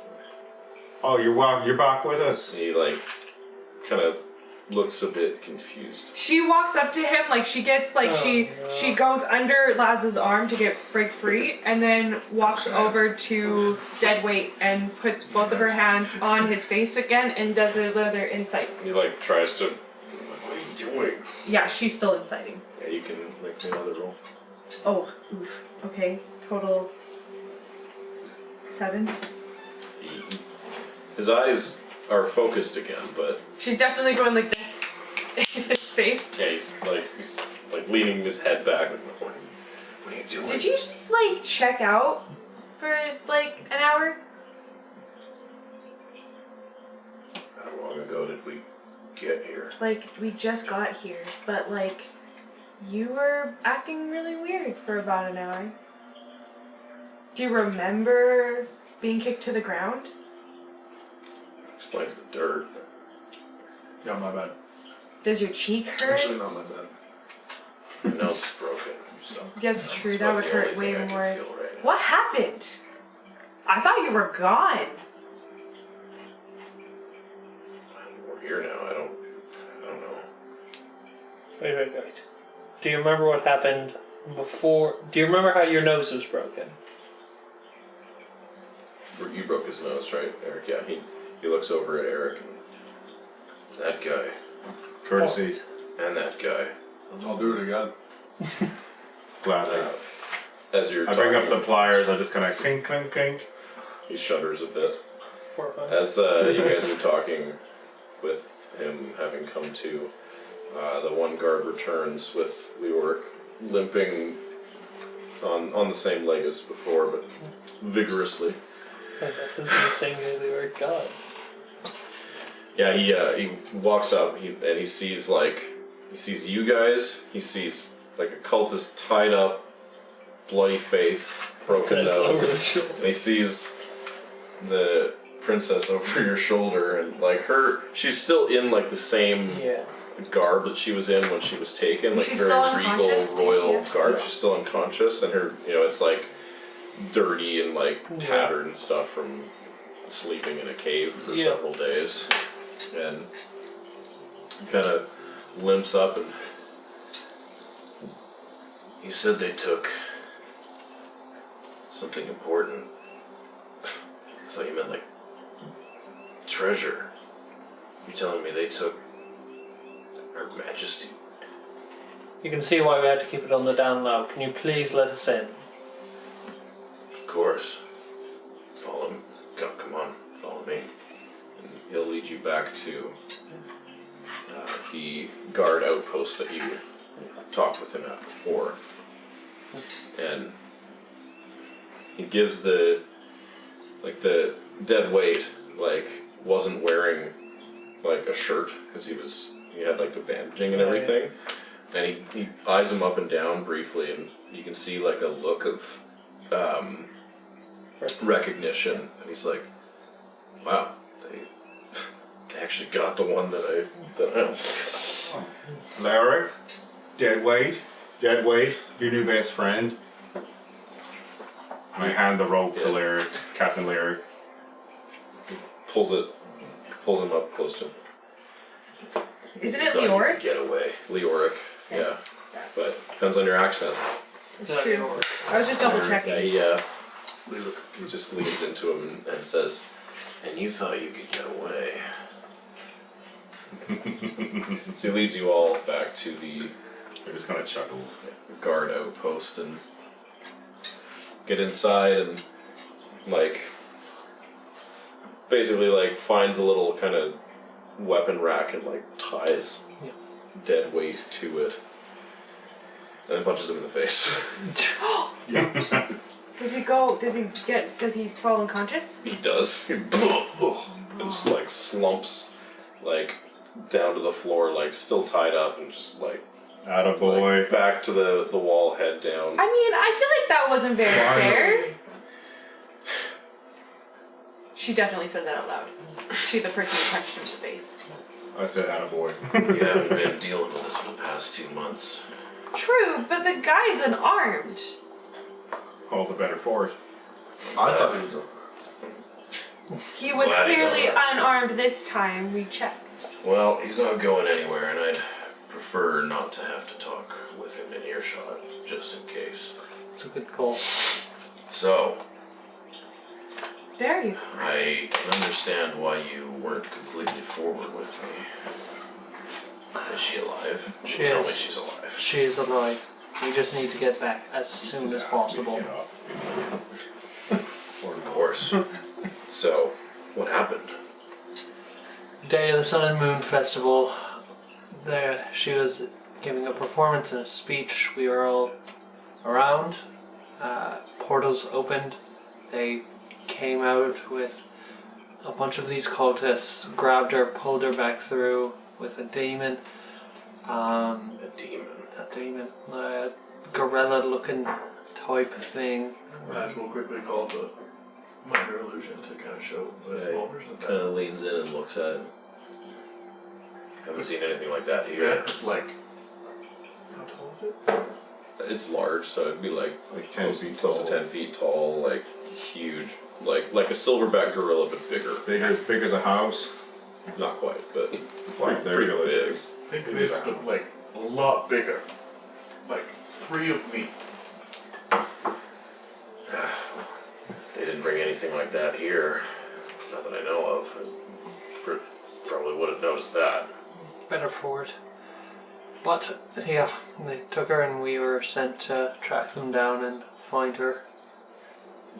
Oh, you're back with us. he like kind of looks a bit confused. She walks up to him like she gets like she goes under Laz's arm to break free, and then walks over to Deadweight and puts both of her hands on his face again and does another insight. He like tries to, what are you doing? Yeah, she's still inciting. Yeah, you can make me another roll. Oh, oof. Okay, total 7. His eyes are focused again, but She's definitely going like this in his face. yeah, he's like leaning his head back. Like, what are you doing? Did you just like check out for like an hour? How long ago did we get here? Like, we just got here, but like, you were acting really weird for about an hour. Do you remember being kicked to the ground? Explains the dirt. Yeah, my bad. Does your cheek hurt? Actually, not my bad. Your nose is broken. So That's true. It's That about would the hurt only way thing I can more. feel right now. What happened? I thought you were gone. We're here now. I don't know. Wait. Do you remember what happened before? Do you remember how your nose was broken? You broke his nose, right, Eric? Yeah. He looks over at Eric and that guy Courtesies. and that guy. I'll do it again. Gladly. As you're I bring up talking, the pliers, I just kind of clink, clink, clink. he shudders a bit. Horrifying. As you guys are talking with him having come to, the one guard returns with Leoric limping on the same leg as before, but vigorously. This is the same guy we were God. Yeah, he walks up and he sees you guys. He sees like a cultist tied up, bloody face, broken That's over nose. the shoulder. And he sees the princess over your shoulder, and like she's still in like the same Yeah. garb that she was in when she was taken, like She's very still regal unconscious too, royal yeah. garb. She's still unconscious, and her, it's like dirty and like tattered and stuff from sleeping in a cave for several days, and kind of limps up and. You said they took something important. I thought you meant like treasure. You're telling me they took Her Majesty? You can see why we had to keep it on the down low. Can you please let us in? Of course. Follow me. Come on, follow me. And he'll lead you back to the guard outpost that you talked with him at before. And he gives the dead weight, wasn't wearing a shirt because he had the bandaging and everything. And he eyes him up and down briefly, and you can see a look of recognition. And he's like, "Wow, they actually got the one that I almost got." Airic, dead weight, your new best friend. I hand the rope to Airic, Captain Airic. Pulls him up close to him. Isn't it Thought you Leoric? could get away, Leoric. Yeah, but depends on your accent. It's true. I was just double checking. Yeah, he just leans into him and says, "And you thought you could get away." So he leads you all back to the They're just gonna chuckle. guard outpost and get inside and basically finds a little kind of weapon rack and ties dead weight to it and then punches him in the face. Does he fall unconscious? He does. And just slumps down to the floor, still tied up and just Attaboy. back to the wall, head down. I mean, I feel like that wasn't very fair. She definitely says that out loud to the person who punched him in the face. I said attaboy. You haven't been dealing with this for the past 2 months. True, but the guy's unarmed. All the better for it. I thought he was He was Glad he's clearly unarmed. unarmed this time. We checked. Well, he's not going anywhere, and I'd prefer not to have to talk with him in earshot, just in case. It's a good call. So, Very impressive. I can understand why you weren't completely forward with me. Is she alive? She Tell is. me she's alive. She is alive. We just need to get back as soon as possible. Of course. So, what happened? Day of the Sun and Moon Festival. There, she was giving a performance and a speech. We were all around. Portals opened. They came out with a bunch of these cultists, grabbed her, pulled her back through with a demon. A demon. A demon, a gorilla-looking type thing. Might as well quickly call the minor illusion to kind of show a small version of that. Kind of leans in and looks at it. Haven't seen anything like that here. Yeah, how tall is it? It's large, so it'd be like 10 feet close to tall. 10 feet tall, like huge, like a silverback gorilla, but bigger. Big as a house. Not quite, but Like they're pretty really big. Think this, but like a lot bigger. Like 3 of me. They didn't bring anything like that here, not that I know of. Probably would have noticed that. Better for it. But, yeah, they took her and we were sent to track them down and find her.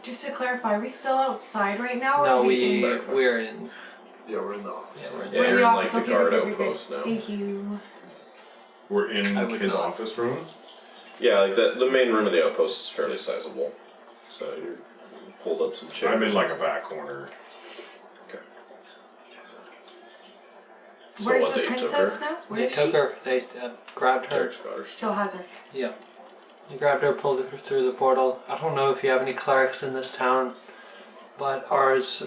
Just to clarify, are we still outside right now? No, or are we in? we're in. Yeah, we're in the office. Yeah, we're in. Yeah, We're in you're the in office. like Okay, the guard good. outpost now. Thank you. We're in I would his not. office room. Yeah, like the main room of the outpost is fairly sizable. So you pulled up some chairs. I'm in like a back corner. Okay. So Where's what, the they princess now? Where They is took she? her, they grabbed her. Taric's got her. Still has her. Yeah. They grabbed her, pulled her through the portal. I don't know if you have any clerics in this town, but ours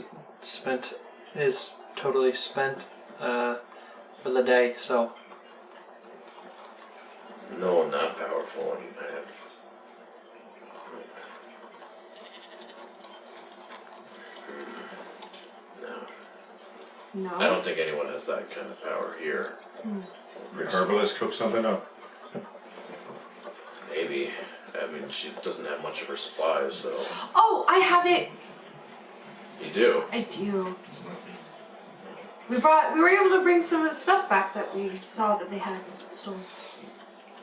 is totally spent for the day, so No one that powerful. I mean, I have. No. No. I don't think anyone has that kind of power here. The herbalist cook something up. Maybe. I mean, she doesn't have much of her supplies, so. Oh, I have it. You do. I do. We were able to bring some of the stuff back that we saw that they had stolen.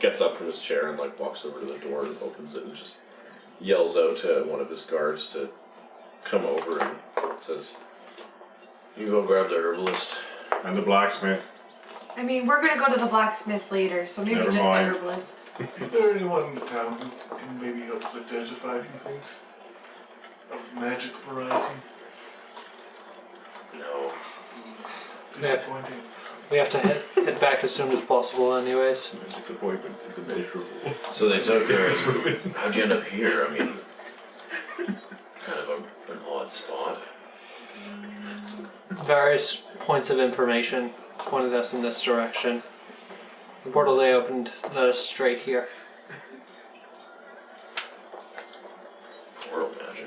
Gets up from his chair and like walks over to the door and opens it and just yells out to one of his guards to come over and says, "You go grab the herbalist." And the blacksmith. I mean, we're gonna go to the blacksmith later, so maybe Never just mind. the herbalist. Is there anyone in town who can maybe help us identify a few things of magic variety? No. Disappointing. we have to head back as soon as possible anyways. Disappointment is immeasurable. So they took her. How'd you end up here? I mean, kind of an odd spot. Various points of information pointed us in this direction. The portal they opened led us straight here. World magic.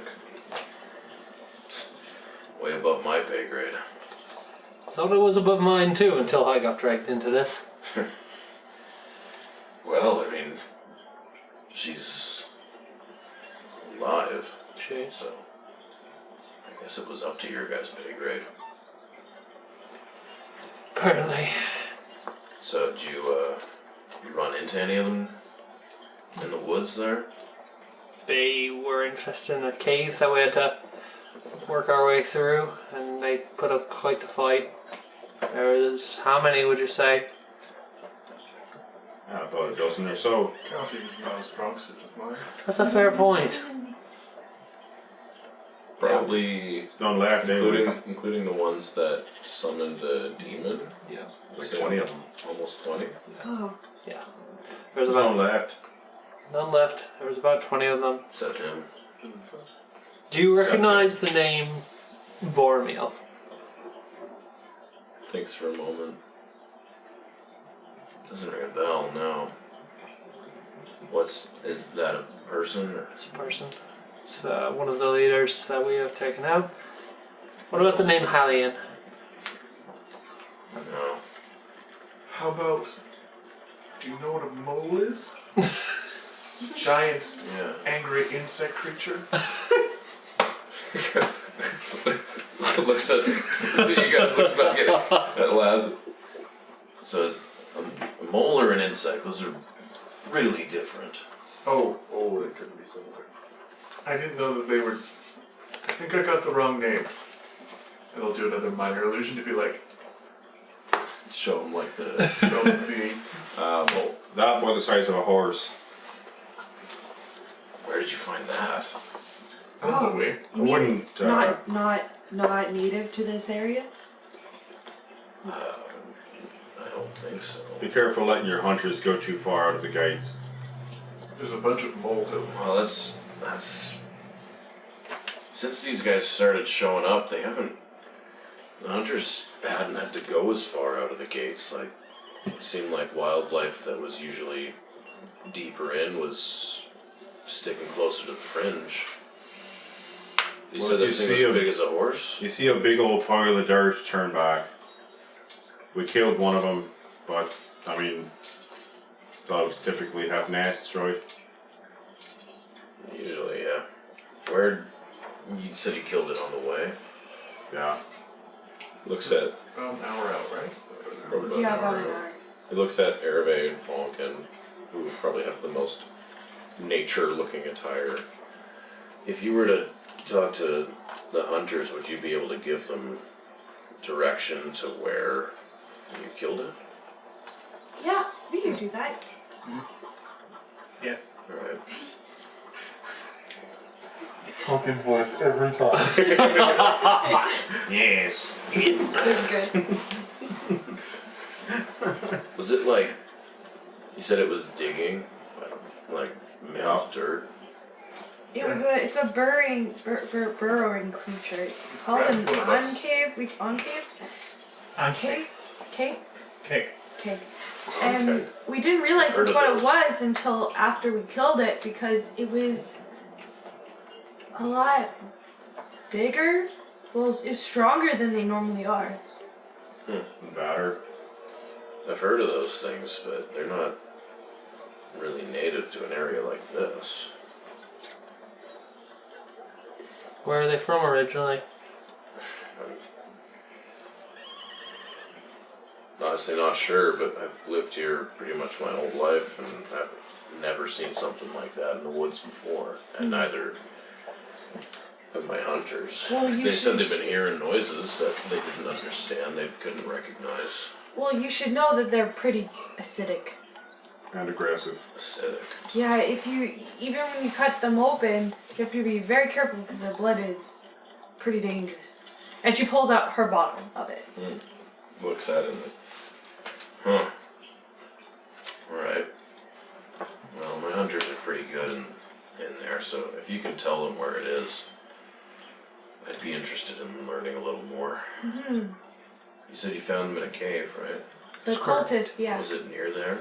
Way above my pay grade. Thought it was above mine too until I got dragged into this. Well, I mean, she's alive, Jeez. so I guess it was up to your guys' pay grade. Apparently. So did you run into any of them in the woods there? They were infested in a cave that we had to work our way through, and they put up quite the fight. There was, how many would you say? About a dozen or so. Counting is not a strong suit of mine. That's a fair point. Probably None left anyway. including the ones that summoned the demon. Yeah. Like 20 of them. Almost 20. Oh. Yeah. There was There's none about left. none left. There was about 20 of them. Except him. Do you recognize the name Vormil? Thinks for a moment. Doesn't ring a bell, no. Is that a person? Or? It's a person. It's one of the leaders that we have taken out. What about the name Hallian? No. How about, do you know what a mole is? Giant, Yeah. angry insect creature. looks at you guys, looks back at Laz. So is a mole or an insect? Those are really different. Oh, they couldn't be similar. I didn't know that they were. I think I got the wrong name. And I'll do another minor illusion to be like, Show them like the show the. mole. That was the size of a horse. Where did you find that? On the way. You mean wouldn't, it's not native to this area? I don't think so. Be careful letting your hunters go too far out of the gates. There's a bunch of molehills. Well, that's since these guys started showing up, they haven't. The hunters hadn't had to go as far out of the gates. Like, it seemed like wildlife that was usually deeper in was sticking closer to the fringe. You Well, said if you this thing see was a- big as a horse? You see a big old pile of dirt turn back. We killed one of them, but I mean, dogs typically have nests, right? Usually, yeah. Where you said you killed it on the way? Yeah. Looks at About an hour out, right? probably about Yeah, an about hour an ago. hour. It looks at Aravae and Fonkin, who probably have the most nature-looking attire. If you were to talk to the hunters, would you be able to give them direction to where you killed it? Yeah, we can do that. Yes. Alright. Fonkin voice every time. Yes. That's good. Was it like, you said it was digging? Like mounds of dirt? It's a burrowing creature. It's called an Grab one of us. oncave. Ancake. Cave. Cake. Okay. And Okay. we didn't realize Heard that's of what those. it was until after we killed it because it was a lot bigger. Well, it was stronger than they normally are. Batter. I've heard of those things, but they're not really native to an area like this. Where are they from originally? Honestly, not sure, but I've lived here pretty much my whole life, and I've never seen something like that in the woods before, and neither have my hunters. Well, you They said should- they've been hearing noises that they didn't understand, they couldn't recognize. Well, you should know that they're pretty acidic. And aggressive. Acidic. Yeah, even when you cut them open, you have to be very careful because their blood is pretty dangerous. And she pulls out her bottle of it. Looks at it and huh. Alright. Well, my hunters are pretty good in there, so if you can tell them where it is, I'd be interested in learning a little more. Mm-hmm. You said you found them in a cave, right? The cultist, yeah. Was it near there?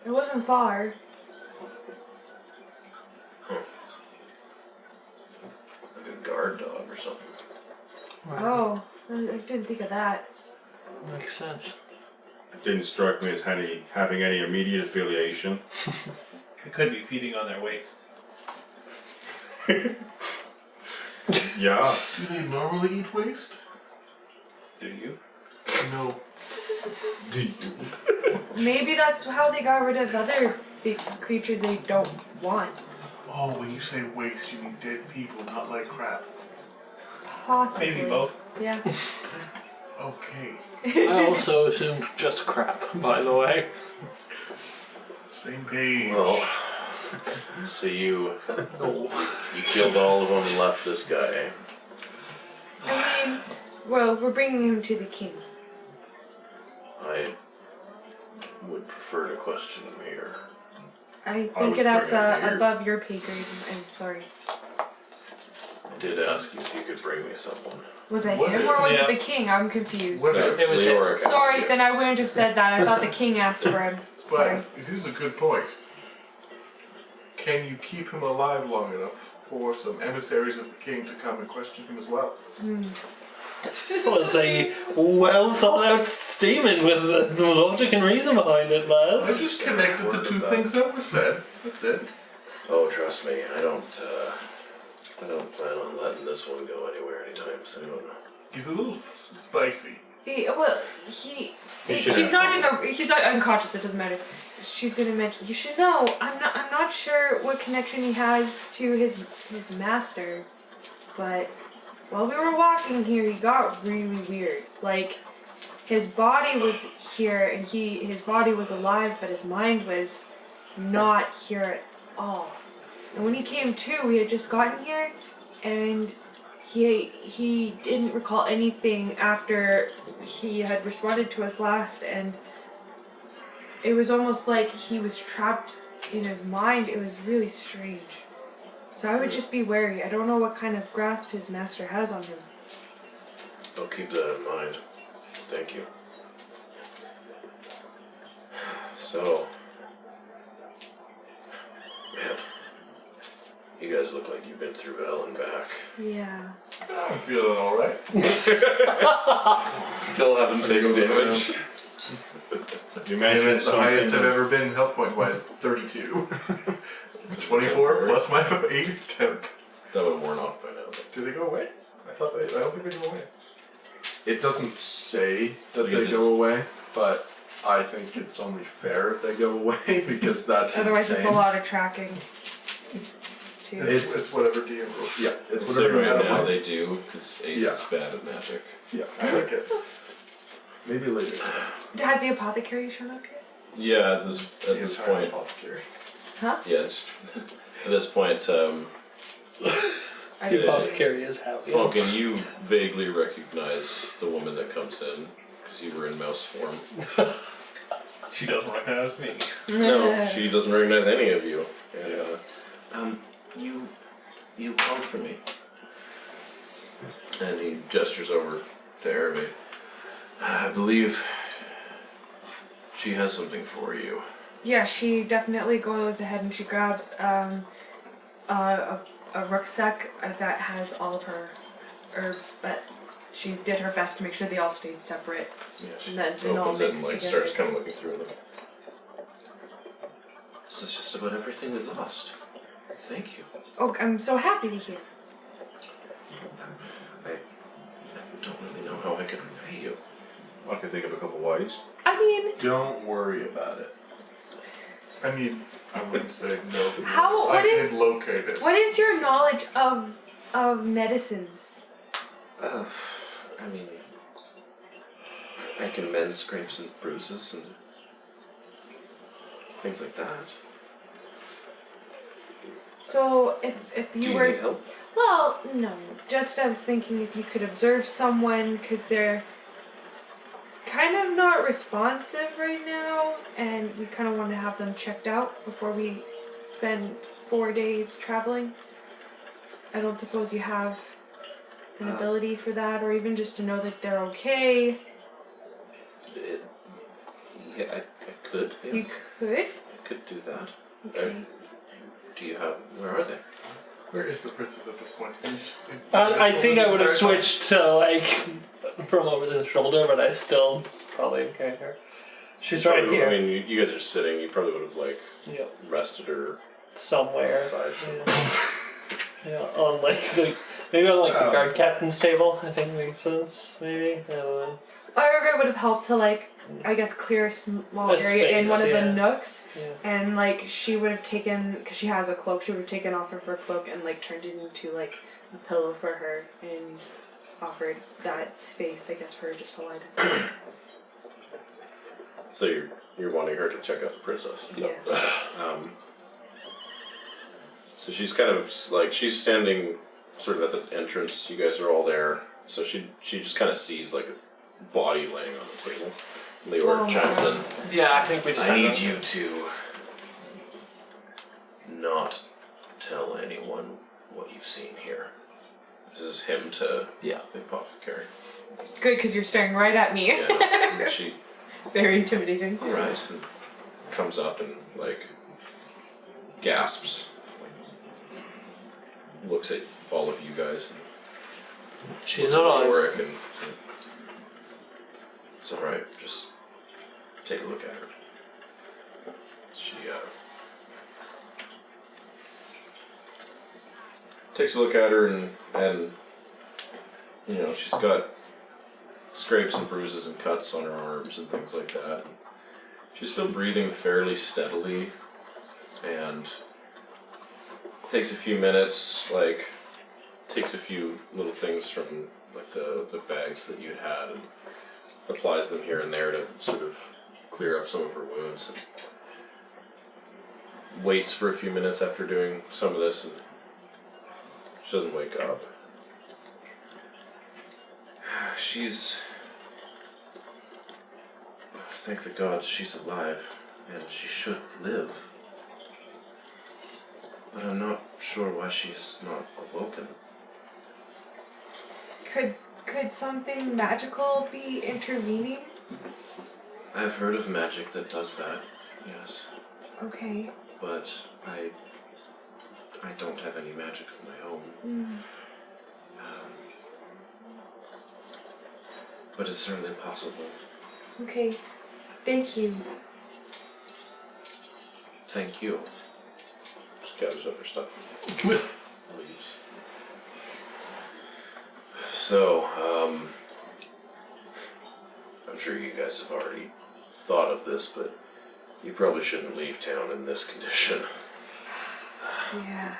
It wasn't far. Like a guard dog or something. Oh, I didn't think of that. Makes sense. It didn't strike me as having any immediate affiliation. It could be feeding on their waste. Yeah. Do they normally eat waste? Do you? No. Maybe that's how they got rid of other big creatures they don't want. Oh, when you say waste, you mean dead people, not like crap. Possibly. Maybe both. Yeah. Okay. I also assumed just crap, by the way. Same page. Well, so you killed all of them and left this guy. I mean, well, we're bringing him to the king. I would prefer to question him here. I I think was that's bringing him here. above your pay grade. I'm sorry. I did ask you if you could bring me someone. Was it What him is- or was Yeah. it the king? I'm confused. What- It was him. Leoric asked Sorry, you. then I wouldn't have said that. I thought the king asked for him. Sorry. But it is a good point. Can you keep him alive long enough for some emissaries of the king to come and question him as well? Was a well thought out statement with the logic and reason behind it, I lads. just connected the two things that were said. That's it. Oh, trust me, I don't plan on letting this one go anywhere anytime soon. He's a little spicy. He's should he's not unconscious. It doesn't matter. She's gonna mention. You should know. I'm not sure what connection he has to his master, but while we were walking here, he got really weird. Like his body was here, and his body was alive, but his mind was not here at all. And when he came to, he had just gotten here, and he didn't recall anything after he had responded to us last, and it was almost like he was trapped in his mind. It was really strange. So I would just be wary. I don't know what kind of grasp his master has on him. I'll keep that in mind. Thank you. You guys look like you've been through hell and back. Yeah. I'm feeling alright. Still haven't taken damage. You I'm mentioned at the highest I've something. ever been health point wise, 32. 24 plus my 8 temp. That would have worn off by now. Do they go away? I don't think they go away. It doesn't say that Because they go away, but I think it's only fair if they go away because that's Otherwise, insane. it's a lot of tracking. Too. It's whatever DM rules. Yeah, it's So whatever right you now have. they do, because Ace Yeah. is bad at magic. Yeah, I like it. maybe later. Has the apothecary shown up yet? Yeah, at this point, Apothecary. Huh? yeah, just at this point, The apothecary is happy. Fonkin, you vaguely recognize the woman that comes in because you were in mouse form. She doesn't recognize me. No, she doesn't recognize any of you. And, you called for me. And he gestures over to Aravae. I believe she has something for you. Yeah, she definitely goes ahead and she grabs a rucksack that has all of her herbs, but she did her best to make sure they all stayed separate. Yeah, she And then it all opens it and mixed like together. starts kind of looking through them. This is just about everything we lost. Thank you. Oh, I'm so happy to hear. I don't really know how I could repay you. I can think of a couple ways. I mean, Don't worry about it. I mean, I wouldn't say no. But How- I what did is- locate it. what is your knowledge of medicines? I mean, I can mend scrapes and bruises and things like that. So if Do you you were need help? well, no, just I was thinking if you could observe someone because they're kind of not responsive right now, and we kind of want to have them checked out before we spend 4 days traveling. I don't suppose you have an ability for that, or even just to know that they're okay. Yeah, I could. Yes. You could. I could do that. Okay. Do you have? Where are they? Where is the princess at this point? Can you just- I think I would have switched to like from over the shoulder, but I still probably carry her. She's right Probably- here. I mean, you guys are sitting. You probably would have like Yep. rested her Somewhere. side. Yeah, on like maybe on like the guard captain's table. I think makes sense. Maybe I don't know. Aravae would have helped to I guess clear a small A area in space, one of yeah. the nooks, Yeah. and she would have taken, because she has a cloak, she would have taken off of her cloak and turned it into a pillow for her and offered that space, I guess, for her just to lie down. So you're wanting her to check out the princess. Yeah. So she's kind of she's standing sort of at the entrance. You guys are all there. So she just kind of sees a body laying on the table. Leora chimes in. Yeah, I think we I decided. need you to not tell anyone what you've seen here. This is him to Yeah. the apothecary. Good, because you're staring right at me. Yeah. And she Very intimidating. right and comes up and gasps. Looks at all of you guys and She's looks at alive. Airic and it's alright, just take a look at her. She takes a look at her and she's got scrapes and bruises and cuts on her arms and things like that. She's still breathing fairly steadily and takes a few minutes, takes a few little things from the bags that you had and applies them here and there to sort of clear up some of her wounds and waits for a few minutes after doing some of this and she doesn't wake up. Thank the gods she's alive and she should live. But I'm not sure why she's not awoken. Could something magical be intervening? I've heard of magic that does that, yes. Okay. But I don't have any magic of my own. But it's certainly possible. Okay. Thank you. Thank you. Just gathers up her stuff. Leaves. So, I'm sure you guys have already thought of this, but you probably shouldn't leave town in this condition. Yeah.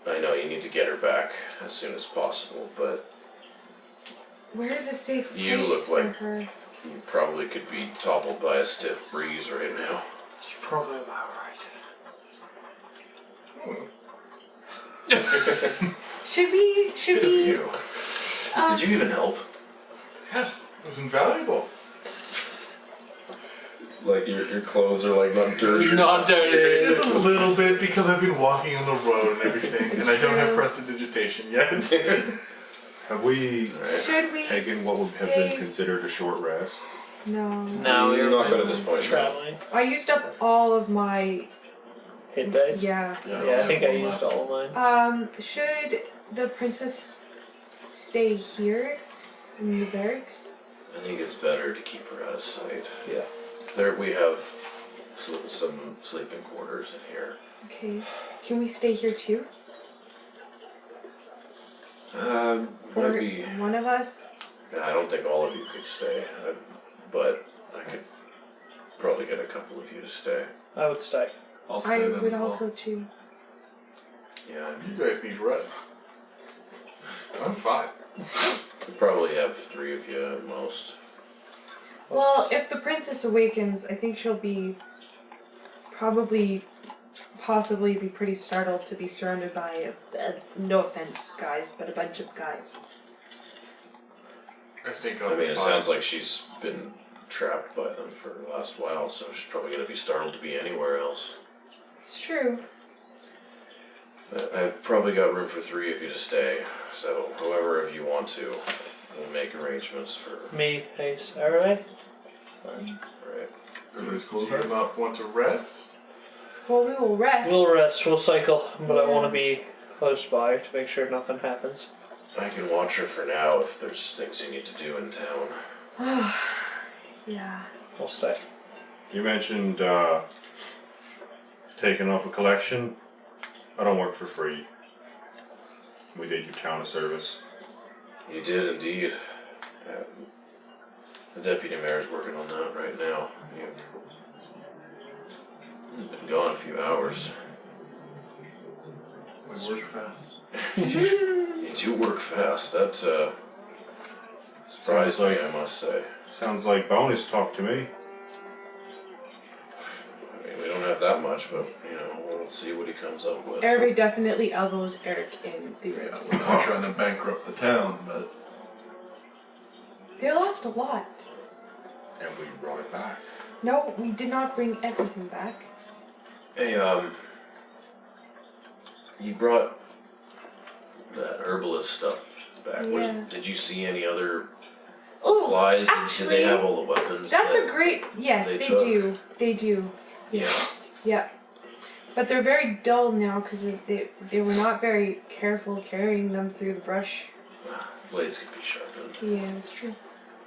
I know you need to get her back as soon as possible, but Where is a safe place You look for like- her? you probably could be toppled by a stiff breeze right now. It's probably about right. Should we? Good of you. Did you even help? Yes, it was invaluable. Like your clothes are like not dirty. Not dirty. Just a little bit because I've been walking on the road and everything, It's and I don't have true. prestidigitation yet. Have we Should we? Taken what would have stay- been considered a short rest. No. No, You're not good at this point. Traveling. I used up all of my. Hit dice? Yeah. Yeah, I think I used all of mine. Should the princess stay here in the barracks? I think it's better to keep her out of sight. Yeah. There we have some sleeping quarters in here. Okay. Can we stay here too? Or Maybe. one of us? I don't think all of you could stay, but I could probably get a couple of you to stay. I would stay. I'll I stay then would as well. also too. Yeah, You guys need rest. I'm fine. we probably have 3 of you at most. Well, if the princess awakens, I think she'll be possibly be pretty startled to be surrounded by no offense, guys, but a bunch of guys. I think I I'll mean, be it fine. sounds like she's been trapped by them for the last while, so she's probably going to be startled to be anywhere else. It's true. I've probably got room for 3 of you to stay, so however if you want to, we'll make arrangements for. Me, Ace, Aravae. Right. Everybody's cool. Do you not want to rest? Well, we will rest. We'll rest, we'll cycle, but I want to be close by to make sure nothing happens. I can watch her for now if there's things you need to do in town. Yeah. We'll stay. You mentioned taking up a collection. I don't work for free. We did give town a service. You did indeed. The deputy mayor's working on that right now. You've been gone a few hours. We work fast. You do work fast. That surprised me, I must say. Sounds like bonus talk to me. I mean, we don't have that much, but we'll see what he comes up with. Aravae definitely elbows Airic in the Yeah, ribs. we're not trying to bankrupt the town, but They lost a lot. And we brought it back. No, we did not bring everything back. Hey, you brought that herbalist stuff back. Yeah. Did you see any other Ooh, supplies? Did they actually, have all the weapons? That's that- a great. Yes, they they took? do. They do. Yeah. Yeah. But they're very dull now because they were not very careful carrying them through the brush. Blades could be sharpened. Yeah, that's true.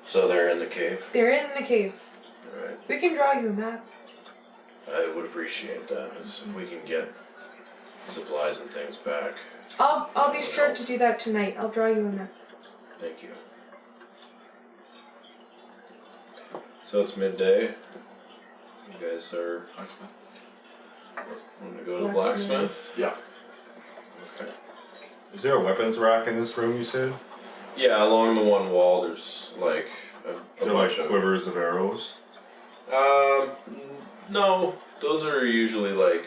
So they're in the cave. They're in the cave. Alright. We can draw you a map. I would appreciate that, as if we can get supplies and things back. I'll be sure to do that tonight. I'll draw you a map. Thank you. So it's midday. You guys are going to go to the blacksmith? yeah. Okay. Is there a weapons rack in this room, you said? Yeah, along the one wall there's like a Is there like bunch of quivers of arrows? No, those are usually like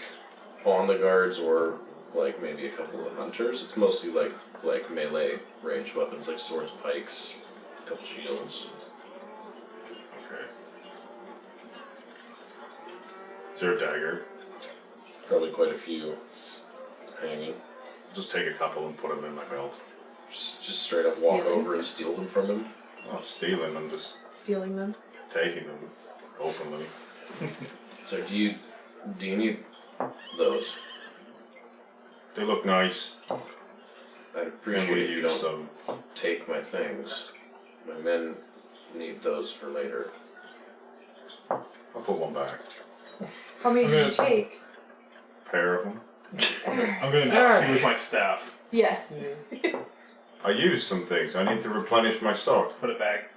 on the guards or like maybe a couple of hunters. It's mostly like melee ranged weapons like swords, pikes, a couple shields. Okay. Is there a dagger? Probably quite a few hanging. Just take a couple and put them in my belt. Just straight up walk Stealing. over and steal them from him. I'm not stealing them, just Stealing them. taking them openly. So do you need those? They look nice. I'd appreciate if you don't some. take my things. My men need those for later. I'll put one back. How many did you take? Pair of them. I'm gonna knock you with my staff. Yes. I used some things. I need to replenish my stock. Put it back.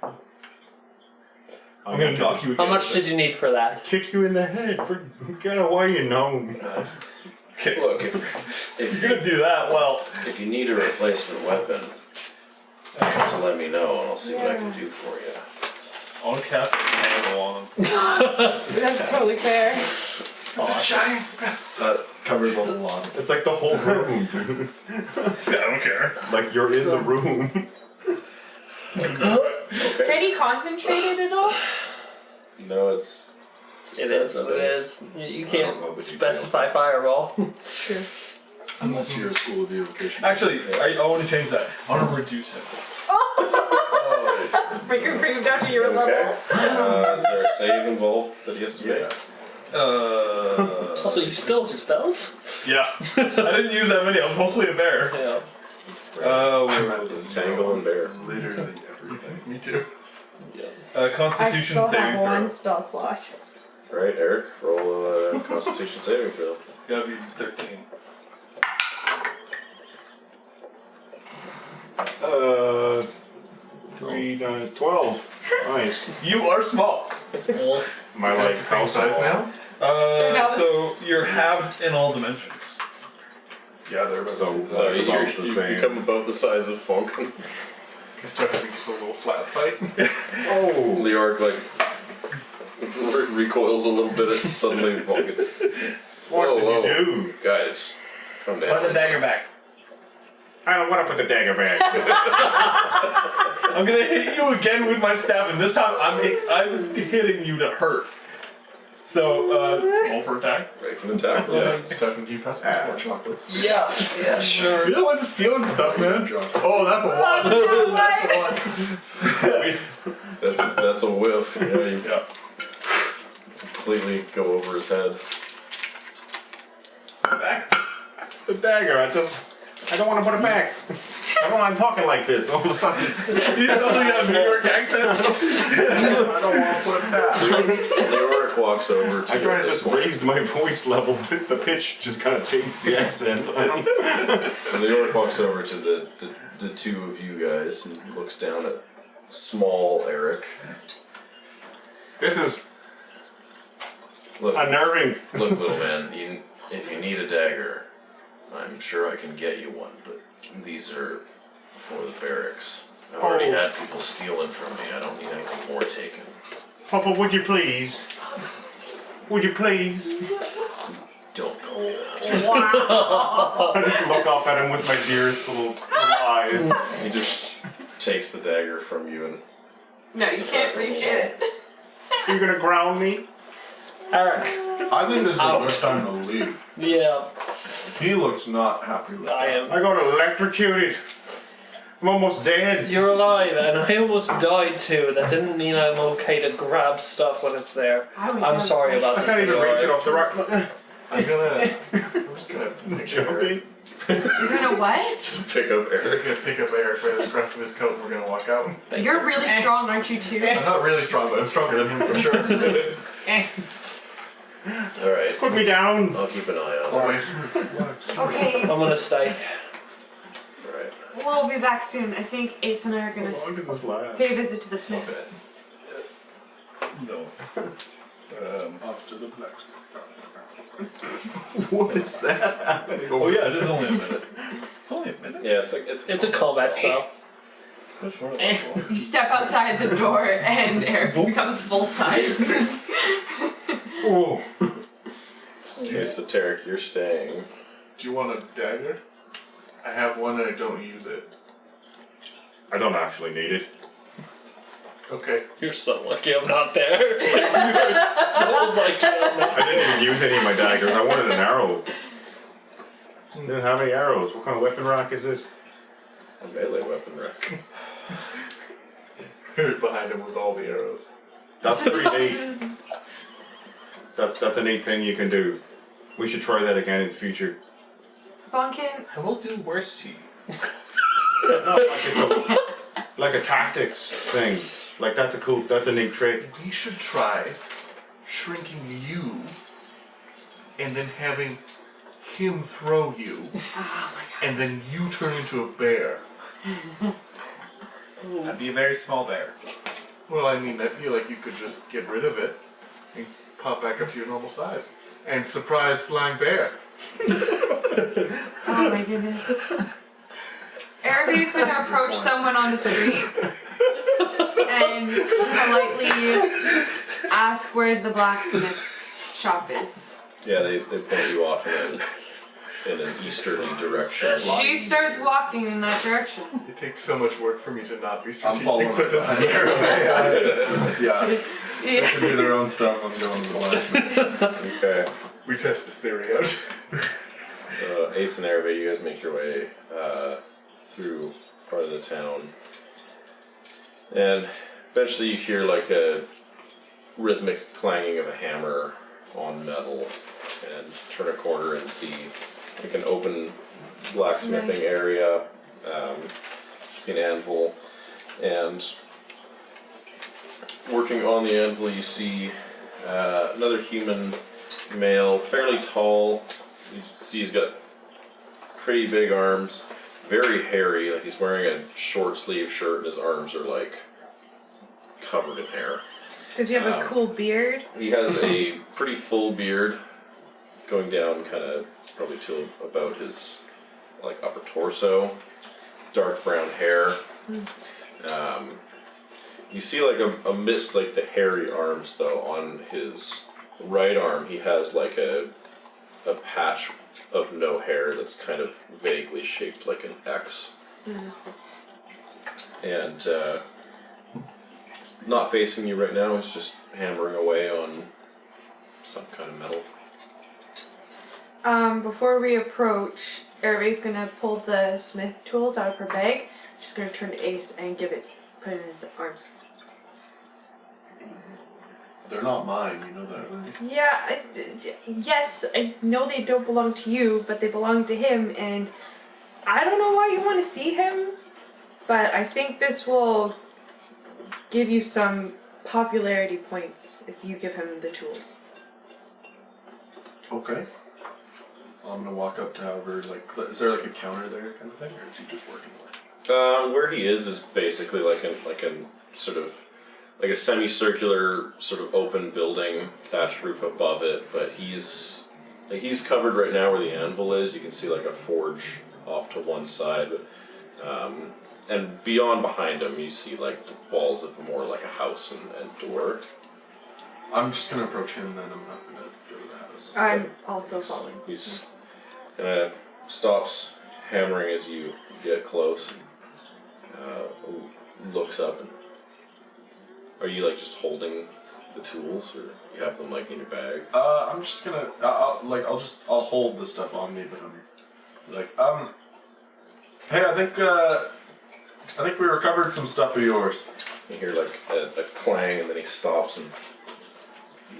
I'm gonna knock you again. How much did you need for that? Kick you in the head. Get away, you gnome. Okay. Look, if If you're gonna do that, well, if you need a replacement weapon, just let me know and I'll see what I can do for you. I'll cast a tangle on him. That's totally fair. It's a giant spell. That covers a lot. It's like the whole room. I don't care. Like you're in the room. Can he concentrate it at all? No, it's It is what it is. You can't specify fireball. It's true. Unless you're a school of evocation. Actually, I want to change that. I want to reduce him. Bring him down to your okay. level. Is there a save involved that he has to make? Also, you still have spells? Yeah. I didn't use that many. I was mostly a bear. Yeah. Tangle and bear. Literally everything. Me too. I Constitution still saving have throw. one spell slot. Alright, Eric, roll a Constitution saving throw. It's gotta be 13. 3, 9, 12. Nice. You are small. My Like like same house size now? So you're halved in all dimensions. Yeah, they're about So- the So same. you about the same. become about the size of Fonkin. It's definitely just a little flat fight. Oh. The orc like recoils a little bit and suddenly Fonkin. What did Whoa, you do? Guys, come down. Put the dagger back. I don't want to put the dagger back. I'm gonna hit you again with my staff, and this time I'm hitting you to hurt. So, roll for attack. Right for the attack. Yeah. Steffen, do you pass me some more chocolates? Yeah, sure. You're the one stealing stuff, man. Oh, that's a lot. That's a lot. That's a whiff. Yeah, you Yeah. completely go over his head. Back. The dagger. I don't want to put it back. I don't want to talking like this all of a sudden. Do you suddenly have a New York accent? I don't want to put it back. The orc walks over to I tried to this just point. raise my voice level, but the pitch just kind of changed the accent. I don't. So the orc walks over to the two of you guys and looks down at small Airic. This is Look, unnerving. look, little man. If you need a dagger, I'm sure I can get you one. But these are for the barracks. I've already had people stealing from me. I don't need anything more taken. Papa, would you please? Would you please? Don't call me that. I just look up at him with my dearest little eyes. He just takes the dagger from you and No, you can't reach it. Are you gonna ground me? Eric. I think this is the best time to leave. Yeah, He looks not happy with I that. am. I got electrocuted. I'm almost dead. You're alive, and I almost died too. That didn't mean I'm okay to grab stuff when it's there. I'm sorry about I this. can't even reach it off the rock. I'm just gonna pick Jumping. You're gonna what? just pick up We're Airic. gonna pick up Eric by the scruff of his coat and we're gonna walk out. You're really strong, aren't you too? I'm not really strong, but I'm stronger than him for sure. Alright, Put me down. I'll keep an eye on it. Always. Okay, I'm gonna stay. Alright. we'll be back soon. I think Ace and I are gonna How long does this last? pay a visit to the smith. No. Off to the blacksmith. What is that happening? Oh yeah, this is only a minute. It's only a minute? Yeah, it's a combat spell. Which one of those? You step outside the door and Eric becomes full size. Oh. Okay, so Taric, you're staying. Do you want a dagger? I have one and I don't use it. I don't actually need it. Okay. You're so lucky I'm not there. You're so lucky I'm not I didn't even use any of my daggers. I wanted an arrow. Didn't have any arrows. What kind of weapon rack is this? A melee weapon rack. Behind him was all the arrows. That's 3D. That's a neat thing you can do. We should try that again in the future. Fonkin, I will do worse to you. Like a tactics thing. Like that's a neat trick. We should try shrinking you and then having him throw you. And then you turn into a bear. I'd be a very small bear. Well, I mean, I feel like you could just get rid of it and pop back up to your normal size. And surprise flying bear. oh my goodness. Arabe's going to approach someone on the street and politely ask where the blacksmith's shop is. Yeah, they point you off in an easterly direction. She starts walking in that direction. It takes so much work for me to not be I'm strategic. following but it's yeah. They Yeah. can do their own stuff. I'm going to the blacksmith. Okay. we test this theory out. Ace and Aravae, you guys make your way through part of the town. And eventually you hear like a rhythmic clanging of a hammer on metal and turn a corner and see like an open blacksmithing Nice. area. See an anvil, and working on the anvil you see another human male, fairly tall. You see he's got pretty big arms, very hairy, like he's wearing a short sleeve shirt and his arms are like covered in hair. Does he have a cool beard? He has a pretty full beard going down kind of probably to about his like upper torso, dark brown hair. You see like amidst like the hairy arms though, on his right arm he has like a patch of no hair that's kind of vaguely shaped like an X. And not facing you right now, it's just hammering away on some kind of metal. Before we approach, Arabe's gonna pull the smith tools out of her bag. She's gonna turn to Ace and put it in his arms. They're not mine, you know that. Yeah, yes, I know they don't belong to you, but they belong to him, and I don't know why you want to see him, but I think this will give you some popularity points if you give him the tools. Okay. I'm gonna walk up to however, like, is there like a counter there kind of thing, or is he just working away? Where he is basically like a sort of like a semicircular sort of open building, thatched roof above it, but he's covered right now where the anvil is. You can see like a forge off to one side, and beyond behind him you see like walls of more like a house and door. I'm just gonna approach him then, I'm not gonna go to the house. I'm also following. He's stops hammering as you get close. Looks up. Are you like just holding the tools, or you have them like in your bag? I'm just gonna, I'll hold the stuff on me, but I'm like, hey, I think we recovered some stuff of yours. You hear like a clang, and then he stops and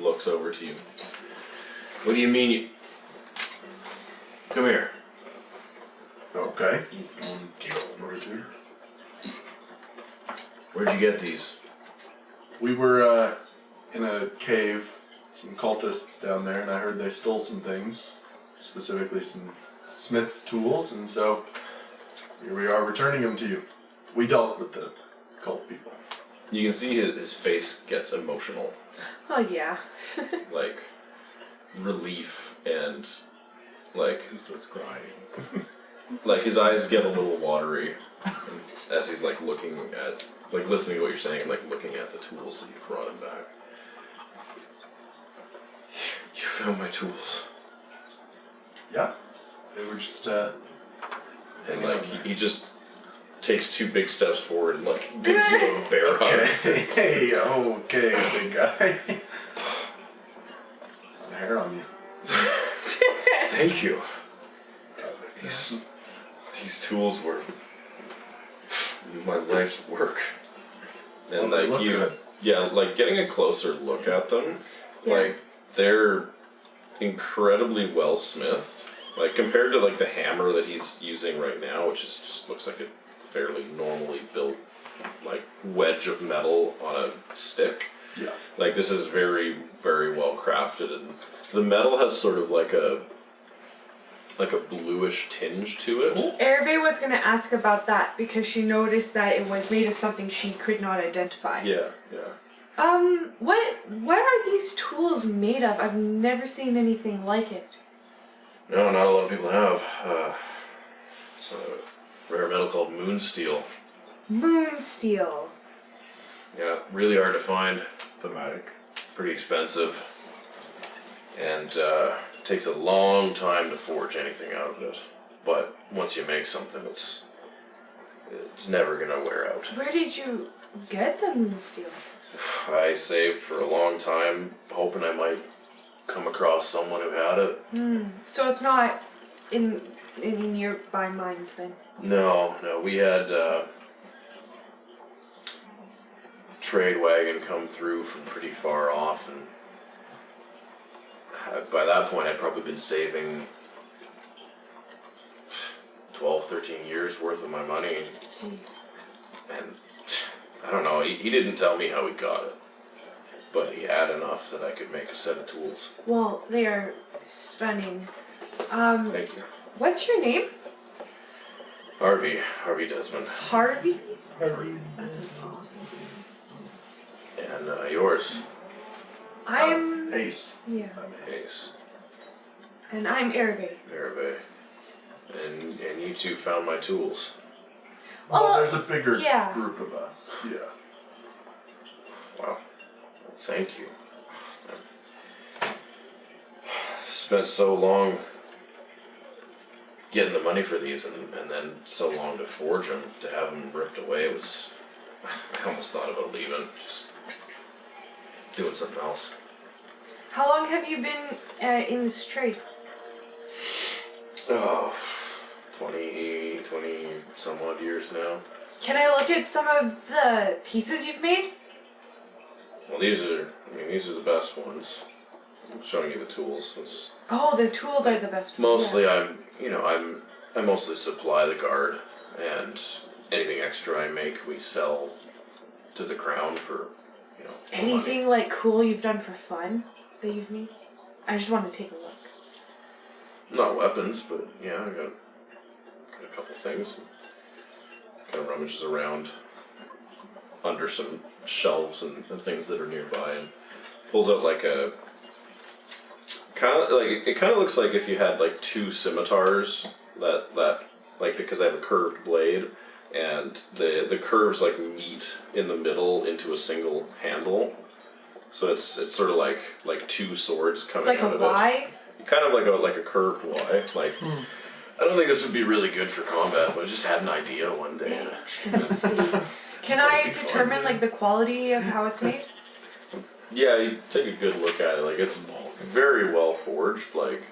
looks over to you. What do you mean you... Come here. Okay. He's going to get over it too. Where'd you get these? We were in a cave, some cultists down there, and I heard they stole some things, specifically some smith's tools, and so here we are returning them to you. We dealt with the cult people. You can see his face gets emotional. Oh yeah. Like relief and like He starts crying. like his eyes get a little watery as he's like looking at, like listening to what you're saying and like looking at the tools that you brought him back. You found my tools. Yeah. They were just, And like he just takes 2 big steps forward and like gives you a bear hug. Hey, okay, big guy. Got hair on you. Thank you. These tools were my life's work. And Well, they like look you, good. yeah, like getting a closer look at them, Yeah. like they're incredibly well smithed, Like compared to like the hammer that he's using right now, which is just looks like a fairly normally built like wedge of metal on a stick. Yeah. Like this is very, very well crafted, and the metal has sort of like a bluish tinge to it. Aravae was going to ask about that because she noticed that it was made of something she could not identify. Yeah. What are these tools made of? I've never seen anything like it. No, not a lot of people have. It's a rare metal called moonsteel. Moonsteel. Yeah, really hard to find. Thematic. Pretty expensive. And takes a long time to forge anything out of it. But once you make something, it's never gonna wear out. Where did you get the moonsteel? I saved for a long time, hoping I might come across someone who had it. So it's not in nearby mines then? No, we had trade wagon come through from pretty far off, and by that point I'd probably been saving 12, 13 years worth of my money. Jeez. And I don't know, he didn't tell me how he got it, but he had enough that I could make a set of tools. Well, they are stunning. Thank you. What's your name? Harvey Desmond. Harvey? That's an awesome name. And yours? I'm... Ace. Yeah. I'm Ace. And I'm Aravae. Aravae. And you two found my tools. Well, there's a bigger yeah. group of us. Yeah. Wow. Thank you. Spent so long getting the money for these and then so long to forge them, to have them ripped away was... I almost thought about leaving, just doing something else. How long have you been in this trade? Oh, 20 some odd years now. Can I look at some of the pieces you've made? Well, these are the best ones. I'm showing you the tools. Oh, the tools are the best ones. Mostly, yeah. I mostly supply the guard, and anything extra I make, we sell to the crown for, Anything money. like cool you've done for fun that you've made? I just want to take a look. Not weapons, but yeah, I got a couple things. Kind of rummages around under some shelves and things that are nearby, and pulls out like a it kind of looks like if you had like two scimitars that like, because they have a curved blade, and the curves like meet in the middle into a single handle, so it's sort of like two swords coming It's like out a of Y? it. Kind of like a curved Y. Like I don't think this would be really good for combat, but I just had an idea one day. Interesting. Can I determine like the quality of how it's made? Yeah, you take a good look at it. Like it's very well forged. Like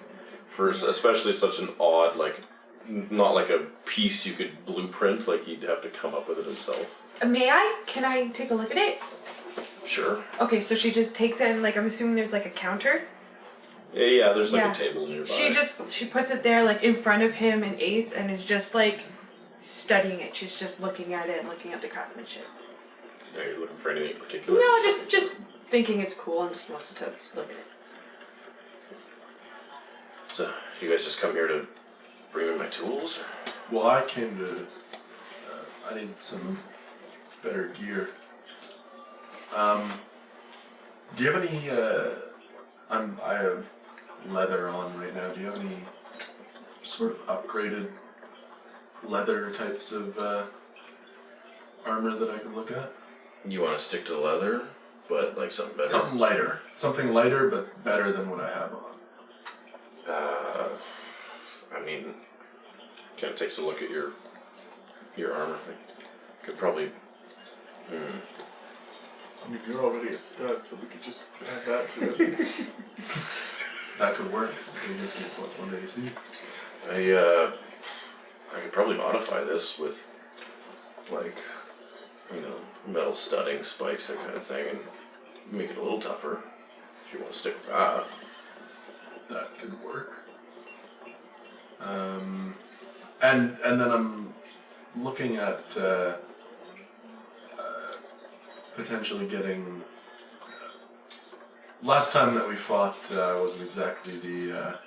for especially such an odd, like not like a piece you could blueprint. Like you'd have to come up with it himself. May I? Can I take a look at it? Sure. Okay, so she just takes it and like I'm assuming there's like a counter. Yeah, there's like Yeah. a table nearby. She puts it there like in front of him and Ace and is just like studying it. She's just looking at it and looking at the craftsmanship. Are you looking for anything in particular? No, just thinking it's cool and just wants to look at it. So you guys just come here to bring me my tools? Well, I came to. I need some better gear. Do you have any? I have leather on right now. Do you have any sort of upgraded leather types of armor that I could look at? You want to stick to leather, but like something better? Something lighter, but better than what I have on. I mean, kind of takes a look at your armor. Could probably. I mean, you're already a stud, so we could just add that to it. That could work. You just get +1 to AC. I could probably modify this with, like, metal studding, spikes, that kind of thing, and make it a little tougher. If you want to stick with that. That could work. And then I'm looking at potentially getting. Last time that we fought wasn't exactly the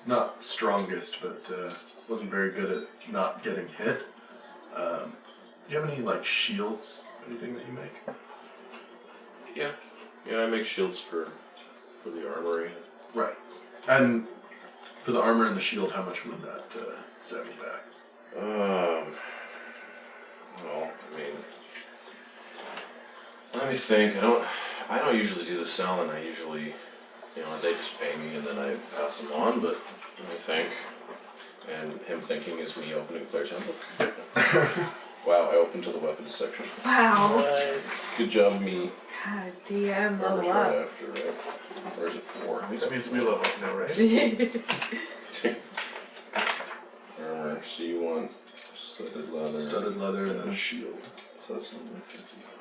not strongest, but wasn't very good at not getting hit. Do you have any like shields? Anything that you make? Yeah, I make shields for the armory. Right. And for the armor and the shield, how much would that set me back? Well, I mean, let me think. I don't usually do the selling. I usually, they just pay me and then I pass them on. But let me think. And him thinking is me opening Player's Handbook. Wow, I opened to the weapons section. Wow. Nice. Good job, me. God, DM Armor's level right up. after, right? Or is it 4? Which means we level up now, right? Armor, so you want studded leather. Studded leather and then a shield. So that's number 55.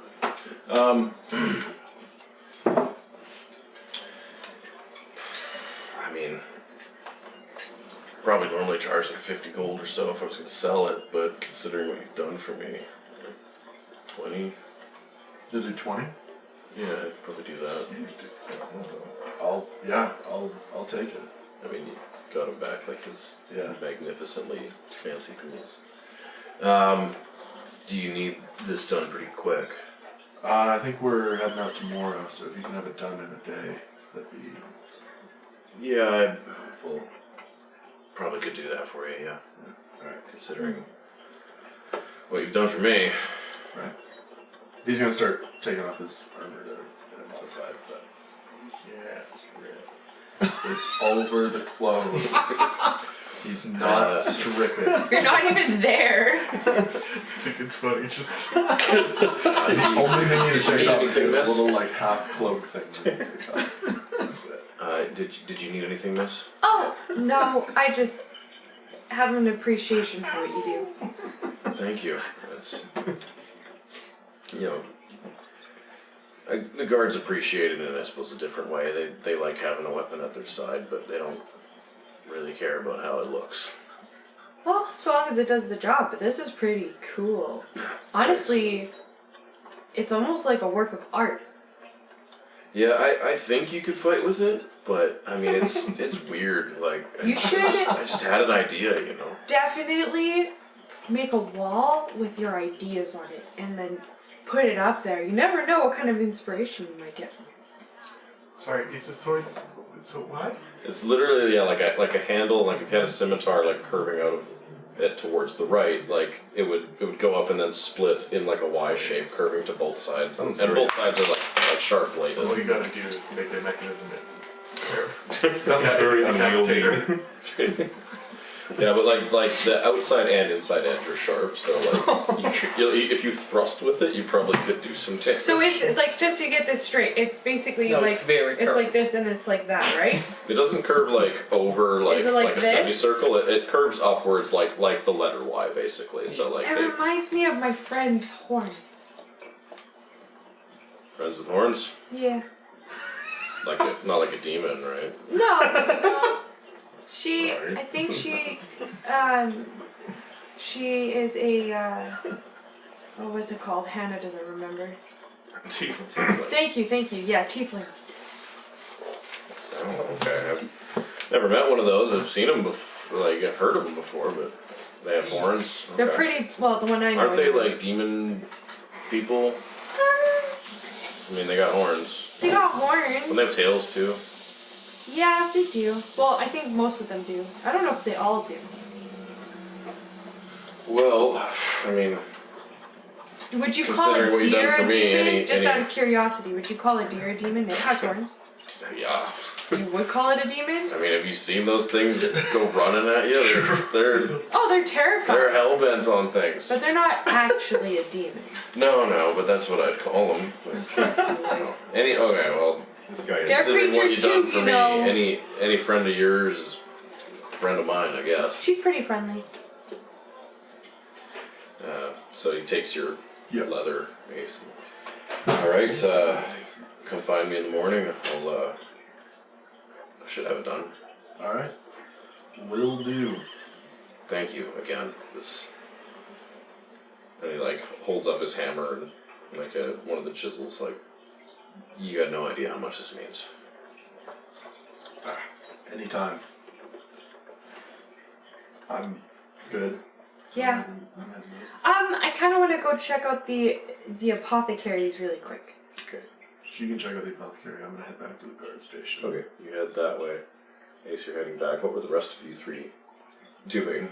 I mean, probably normally charge like 50 gold or so if I was going to sell it, but considering what you've done for me, 20? You'll do 20? Yeah, I'd probably do that. I'll take it. I mean, you got him back like his Yeah. magnificently fancy tools. Do you need this done pretty quick? I think we're heading out tomorrow, so if you can have it done in a day, that'd be Yeah, I full. probably could do that for you, yeah. Alright. Considering what you've done for me. Right. He's gonna start taking off his armor to get it modified, but Yes, it's over the clothes. He's not stripping. You're not even there. I think it's funny. Just The only thing you Did you take need off is anything, this miss? little like half cloak thing that you take off. That's it. Did you need anything, miss? Oh, no, I just have an appreciation for what you do. Thank you. That's, the guards appreciate it in, I suppose, a different way. They like having a weapon at their side, but they don't really care about how it looks. Well, so long as it does the job, but this is pretty cool. Honestly, it's almost like a work of art. Yeah, I think you could fight with it, but I mean, it's weird. Like You should- I just had an idea, Definitely make a wall with your ideas on it and then put it up there. You never know what kind of inspiration you might get from it. sorry. It's a sword. So what? It's literally like a handle. Like if you had a scimitar like curving out of it towards the right, like it would go up and then split in like a Y shape, curving to both sides, and both sides are like sharp bladed. So what you gotta do is make the mechanism is Sounds Yeah, very it's a unwieldy. decapitator. Yeah, but like the outside and inside edge are sharp, so like if you thrust with it, you probably could do some damage. So it's like, just to get this straight, it's basically No, like it's very it's like curved. this and it's like that, right? It doesn't curve like over like Is it like a this? semicircle. It curves upwards like the letter Y basically. So like It they reminds me of my friend's horns. friends with horns, Yeah. not like a demon, right? No. She, Right. I think she is a, what was it called? Hannah doesn't remember. Thank you. Yeah, tiefling. Oh, okay. I've never met one of those. I've seen them before. Like I've heard of them before, but they have horns. They're Okay. pretty, well, the one I know. Aren't they anyways. like demon people? I mean, they got horns. They got horns. Don't they have tails too? Yeah, they do. Well, I think most of them do. I don't know if they all do. Well, I mean, Would you call Considering a what you've done deer for a me, demon? Just any- out of curiosity, would you call a deer a demon? It has horns. yeah. You would call it a demon? I mean, have you seen those things go running at you? They're Oh, they're terrifying. they're hell bent on things. But they're not actually a demon. No, but that's what I'd call them. Okay, well, This guy is. They're considering what creatures you've done too, for you me, know. any friend of yours is a friend of mine, I guess. She's pretty friendly. So he takes your Yep. leather mace. All right, come find me in the morning. I should have it done. Alright. Will do. thank you again. And he like holds up his hammer and like one of the chisels. Like, you got no idea how much this means. Anytime. I'm good. Yeah. I kind of want to go check out the apothecaries really quick. Okay. She can check out the apothecary. I'm gonna head back to the guard station. Okay, you head that way. Ace, you're heading back. What were the rest of you three doing?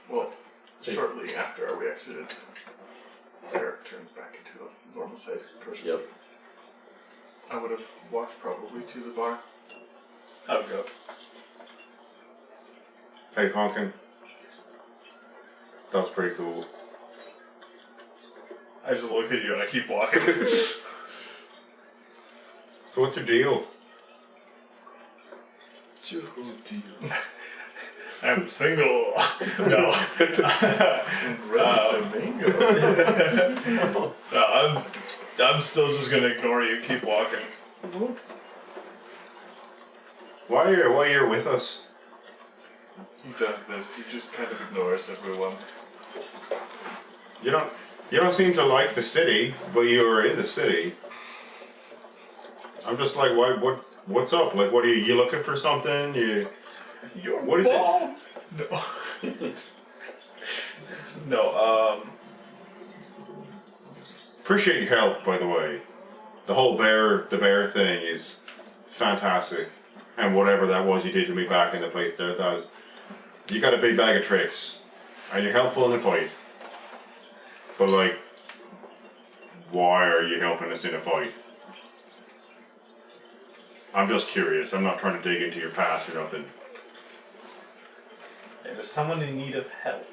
Well, shortly after we exited, Airic turned back into a normal sized person. Yep. I would have walked probably to the bar. I would go. Hey, Fonkin. That's pretty cool. I just look at you and I keep walking. So what's your deal? It's your Deal. I'm single. No. No, I'm still just gonna ignore you. Keep walking. Why are you with us? He does this. He just kind of ignores everyone. You don't seem to like the city, but you are in the city. I'm just like, what's up? Like, what are you looking for something? What is it? No, Appreciate your help, by the way. The whole the bear thing is fantastic. And whatever that was you did to me back in the place there, you got a big bag of tricks. And you're helpful in the fight. But like, why are you helping us in a fight? I'm just curious. I'm not trying to dig into your past or nothing. there was someone in need of help.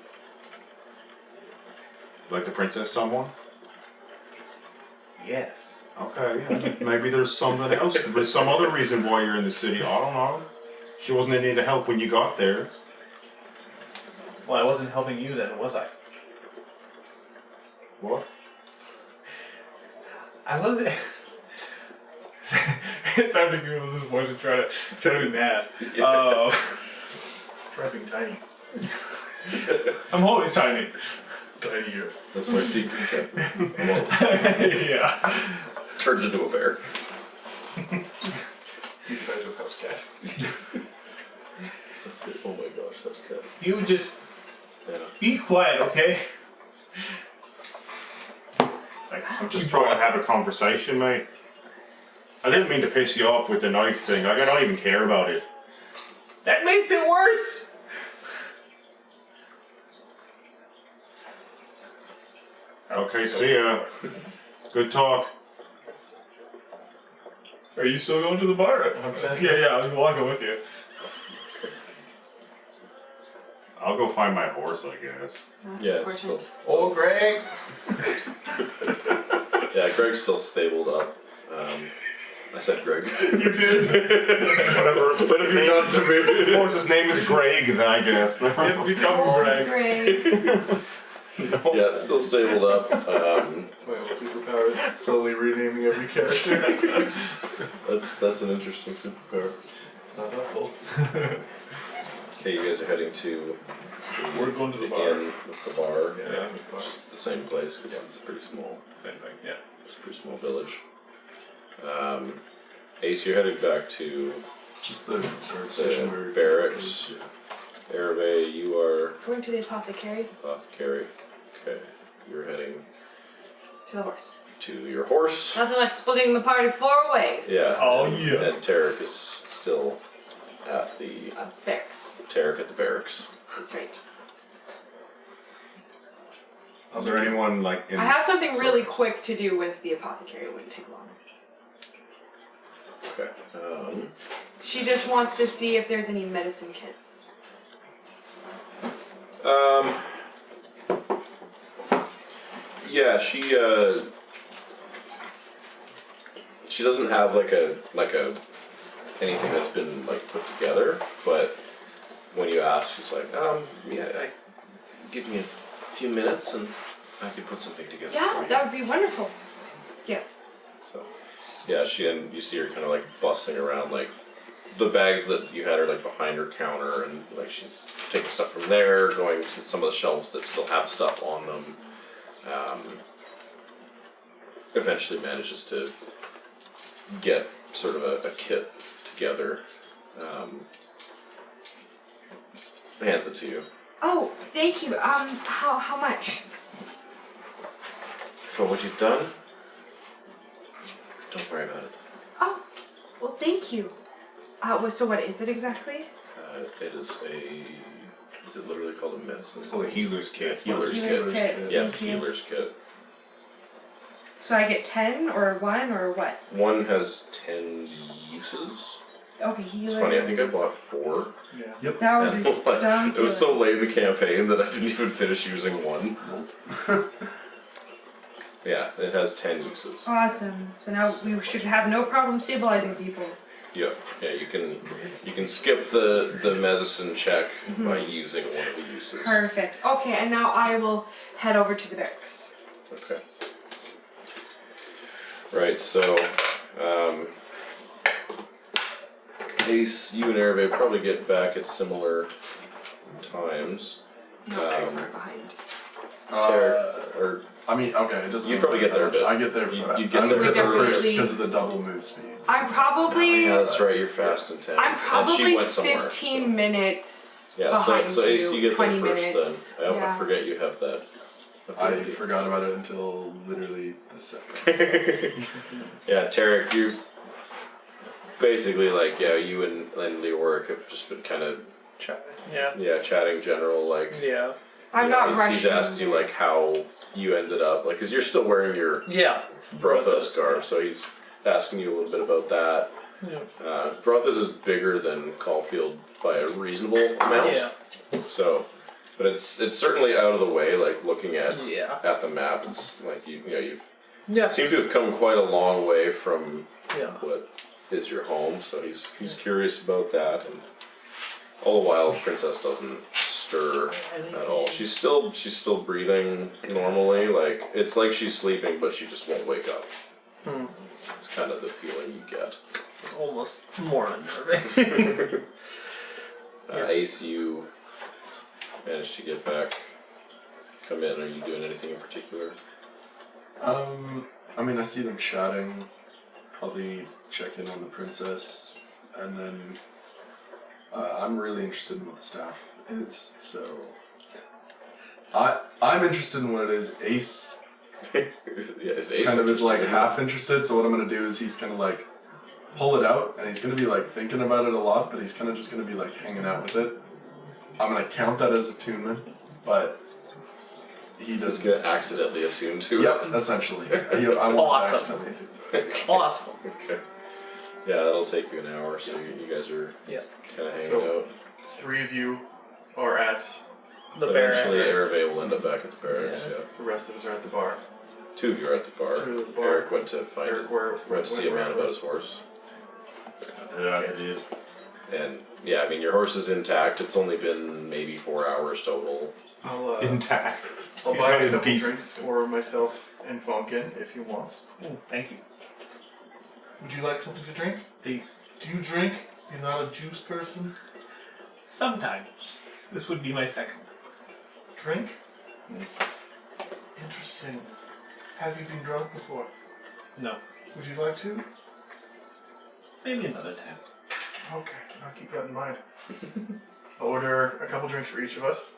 Like the princess someone? Yes. Okay, yeah. Maybe there's something else. There's some other reason why you're in the city. I don't know. She wasn't in need of help when you got there. Well, I wasn't helping you then, was I? What? I wasn't. It's hard to give this voice and try to be mad. Try being tiny. I'm always tiny. Tinier. That's my secret. Yeah. Turns into a bear. He's the size of house cat. That's good. Oh my gosh, that's good. You just Yeah. be quiet, okay? I'm just trying to have a conversation, mate. I didn't mean to piss you off with the knife thing. Like, I don't even care about it. That makes it worse. Okay, see ya. Good talk. Are you still going to the bar? Yeah, I was walking with you. I'll go find my horse, I guess. That's Yeah, important. still, Greg. yeah, Greg's still stabled up. I said Greg. You did. Whatever. What have you done to me? The horse's name is Greg, then I guess. It's become Greg. Great. Yeah, it's still stabled up. That's my old superpower, is slowly renaming every character. That's an interesting superpower. It's not helpful. Okay, you guys are heading to We're going to the bar. inn with the bar. Yeah. Which is the same place because it's pretty small. Same thing, yeah. It's a pretty small village. Ace, you're heading back to Just the guard station where the barracks. Aravae, you are Going to the apothecary. apothecary. Okay, you're heading To the horse. to your horse. Nothing like splitting the party 4 ways. Yeah. Oh, yeah. And Taric is still at the Barracks. Taric at the barracks. That's right. Is there anyone like in I have something really quick to do with the apothecary. It wouldn't take long. Okay. She just wants to see if there's any medicine kits. Yeah, she doesn't have like a anything that's been like put together, but when you ask, she's like, yeah, give me a few minutes and I could put something together. Yeah, for you. that would be wonderful. Yeah. So, yeah, and you see her kind of like bustling around, like the bags that you had are like behind her counter, and like she's taking stuff from there, going to some of the shelves that still have stuff on them. Eventually manages to get sort of a kit together. Hands it to you. Oh, thank you. How much? For what you've done, don't worry about it. Oh, well, thank you. So what is it exactly? It is a. Is it literally called a medicine? It's called a healer's kit. Healer's Healer's kit. kit. Yeah, it's a Thank you. healer's kit. So I get 10 or 1 or what? One has 10 uses. Okay, healer. It's funny, I think I bought 4. That was And ridiculous. it was so late in the campaign that I didn't even finish using one. Yeah, it has 10 uses. Awesome. So now we should have no problem stabilizing people. Yeah, you can skip the medicine check by using one of the uses. Perfect. Okay, and now I will head over to the barracks. Okay. Right, so Ace, you and Aravae probably get back at similar times. Not very far behind. Taric, or I mean, okay, it doesn't. You'd probably get there a bit. I get there. You'd get there a bit earlier. because of the double move speed. I'm probably. yeah, that's right. You're fast and tense. I'm and she probably went somewhere. 15 minutes Yeah, behind so Ace, you get 20 there minutes. first. Then I Yeah. forget you have that. I ability. forgot about it until literally the second. Yeah, Taric, you basically like you and Leoric have just been kind of Yeah. chatting general like. Yeah. I'm not he's rushing. asked you like how you ended up like because you're still wearing your Yeah. Brothos garb, so he's asking you a little bit about that. Yeah. Brothos is bigger than Caulfield by a reasonable amount. Yeah. So, but it's certainly out of the way. Like looking at the map, it's like you've Yeah. seem to have come quite a long way from Yeah. what is your home. So he's curious about that, and all the while, Princess doesn't stir at all. She's still breathing normally. Like it's like she's sleeping, but she just won't wake up. It's kind of the feeling you get. It's almost more unnerving. Ace, you managed to get back. Come in. Are you doing anything in particular? I mean, I see them chatting. Probably check in on the princess, and then I'm really interested in what the staff is. So I'm interested in what it is. Ace Is Ace kind of is like interested in half interested. So what I'm gonna do is he's gonna like pull it out, and he's gonna be like thinking about it a lot, but he's kind of just gonna be like hanging out with it. I'm gonna count that as attunement, but he He's doesn't. gonna accidentally attune to it. Yep, essentially. I want Awesome. to accidentally attune. Awesome. Okay. Yeah, that'll take you an hour, so you guys are Yeah. kind of hanging So- out. 3 of you are at. The Eventually, barracks. Aravae will end up back at the barracks. Yeah. The rest of us are at the bar. 2 of you are at the bar. 2 at the bar. Eric went to find Eric, it. where Went to see a man about his horse. Yeah, it is. And yeah, I mean your horse is intact. It's only been maybe 4 hours total. I'll Intact. I'll He's buy not a in couple pieces. drinks for myself and Fonkin if he wants. Oh, thank you. Would you like something to drink? Please. Do you drink? You're not a juice person? Sometimes. This would be my second. Drink? Interesting. Have you been drunk before? No. Would you like to? Maybe another time. Okay, I'll keep that in mind. I'll order a couple drinks for each of us,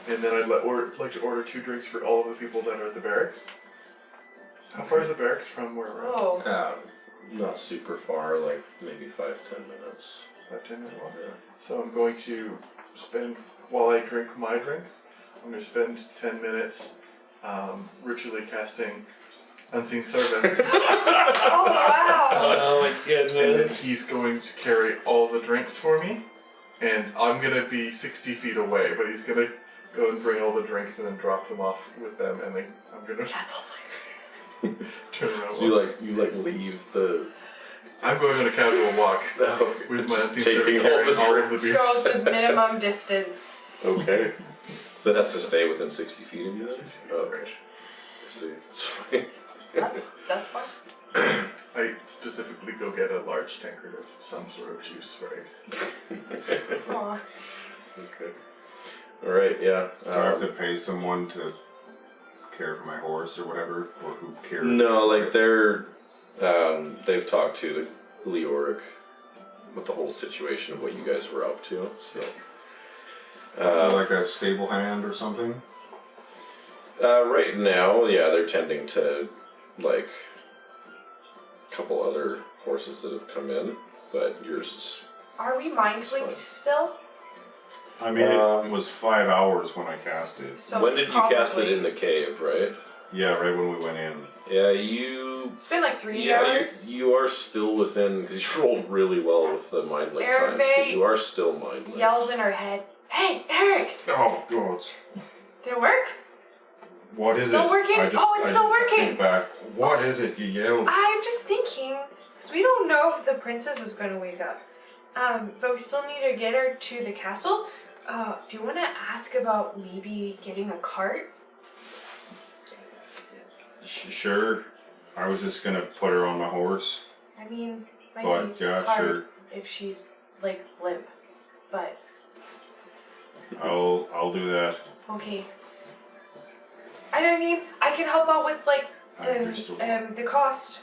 and then I'd like to order 2 drinks for all of the people that are at the barracks. How far is the barracks from where we're at? Oh. Not super far, like maybe 5-10 minutes. 5-10 minute walk. Yeah. So I'm going to spend, while I drink my drinks, I'm going to spend 10 minutes ritually casting Unseen Servant. Oh wow. Oh my And then goodness. he's going to carry all the drinks for me, and I'm gonna be 60 feet away, but he's gonna go and bring all the drinks and then drop them off with them, and then I'm gonna That's hilarious. turn around. So you like leave the. I'm going on a casual walk with my Just unseen taking servant carrying all all the of the drinks. beers. So it's the minimum distance. Okay. So it has to stay within 60 feet of you then? 60 feet, Oh, sorry. okay. I see. It's fine. That's fine. I specifically go get a large tankard of some sort of juice for Ace. Aw. Okay. All right. Yeah. Do I have to pay someone to care for my horse or whatever, or who cares? No, like they've talked to the Leoric with the whole situation of what you guys were up to. So. So like a stable hand or something? Right now, yeah, they're tending to like a couple other horses that have come in, but yours is. Are we mind linked still? I mean, it was 5 hours when I cast it. So When it's did you cast it probably- in the cave, right? Yeah, right when we went in. Yeah, you. It's been like 3 Yeah, hours. you are still within because you rolled really well with the mind link time, so Aravae you are still mind linked. Yells in her head, "Hey, Airic! Oh, God. Did it work?" What is Still it? working? Oh, it's still working! Think back. What is it? You yelled. I'm just thinking, because we don't know if the princess is going to wake up. But we still need to get her to the castle. Do you want to ask about maybe getting a cart? Sure. I was just gonna put her on my horse. I mean, might But, be yeah, hard sure. if she's like limp. But I'll do that. okay. I mean, I can help out with like the cost.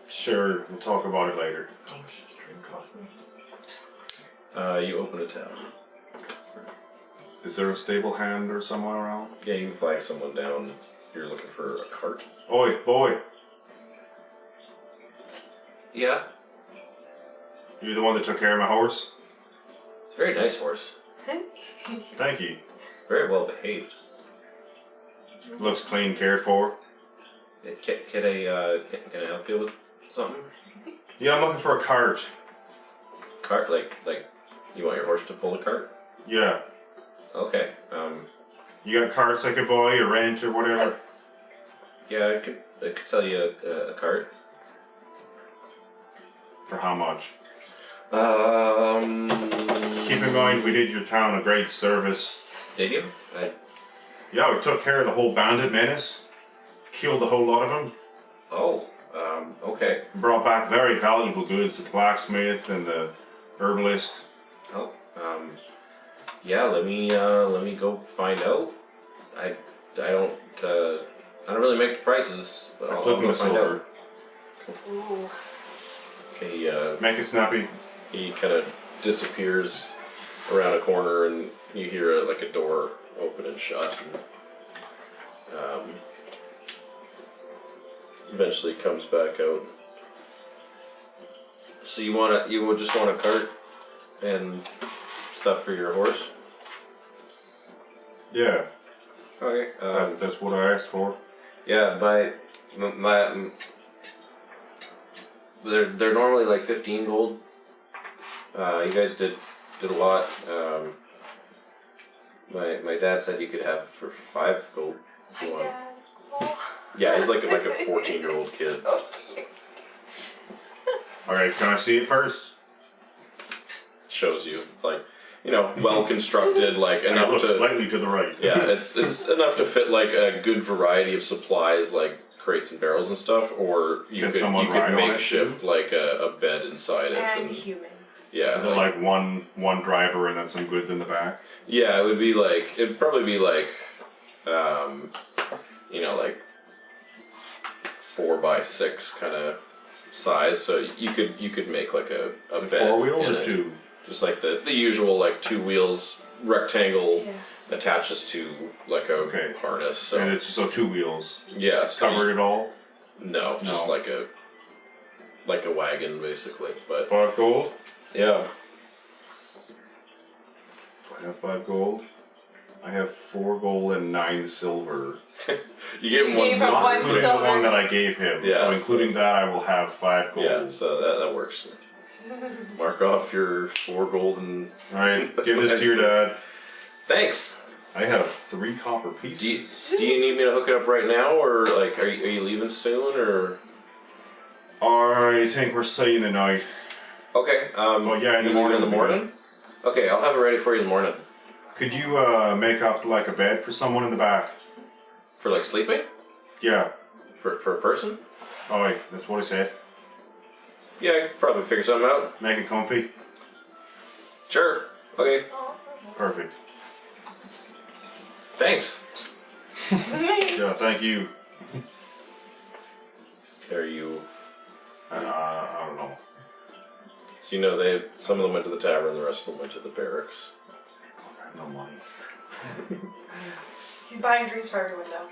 Sure, we'll talk about it later. How much does this drink cost me? You open a tab. Is there a stable hand or someone around? Yeah, you can flag someone down. You're looking for a cart. Oi, boy! Yeah, You the one that took care of my horse? it's a very nice horse. Thank you. Very well behaved. Looks clean, cared for. Can I help you with something? Yeah, I'm looking for a cart. Cart, like you want your horse to pull a cart? Yeah. Okay. You got carts I could buy or rent or whatever? Yeah, I could sell you a cart. For how much? Um. Keep in mind, we did your town a great service. Did you? Yeah, we took care of the whole bandit menace. Killed a whole lot of them. Okay. Brought back very valuable goods to the blacksmith and the herbalist. Oh, yeah. Let me go find out. I don't really make the prices, but I'll Flip go him a find silver. out. Ooh. Okay. Make it snappy. He kind of disappears around a corner, and you hear a door open and shut. And, eventually comes back out. So you would just want a cart and stuff for your horse? Yeah, Okay. that's what I asked for. Yeah, they're normally like 15 gold. You guys did a lot. My dad said you could have for 5 gold if you My want. dad. Oh. Yeah, he's like a 14-year-old kid. So cute. Alright, can I see it first? Shows you well constructed, like I enough look to. slightly to the right. Yeah, it's enough to fit like a good variety of supplies, like crates and barrels and stuff, or you Can could someone ride on it, makeshift like a bed inside it. And human. Yeah, Is it like one driver and then some goods in the back? yeah, it'd probably be like 4x6 kind of size, so you could make like a Is it bed 4 wheels in or it. 2? Just like the usual 2 wheels rectangle Yeah. attaches to like a Okay. harness. So And it's so 2 wheels. yeah, so Covered it all? no, just No. like a wagon basically. But 5 gold? yeah, I have 5 gold. I have 4 gold and 9 silver. you gave him You one gave him silver. one Including silver. the one that I gave him. Yeah, So including that, I will have 5 gold. Yeah, so that works. Mark off your 4 gold and Alright, give this to your dad. thanks. I have 3 copper Do pieces. you need me to hook it up right now, or are you leaving soon, or? I think we're staying the night. Okay. Oh, yeah, in the you leave morning In the would be morning. Okay, I'll have it ready for you in the morning. Could you make up like a bed for someone in the back? For sleeping? Yeah. For a person? Alright, that's what I said. Yeah, I could probably figure something out. Make it comfy. Sure. Okay. Perfect. Thanks. Yeah, thank you. Are you? I don't know. So you know some of them went to the tavern, the rest of them went to the barracks. I have no money. He's buying drinks for everyone though.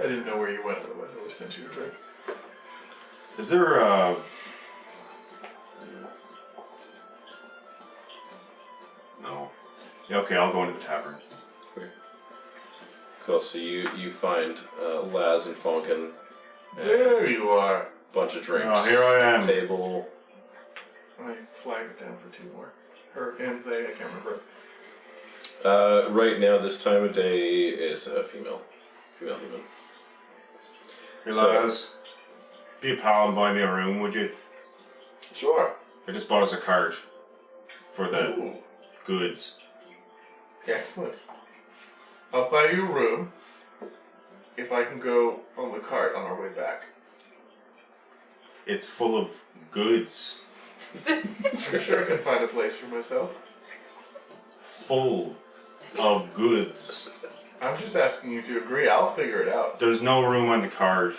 I didn't know where you went, otherwise I would have sent you a drink. Is there No. Yeah, okay, I'll go into the tavern. Cool. So you find Laz and Fonkin. And There you are. bunch of drinks. Oh, here I am. Table. I flagged it down for 2 more. Her and they, I can't remember. Right now, this time of day is a female human. Hey, So- lads. Be a pal and buy me a room, would you? Sure. I just bought us a cart for the Ooh. goods. Excellent. I'll buy you a room if I can go on the cart on our way back. It's full of goods. I'm sure I can find a place for myself. Full of goods. I'm just asking you to agree. I'll figure it out. There's no room on the cart.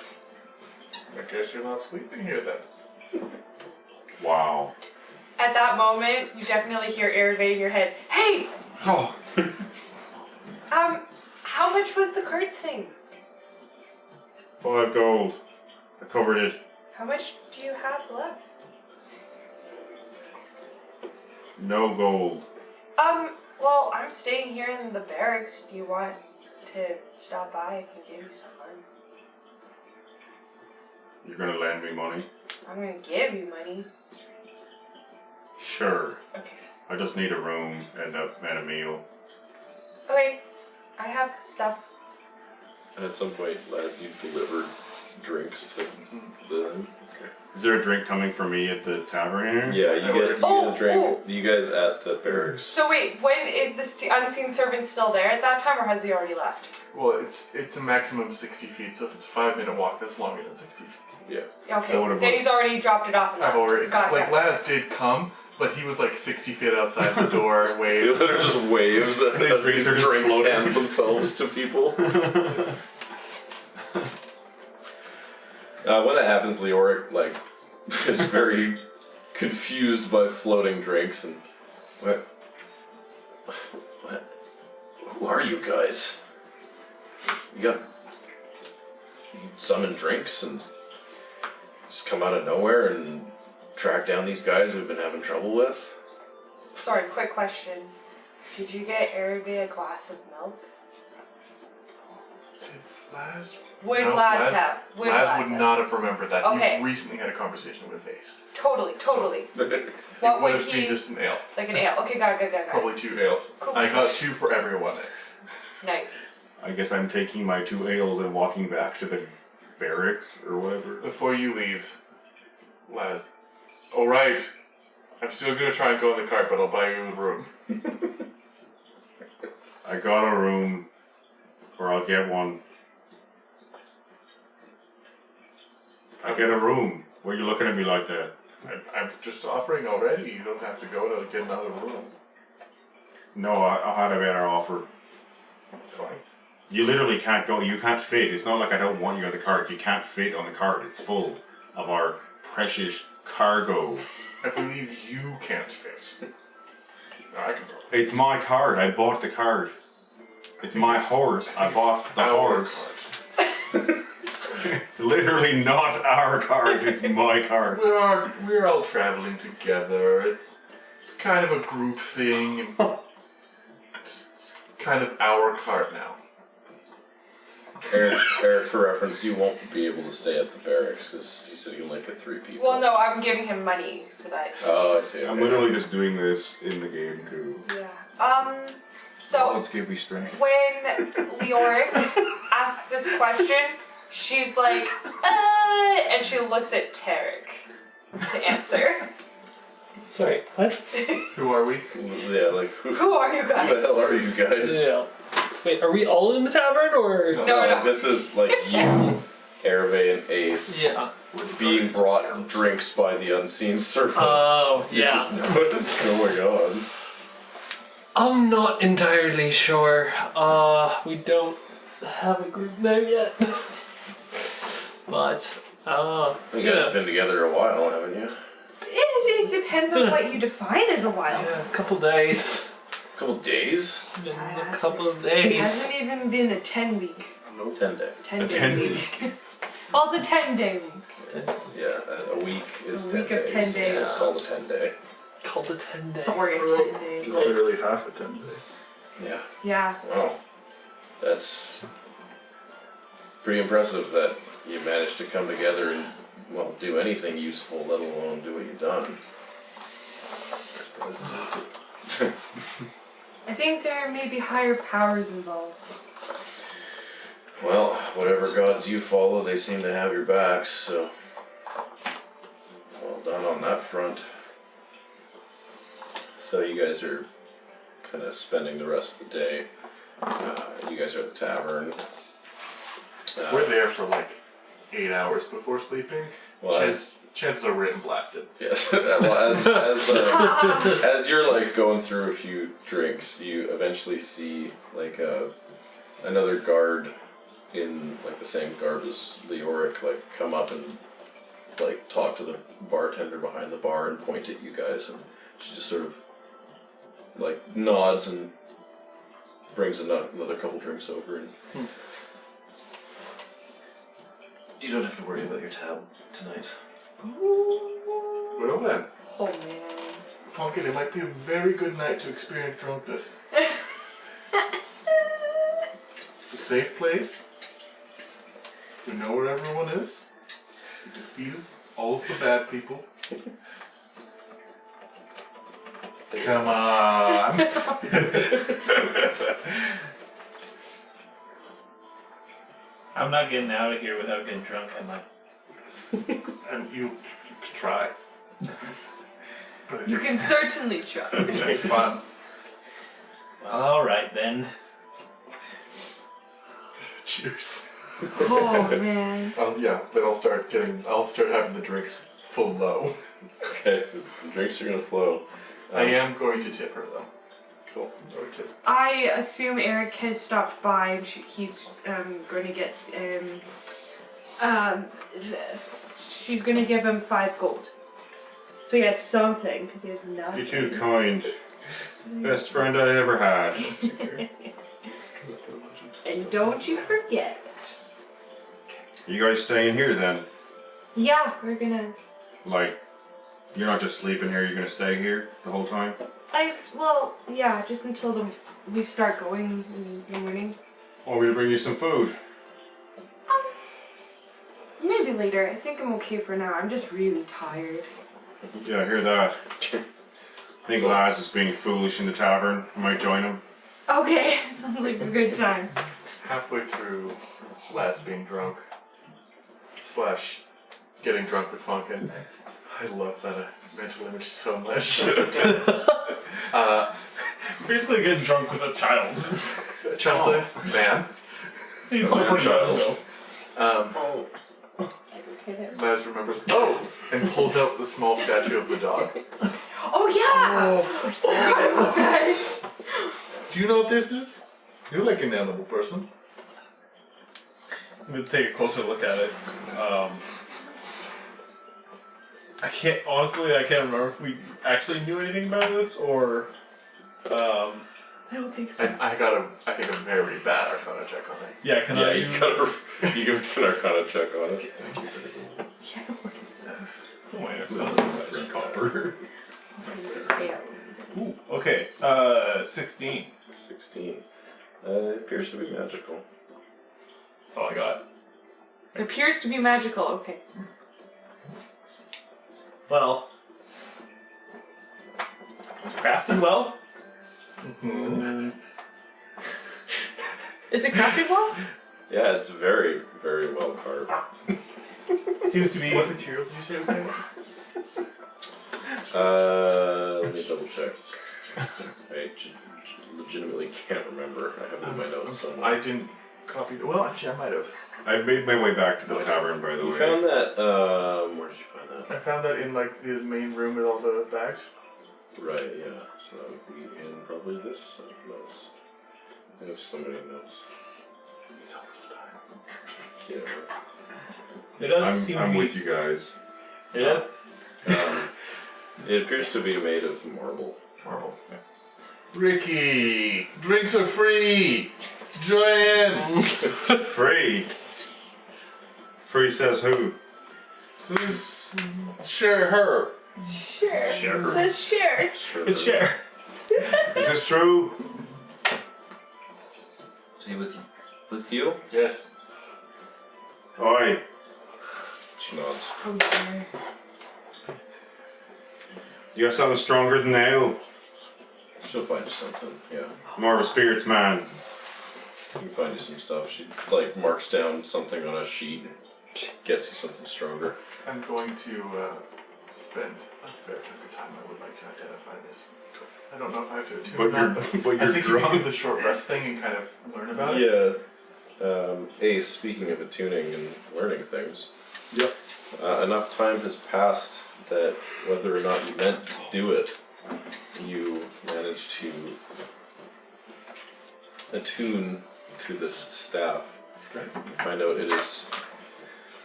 I guess you're not sleeping here then. Wow. At that moment, you definitely hear Aravae in your head. Hey, Oh. how much was the cart thing? 5 gold. I covered it. How much do you have left? No gold. Well, I'm staying here in the barracks. Do you want to stop by? I can give you some money. You're gonna lend me money? I'm gonna give you money. Sure. Okay. I just need a room and a meal. Okay. I have stuff. And at some point, Laz, you delivered drinks to the. Is there a drink coming for me at the tavern here? Yeah, you get a drink. You guys at the barracks. So wait, when is this unseen servant still there at that time, or has he already left? Well, it's a maximum of 60 feet, so if it's a 5-minute walk, that's longer than 60 feet. Yeah. Okay. So what if Then I- he's already dropped it off. And I've left. already, Got like, it. Laz did come, but he was like 60 feet outside the door and He waved. literally just waves as These these drinks are just drinks floating. hand themselves to people. When that happens, Leoric is very confused by floating drinks and what? Who are you guys? You summon drinks and just come out of nowhere and track down these guys we've been having trouble with? Sorry, quick question. Did you get Aravae a glass of milk? Did Laz? Would No, Laz have? Would Laz Laz would have? not have remembered that. Okay. He recently had a conversation with Ace. Totally. What It would would have been he? just an ale. Like an ale. Okay, got it. Probably 2 ales. Cool. I got 2 for everyone. Nice. I guess I'm taking my 2 ales and walking back to the barracks or whatever. Before you leave, Laz. Alright. I'm still gonna try and go in the cart, but I'll buy you a room. I got a room, or I'll get one. I get a room. Why are you looking at me like that? I'm just offering already. You don't have to go to get another room. No, I had a better offer. Fine. You literally can't go. You can't fit. It's not like I don't want you on the cart. You can't fit on the cart. It's full of our precious cargo. I believe you can't fit. No, I can probably. It's my cart. I bought the cart. It's my horse. I bought the horse. It's literally not our cart. It's my cart. We're all traveling together. It's kind of a group thing, and it's kind of our cart now. Eric, for reference, you won't be able to stay at the barracks because you said you only fit 3 people. Well, no, I'm giving him money so that. Oh, I see. Okay. I'm literally just doing this in the game too. Yeah. So Let's give me strength. when Leoric asks this question, she's like, and she looks at Taric to answer. Sorry, what? Who are we? Yeah, like who Who are you the guys? hell are you guys? Yeah. Wait, are we all in the tavern or? No. This is like you Aravae and Ace Yeah. being brought drinks by the unseen servants. Oh, You yeah. just, what is going on? I'm not entirely sure. We don't have a group name yet. But, You guys have been together a while, haven't you? It depends on what you define as a while. yeah, a couple days. A couple days? Been a couple of It days. hasn't even been a 10-week. 10 day. 10-day week. Well, it's a 10-day week. Yeah, a week is A 10 week of days. 10 days. Yeah, it's called a 10 day. Called a 10 day. Sorry, a 10-day. Literally half a 10 day. Yeah. Yeah. Wow. That's pretty impressive that you managed to come together and, well, do anything useful, let alone do what you've done. I think there may be higher powers involved. Well, whatever gods you follow, they seem to have your backs, so well done on that front. So you guys are kind of spending the rest of the day. You guys are at the tavern. We're there for like 8 hours before sleeping. Well, Chances are we're getting blasted. yes. Well, as you're like going through a few drinks, you eventually see like another guard in like the same garb as Leoric like come up and like talk to the bartender behind the bar and point at you guys, and she just sort of like nods and brings another couple drinks over and. You don't have to worry about your tab tonight. Well then, Oh man. Fonkin, it might be a very good night to experience drunkenness. It's a safe place. We know where everyone is. We defeated all of the bad people. Come on. I'm not getting out of here without getting drunk, am I? And you could try. But if You can certainly try. it'd be fun. Alright then. Cheers. Oh man. Then I'll start having the drinks full low. Okay, the drinks are gonna flow. I am going to tip her though. Cool. Or tip. I assume Airic has stopped by and he's going to get she's going to give him 5 gold. So he has something because he has nothing. You're too kind. Best friend I ever had. And don't you forget it. You guys staying here then? Yeah, we're gonna. Like, you're not just sleeping here, you're gonna stay here the whole time? Yeah, just until we start going in the morning. Want me to bring you some food? Maybe later. I think I'm okay for now. I'm just really tired. Yeah, I hear that. I think Laz is being foolish in the tavern. I might join him. Okay, sounds like a good time. Halfway through Laz being drunk / getting drunk with Fonkin. I love that mental image so much. Basically getting drunk with a child. Child-sized man. He's still pretty young though. Laz remembers, and pulls out the small statue of the dog. Oh yeah! Oh my gosh! Do you know what this is? You're like an animal person. I'm gonna take a closer look at it. I can't remember if we actually knew anything about this or I don't think so. I think a very bad Arcana check on it. yeah, can Yeah, I you can make an Arcana check on it. Yeah, look at this. Oh, wait, Copper. It's pale. Ooh, okay. 16. 16. It appears to be magical. That's all I got. It appears to be magical. Okay. Well, it's crafted well. Is it crafted well? Yeah, it's very, very well carved. Seems to be. What materials did you say again? Let me double check. I legitimately can't remember. I have it in my notes somewhere. I didn't copied. Well, actually, I might have. I made my way back to the tavern, by the You way. found that. Where did you find that? I found that in like the main room with all the bags. Right, yeah. So that would be in probably this set of notes. I have so many notes. So little time. Yeah. It does seem I'm to be. with you guys. Yeah. It appears to be made of marble. Marble. Ricky, drinks are free. Join in. Free. Free says who? Share her. Sure. Sure. It says share. Sure. It's share. Is this true? Is he with you? Yes. Oi. She nods. Oh dear. You got something stronger than now? She'll find you something, yeah. More of a spirits man. She can find you some stuff. She like marks down something on a sheet and gets you something stronger. I'm going to spend a fair chunk of time. I would like to identify this. I don't know if I have to attune But or not, you're- but I you're think you can drunk. do the short rest thing and kind of learn about it. Yeah. Ace, speaking of attuning and learning things. Yep. Enough time has passed that whether or not you meant to do it, you managed to attune to this staff. Okay. You find out it is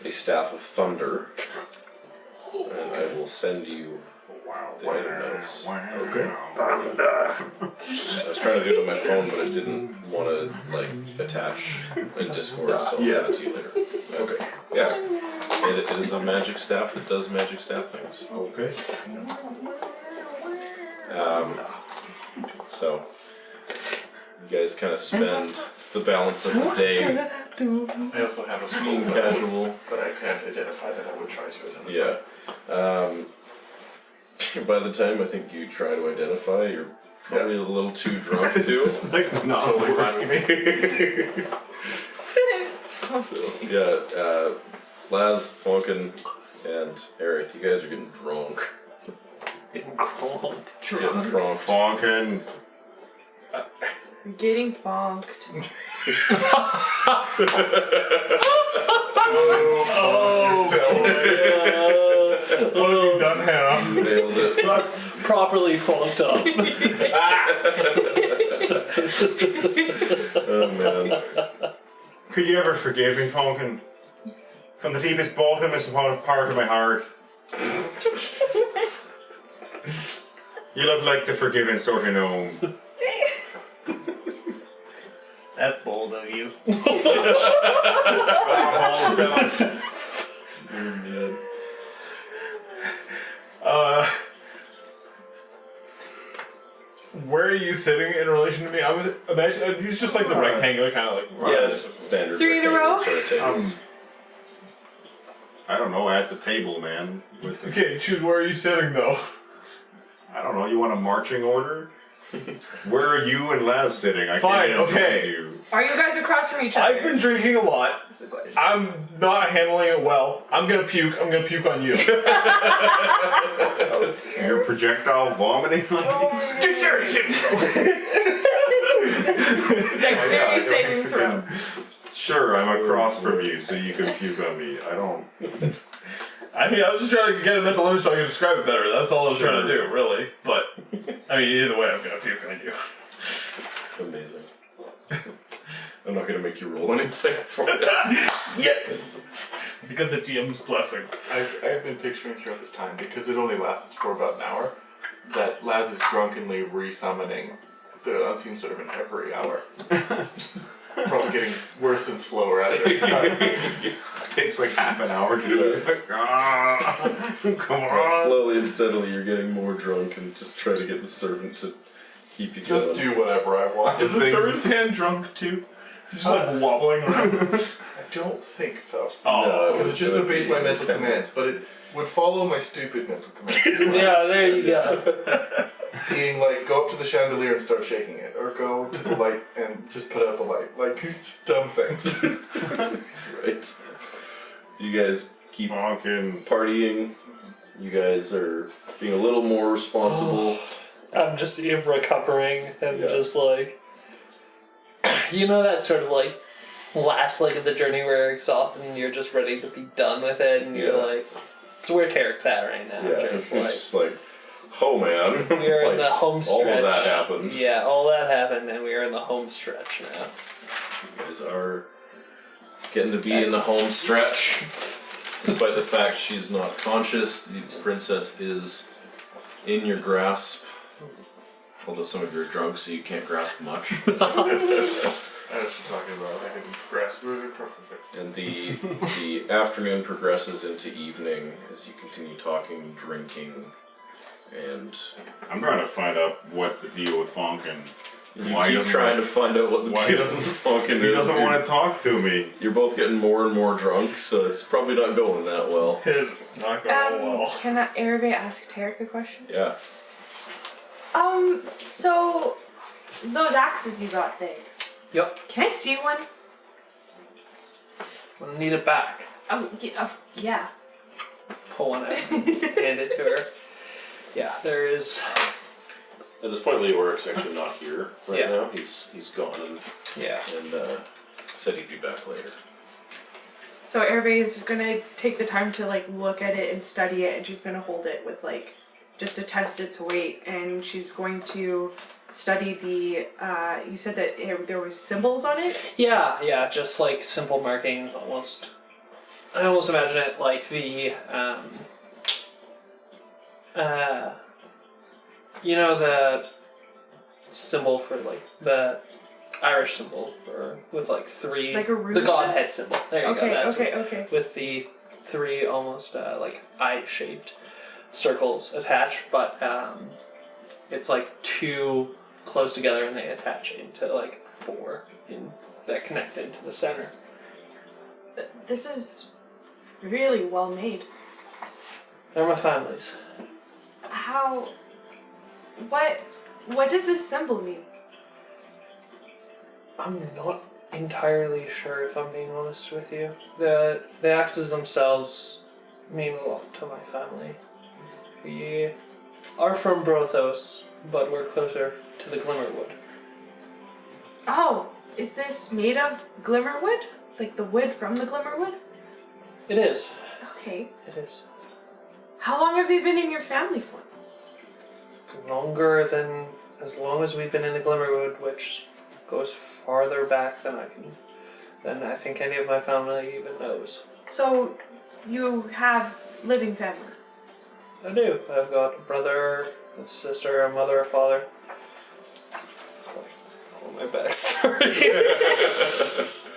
a staff of thunder, and I will send you the item notes. Okay. I was trying to do it on my phone, but it didn't want to like attach in Discord, so I'll send it to you later. Okay. Yeah, it is a magic staff that does magic staff things. Okay. So you guys kind of spend the balance of the day I also have a scroll being that casual. but I can't identify that I would try to identify. Yeah. By the time I think you try to identify, you're probably a little too drunk too. It's like not Totally fine with me. Yeah, Laz, Fonkin, and Airic, you guys are getting drunk. Getting drunk. Fonkin. Getting fonked. What have you done, Hannah? Nailed it. Properly funked up. Oh man. Could you ever forgive me, Fonkin? From the deepest bottomest part of my heart. You look like the forgiving sort of gnome. That's bold of you. Where are you sitting in relation to me? I was imagine these just like the rectangular kind of like. Yeah, it's standard. 3 in a row? rectangular sort of tables. I don't know, at the table, man. With the, Okay, choose where are you sitting though. I don't know, you want a marching order? Where are you and Laz sitting? I Fine, can't even okay. join you. Are you guys across from each other? I've been drinking a lot. That's a question. I'm not handling it well. I'm gonna puke. I'm gonna puke on you. You're projectile vomiting on me? Dexterity saving throw. Sure, I'm across from you, so you can puke on me. I don't. I mean, I was just trying to get a mental image so I can describe it better. That's all I was trying to do, really. But I mean, either way, I'm gonna puke on you. Amazing. I'm not gonna make you roll anything for it. Yes. Because the DM's blessing. I've been picturing throughout this time, because it only lasts for about an hour, that Laz is drunkenly re-summoning the unseen servant every hour. Probably getting worse and slower at it. Takes like half an hour to do it. Come on. Slowly and steadily, you're getting more drunk and just try to get the servant to keep you Just going. do whatever I want. Is the servant's hand drunk too? Is it just like wobbling around? I don't think so. Oh. Because it just obeys my mental commands, but it would follow my stupid mental commands. Yeah, there you go. Being like, go up to the chandelier and start shaking it, or go to the light and just put out the light. Like, it's just dumb things. Right. So you guys keep Fonkin. partying. You guys are being a little more responsible. I'm just recovering and Yeah. just like, you know, that sort of like last leg of the journey where you're exhausted and you're just ready to be done with it, and you're like, it's where Taric's at right now. Yeah, it's just like, oh man. We're in Like, the home stretch. All of that happened. Yeah, all that happened, and we are in the home stretch now. You guys are getting to be in the home stretch. Despite the fact she's not conscious, the princess is in your grasp. Although some of you are drunk, so you can't grasp much. I was just talking about I can grasp it perfectly. And the afternoon progresses into evening as you continue talking, drinking, and I'm trying to find out what's the deal with Fonkin. you Why keep doesn't trying he- to find out what the why deal doesn't- with Fonkin is. He doesn't want to talk to me. You're both getting more and more drunk, so it's probably not going that well. It's not going well. Can Aravae ask Taric a question? Yeah. So those axes you got there, Yep. can I see one? I need it back. Yeah. Pull one out. Hand it to her. Yeah, there is. At this point, Leoric's actually not here right Yeah. now. He's gone and Yeah. said he'd be back later. So Aravae is gonna take the time to like look at it and study it, and she's gonna hold it with like just to test its weight, and she's going to study the. You said that there was symbols on it. Yeah, just like simple marking almost. I almost imagine it like the you know the symbol for like the Irish symbol for with like three Like a rune? the Godhead symbol. There you go. That's Okay. with the three almost like eye-shaped circles attached, but it's like two close together and they attach into like four that connect into the center. This is really well made. They're my family's. How? What does this symbol mean? I'm not entirely sure if I'm being honest with you. The axes themselves mean a lot to my family. We are from Brothos, but we're closer to the Glimmerwood. Oh, is this made of glimmerwood? Like the wood from the glimmerwood? It is. Okay. It is. How long have they been in your family for? Longer than as long as we've been in the Glimmerwood, which goes farther back than I think any of my family even knows. So, you have living family? I do. I've got a brother, a sister, a mother, a father. Oh, my backstory.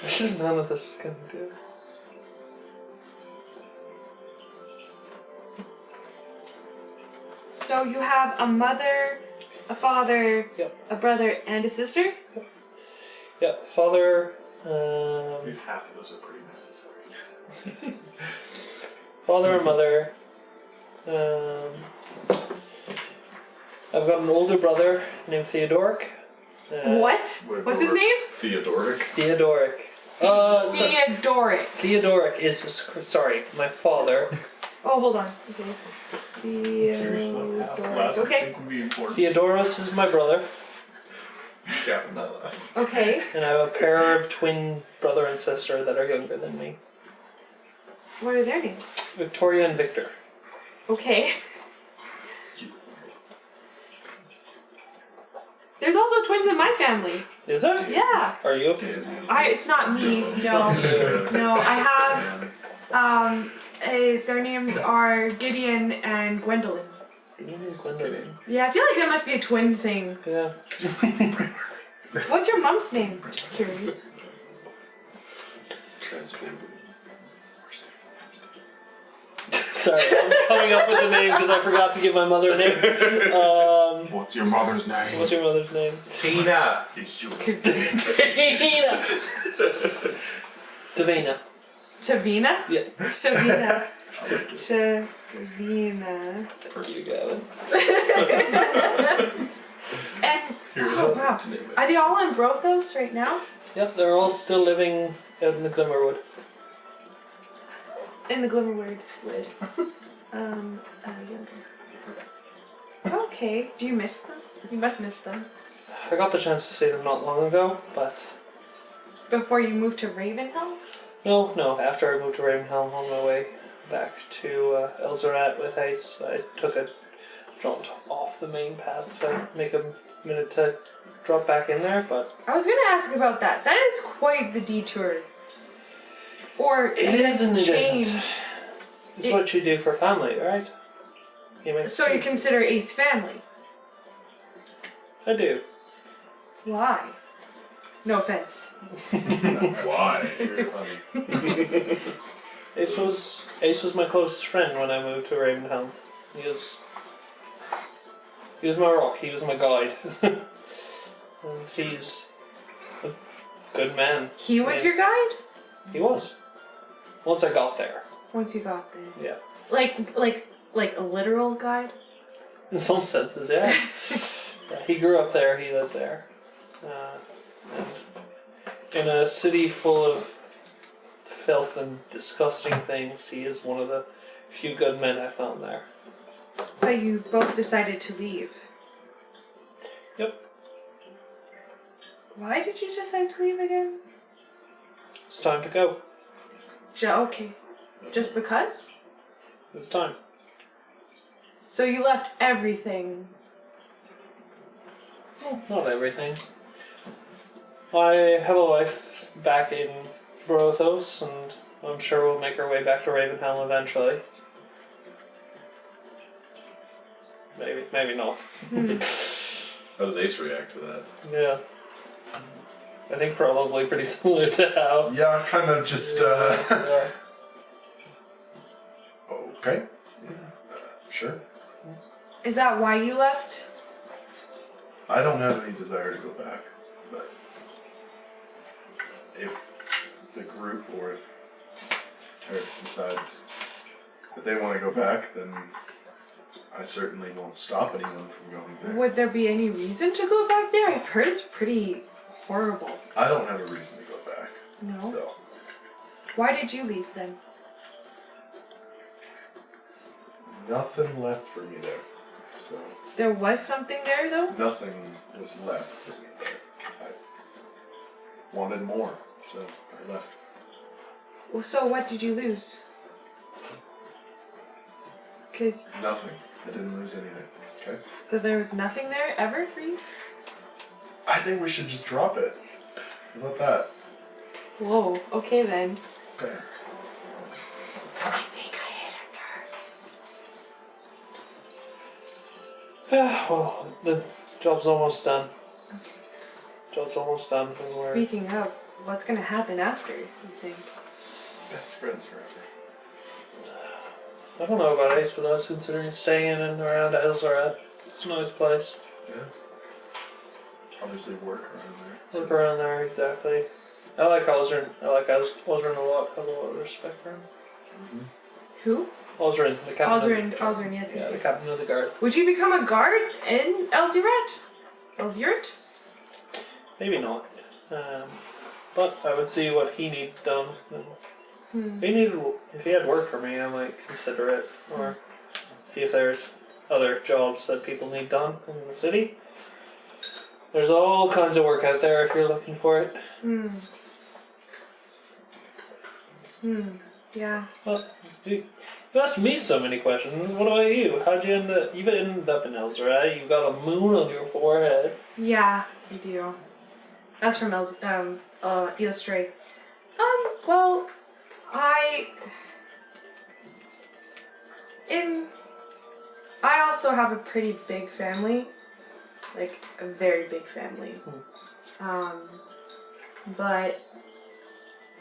I should have known that this was going to do. So you have a mother, a father, Yep. a brother, and a sister? Yeah, father, At least half of those are pretty necessary. father and mother. I've got an older brother named Theodoric. What? What's his name? Theodoric. Theodoric. Theodoric. Theodoric is, sorry, my father. Oh, hold on. Okay. Theodoric. Okay. Would be important. Theodoros is my brother, Yeah, not less. Okay. and I have a pair of twin brother and sister that are younger than me. What are their names? Victoria and Victor. Okay. There's also twins in my family. Is there? Yeah. Are you? It's not me. No. No, I have their names are Gideon and Gwendolyn. Gwendolyn. Yeah, I feel like that must be a twin thing. Yeah. What's your mom's name? Just curious. Sorry, I'm coming up with a name because I forgot to give my mother a name. What's your mother's name? What's your mother's name? Tina! It's you. Davina. Davina. Tavina? Yeah. Tavina. Tavina. Thank you, Gavin. And oh wow, are they all in Brothos right now? Yep, they're all still living out in the Glimmerwood. In the Glimmerwood. Okay. Do you miss them? You must miss them. I got the chance to see them not long ago, but Before you moved to Ravenhelm? No. After I moved to Ravenhelm on my way back to Elzorat with Ace, I jumped off the main path to make a minute to drop back in there, but... I was going to ask about that. That is quite the detour. Or It is and it change. isn't. It's what you do for family, right? So you consider Ace family? I do. Why? No offense. Why? Very funny. Ace was my closest friend when I moved to Ravenhelm. He was my rock. He was my guide. And he's a good man. He was your guide? He was. Once I got there. Once you got there. Yeah. Like a literal guide? In some senses, yeah. Yeah, he grew up there. He lived there. And in a city full of filth and disgusting things, he is one of the few good men I found there. But you both decided to leave. Yep. Why did you decide to leave again? It's time to go. Okay. Just because? It's time. So you left everything. Well, not everything. I have a wife back in Brothos, and I'm sure we'll make our way back to Ravenhelm eventually. Maybe not. How does Ace react to that? Yeah. I think probably pretty similar to how. Yeah, kind of just, Yeah. Okay. Sure. Is that why you left? I don't have any desire to go back, but if the group or if Taric decides that they want to go back, then I certainly won't stop anyone from going there. Would there be any reason to go back there? I've heard it's pretty horrible. I don't have a reason to go back. No? So, Why did you leave then? nothing left for me there. So, There was something there though? nothing was left for me there. I wanted more, so I left. Well, so what did you lose? Cause Nothing. I didn't lose anything. Okay? so there was nothing there ever for you? I think we should just drop it. How about that? Whoa, okay then. Okay. I think I hit a nerve. Yeah, well, the job's almost done. And we're... Speaking of, what's gonna happen after, you think? Best friends forever. I don't know about Ace, but I was considering staying in and around Elzorat. It's a nice place. Yeah. Obviously work around there. Work around there, exactly. I like Ozrin. I like Ozrin a lot. I have a lot of respect for him. Who? Ozrin, the captain. Osrin, yes, Yeah, yes, the yes. captain of the guard. Would you become a guard in Elzorat? Elzorat? Maybe not. But I would see what he needs done. And if he had work for me, I might consider it. Or see if there's other jobs that people need done in the city. There's all kinds of work out there if you're looking for it. Yeah. Well, you asked me so many questions. What about you? How'd you end up? You've ended up in Elzorat. You've got a moon on your forehead. Yeah, I do. That's from Illustrate. Well, I also have a pretty big family. Like, a very big family. But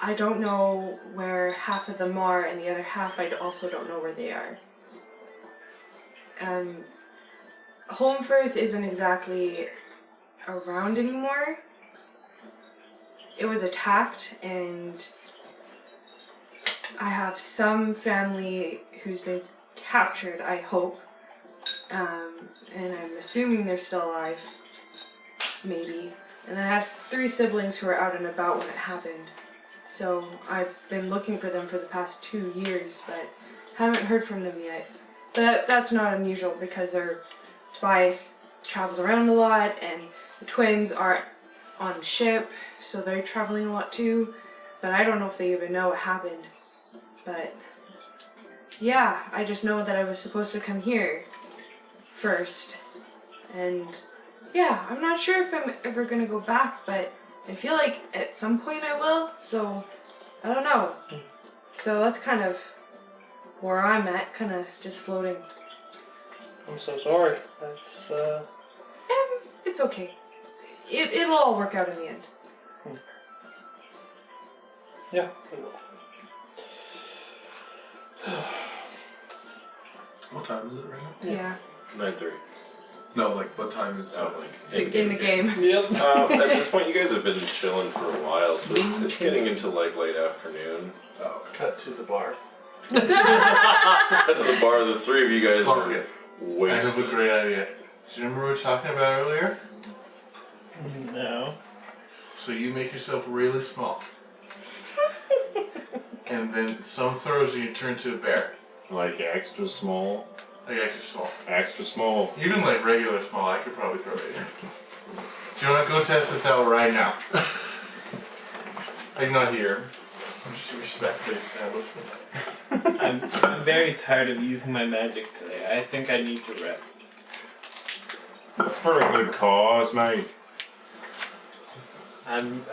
I don't know where half of them are, and the other half I also don't know where they are. Holmfirth isn't exactly around anymore. It was attacked, and I have some family who's been captured, I hope. And I'm assuming they're still alive. Maybe. And I have 3 siblings who were out and about when it happened. So I've been looking for them for the past 2 years, but haven't heard from them yet. But that's not unusual because Tobias travels around a lot, and the twins are on the ship, so they're traveling a lot too. But I don't know if they even know what happened. But yeah, I just know that I was supposed to come here first. And yeah, I'm not sure if I'm ever gonna go back, but I feel like at some point I will, so I don't know. So that's kind of where I'm at, kind of just floating. I'm so sorry. That's It's okay. It'll all work out in the end. yeah. It will. What time is it right now? Yeah. 9:30. No, like what time is Oh, like In the game. Yep. At this point, you guys have been chilling for a while, so it's getting into like late afternoon. Oh, Cut to the bar. At the bar, the three of you guys are Fonkin, I have a wasted. great idea. Do you remember what we were talking about earlier? No. So you make yourself really small. And then some throws you turn to a bear. Like extra small. Like extra small. Extra small. Even like regular small, I could probably throw it in. Do you want to go test this out right now? I'm not here. respect the establishment. I'm very tired of using my magic today. I think I need to rest. It's for a good cause, mate. I'm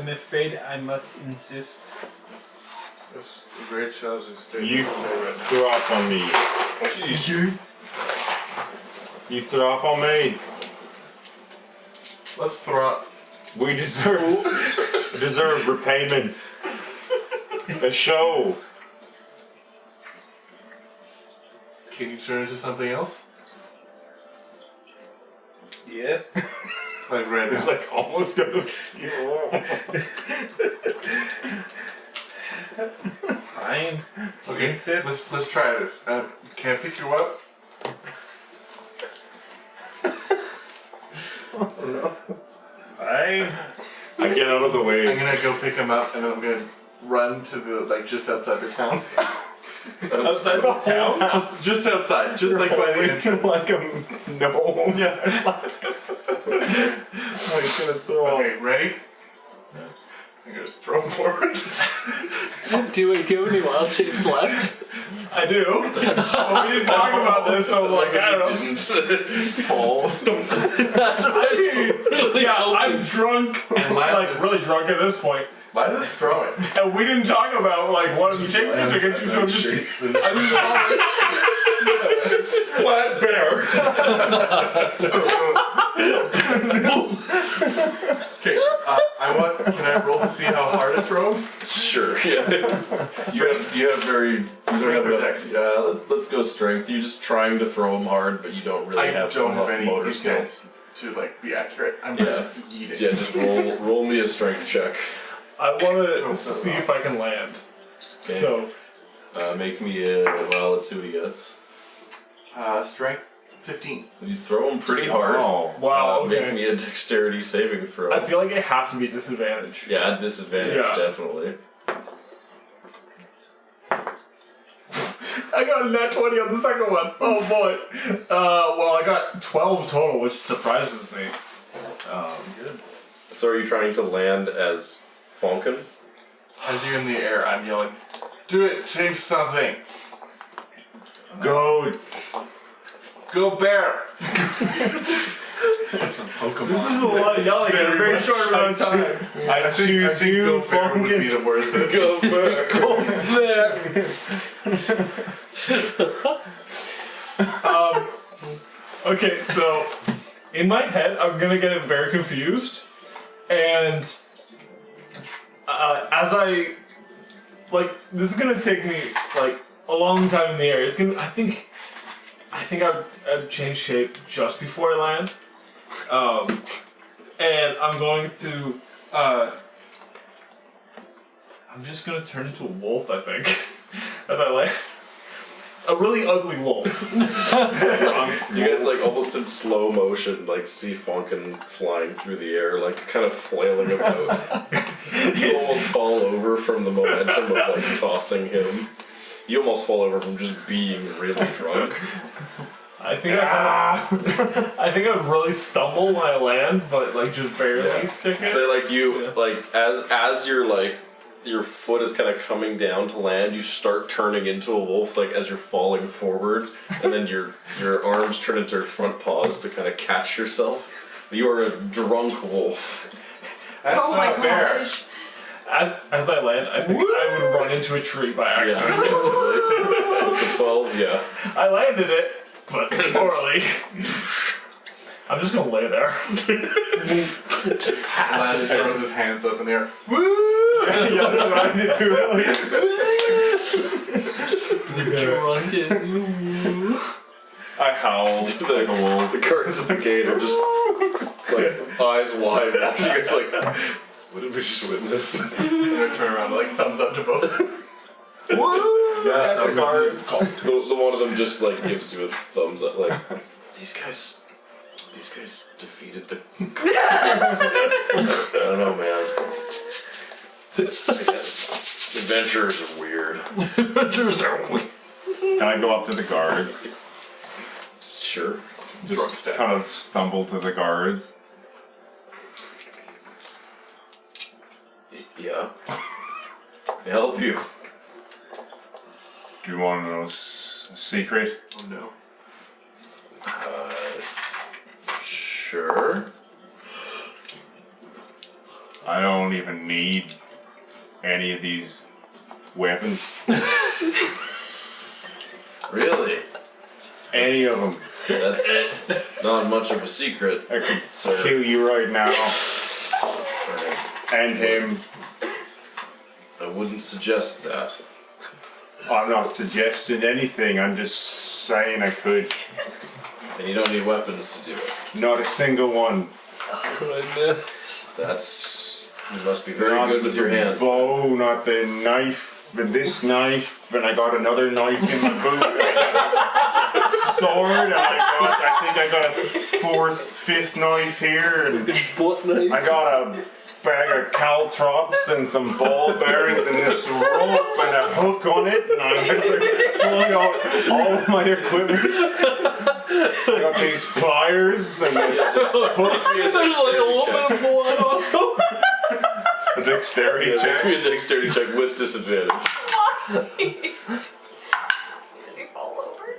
afraid I must insist. That's a great challenging statement You to say right now. throw up on me. Jeez. You throw up on me. Let's throw up. We deserve repayment. A show. Can you turn into something else? Yes. Like right It's now. like almost gonna. Fine. Okay, Insist. let's try this. Can I pick you up? Fine. I get out of the I'm way. gonna go pick him up and I'm gonna run to the like just outside the town. Outside the town? just outside, just like by the entrance. Like a gnome. Yeah. I'm gonna throw up. Okay, ready? I'm gonna just throw him forward. Do you have any wild shapes left? I do. Well, we didn't talk about this, so I'm like, I don't know. Didn't fall. That's what I was Yeah, hoping. I'm drunk, And like really drunk at this point. Why is this throwing? And we didn't talk about like what the shape is against you, so I'm just Shapes and Flat bear. Okay, can I roll to see how hard to throw? Sure. Yeah. You have very. You don't Strength have or enough. dex? Let's go strength. You're just trying to throw them hard, but you don't really I have don't enough have any motor intent skills. to like be accurate. I'm Yeah. just eating. Yeah, just roll me a strength check. I want to see if I can land. Okay. So Make me a. Well, let's see what he gets. Strength 15. You throw him pretty hard. Oh. wow, Make okay. me a dexterity saving throw. I feel like it has to be disadvantage. Yeah, at disadvantage, Yeah. definitely. I got a nat 20 on the second one. Oh boy. Well, I got 12 total, which surprises me. Good. So are you trying to land as Fonkin? As you're in the air, I'm yelling, "Do it! Change something! Go. Go bear!" It's like some Pokemon. This is a lot of yelling in a very short amount of time. I choose you, Go Bear would be the worst. Go back. Okay, so in my head, I'm gonna get very confused, and as I this is gonna take me like a long time in the air. It's gonna. I think I've changed shape just before I land, and I'm going to. I'm just gonna turn into a wolf. I think as I land. A really ugly wolf. You guys like almost in slow motion, like see Fonkin flying through the air, like kind of flailing about. You almost fall over from the momentum of like tossing him. You almost fall over from just being really drunk. I think I think I'd really stumble when I land, but like just barely stick it. Say like you like as you're like your foot is kind of coming down to land, you start turning into a wolf like as you're falling forward, and then your arms turn into your front paws to kind of catch yourself. You are a drunk wolf. That's Oh my not fair. gosh. As I land, I think I would run into a tree by Yeah, accident. definitely. With the 12, yeah. I landed it, but poorly. I'm just gonna lay there. Lance throws his hands up in the air. Woo! Yeah, that's what I did too. I howled like a wolf. The curtains at the gate are just like eyes wide watching. It's like, what did we just witness? And I turn around like thumbs up to both. Yeah, the guard. The one of them just like gives you a thumbs up. Like these guys defeated the. I don't know, man. Adventurers are weird. Adventurers are weird. Can I go up to the guards? Sure. Just kind of stumble to the guards. Yeah. Can I help you? Do you want to know a secret? Oh no. Sure. I don't even need any of these weapons. Really? Any of them. That's not much of a secret. I could Sir. kill you right now. And him. I wouldn't suggest that. I'm not suggesting anything. I'm just saying I could. And you don't need weapons to do it. Not a single one. That's... You must be very Not good with your the hands. bow, not the knife, and this knife, and I got another knife in my boot. And I got a sword, and I think I got a fifth knife here, and I got a bag of caltrops and some ball bearings and this rope and a hook on it, and I'm just like pulling out all of my equipment. I got these pliers and this hooks. There's like a little bit of blood on them. A dexterity Yeah, check. make me a dexterity check with disadvantage. Does he fall over?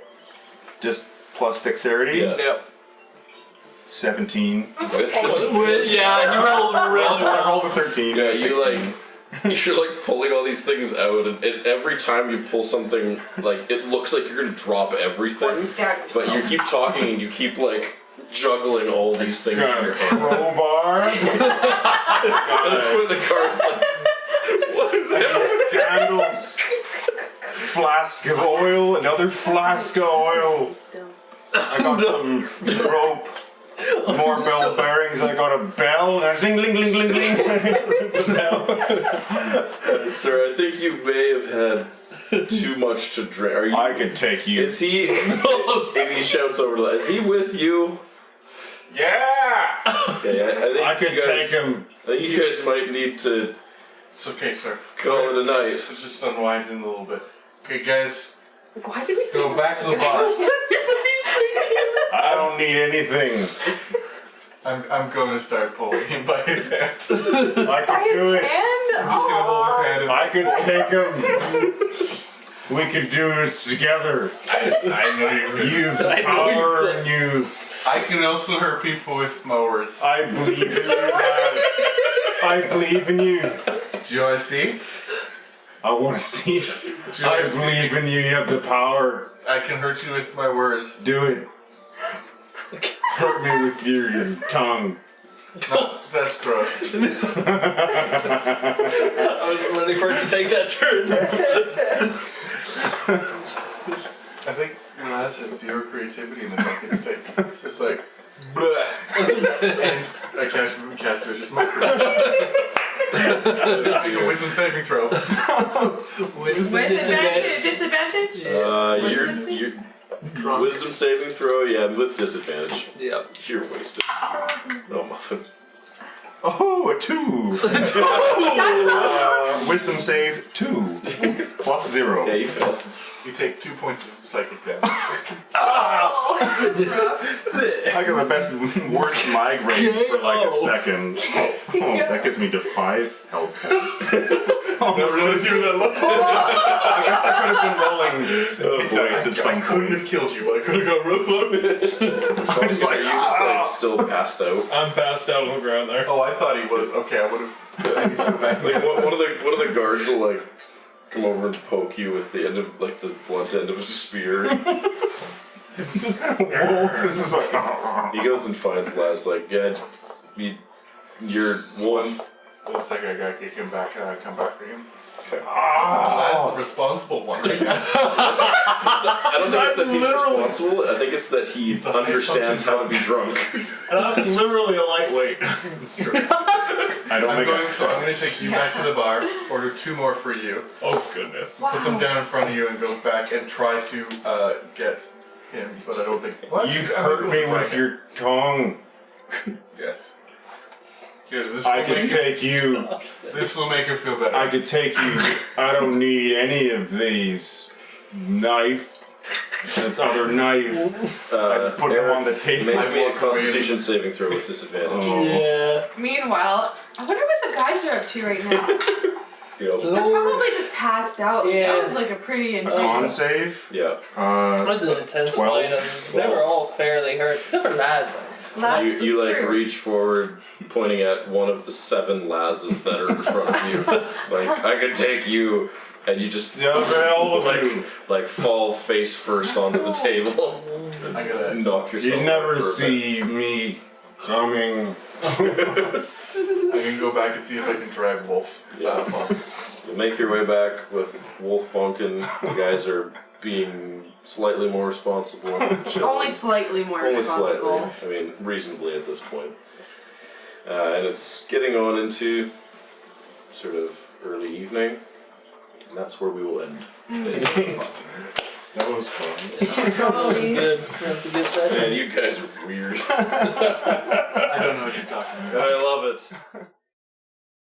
Just plus dexterity. Yeah. Yep. 17. With disadvantage. Yeah, you rolled really I well. rolled a 13. Yeah, and a 16. you're like pulling all these things out, and every time you pull something, like it looks like you're gonna drop everything, Or stab yourself. but you keep talking and you keep like juggling all these things in Got your a hand. crowbar. And that's when the car's like, what is that? Candles. Flask of oil. Another flask of oil. Still. I got some rope. More bell bearings. I got a bell. And a ding, ding, ding, ding, ding. Sir, I think you may have had too much to drink. Are you? I could take you. Is he? And he shouts over to. Is he with you? Yeah. Okay, I think I could you guys, take him. I think you guys might need to It's okay, sir. call it a night. Let's just unwind in a little bit. Okay, guys, Why did we go back to the bar. I don't need anything. I'm going to start pulling him by his hand. I could do it. I'm just gonna hold his hand. I could take him. We could do it together. I know you could. You've the power and you. I can also hurt people with my words. I believe in you, lads. I believe in you. Do you want to see? I want to see. Do you I wanna see? believe in you. You have the power. I can hurt you with my words. Do it. Hurt me with your tongue. No, that's gross. I wasn't ready for it to take that turn. I think Raz has zero creativity in the fucking stick. It's just like, bleh. And I cast vicious mockery. Let's do a wisdom saving throw. Disadvantage? Your wisdom saving throw, yeah, with disadvantage. Yep. You're wasted. No muffin. Oh, a 2. Wisdom save 2. Plus 0. Yeah, you fail. You take 2 points of psychic damage. Oh, that's rough. I got the best, worst migraine for like a second. Oh, that gives me to 5 health points. Never realized you were that low. I guess I could have been rolling dice at I some couldn't point. have killed you, but I could have gone real close. I'm just like, you just like still passed out. I'm passed out on the ground there. Oh, I thought he was. Okay, I would have. I need to go back. Like one of the guards will like come over and poke you with the end of like the blunt end of his spear. Wolf is just like, He goes and finds Les. Like, yeah, you're one. 1 second, I gotta kick him back and I come back for him. Okay. That's the responsible one. I don't think it's that he's responsible. I think it's that he the understands how to be drunk. And I'm literally a lightweight. It's true. I don't make it. So I'm going to take you back to the bar, order 2 more for you, Oh goodness. put them down in front of you, and go back and try to get him. But I don't think. What? You hurt me with your tongue. Yes. Here, this I will could make take you. This will make her feel better. I could take you. I don't need any of these. Knife. That's other knife. I put them on the table. Make me a walk away. Constitution saving throw with disadvantage. Oh. Yeah. Meanwhile, I wonder what the guys are up to right now. Yep. They're probably just passed out. Yeah. That was like a pretty intense. Con save. Yeah. It was an intense 12. fight, and they were all fairly hurt, except for Laz. You like true. reach forward, pointing at one of the 7 Lazes that are in front of you. Like, I could take you, and you just All of you. like fall face first onto the table. I gotta. Knock yourself. You out never for a see me coming. I can go back and see if I can drag Wolf. Yeah. You make your way back with Wolf Fonkin. You guys are being slightly more responsible. Only slightly more Only responsible. slightly. I mean, reasonably at this point. And it's getting on into sort of early evening. And that's where we will end. today's episode. That was fun. Probably. Good. Have to get that. Man, you guys are weird. I don't know what you're talking about. I love it.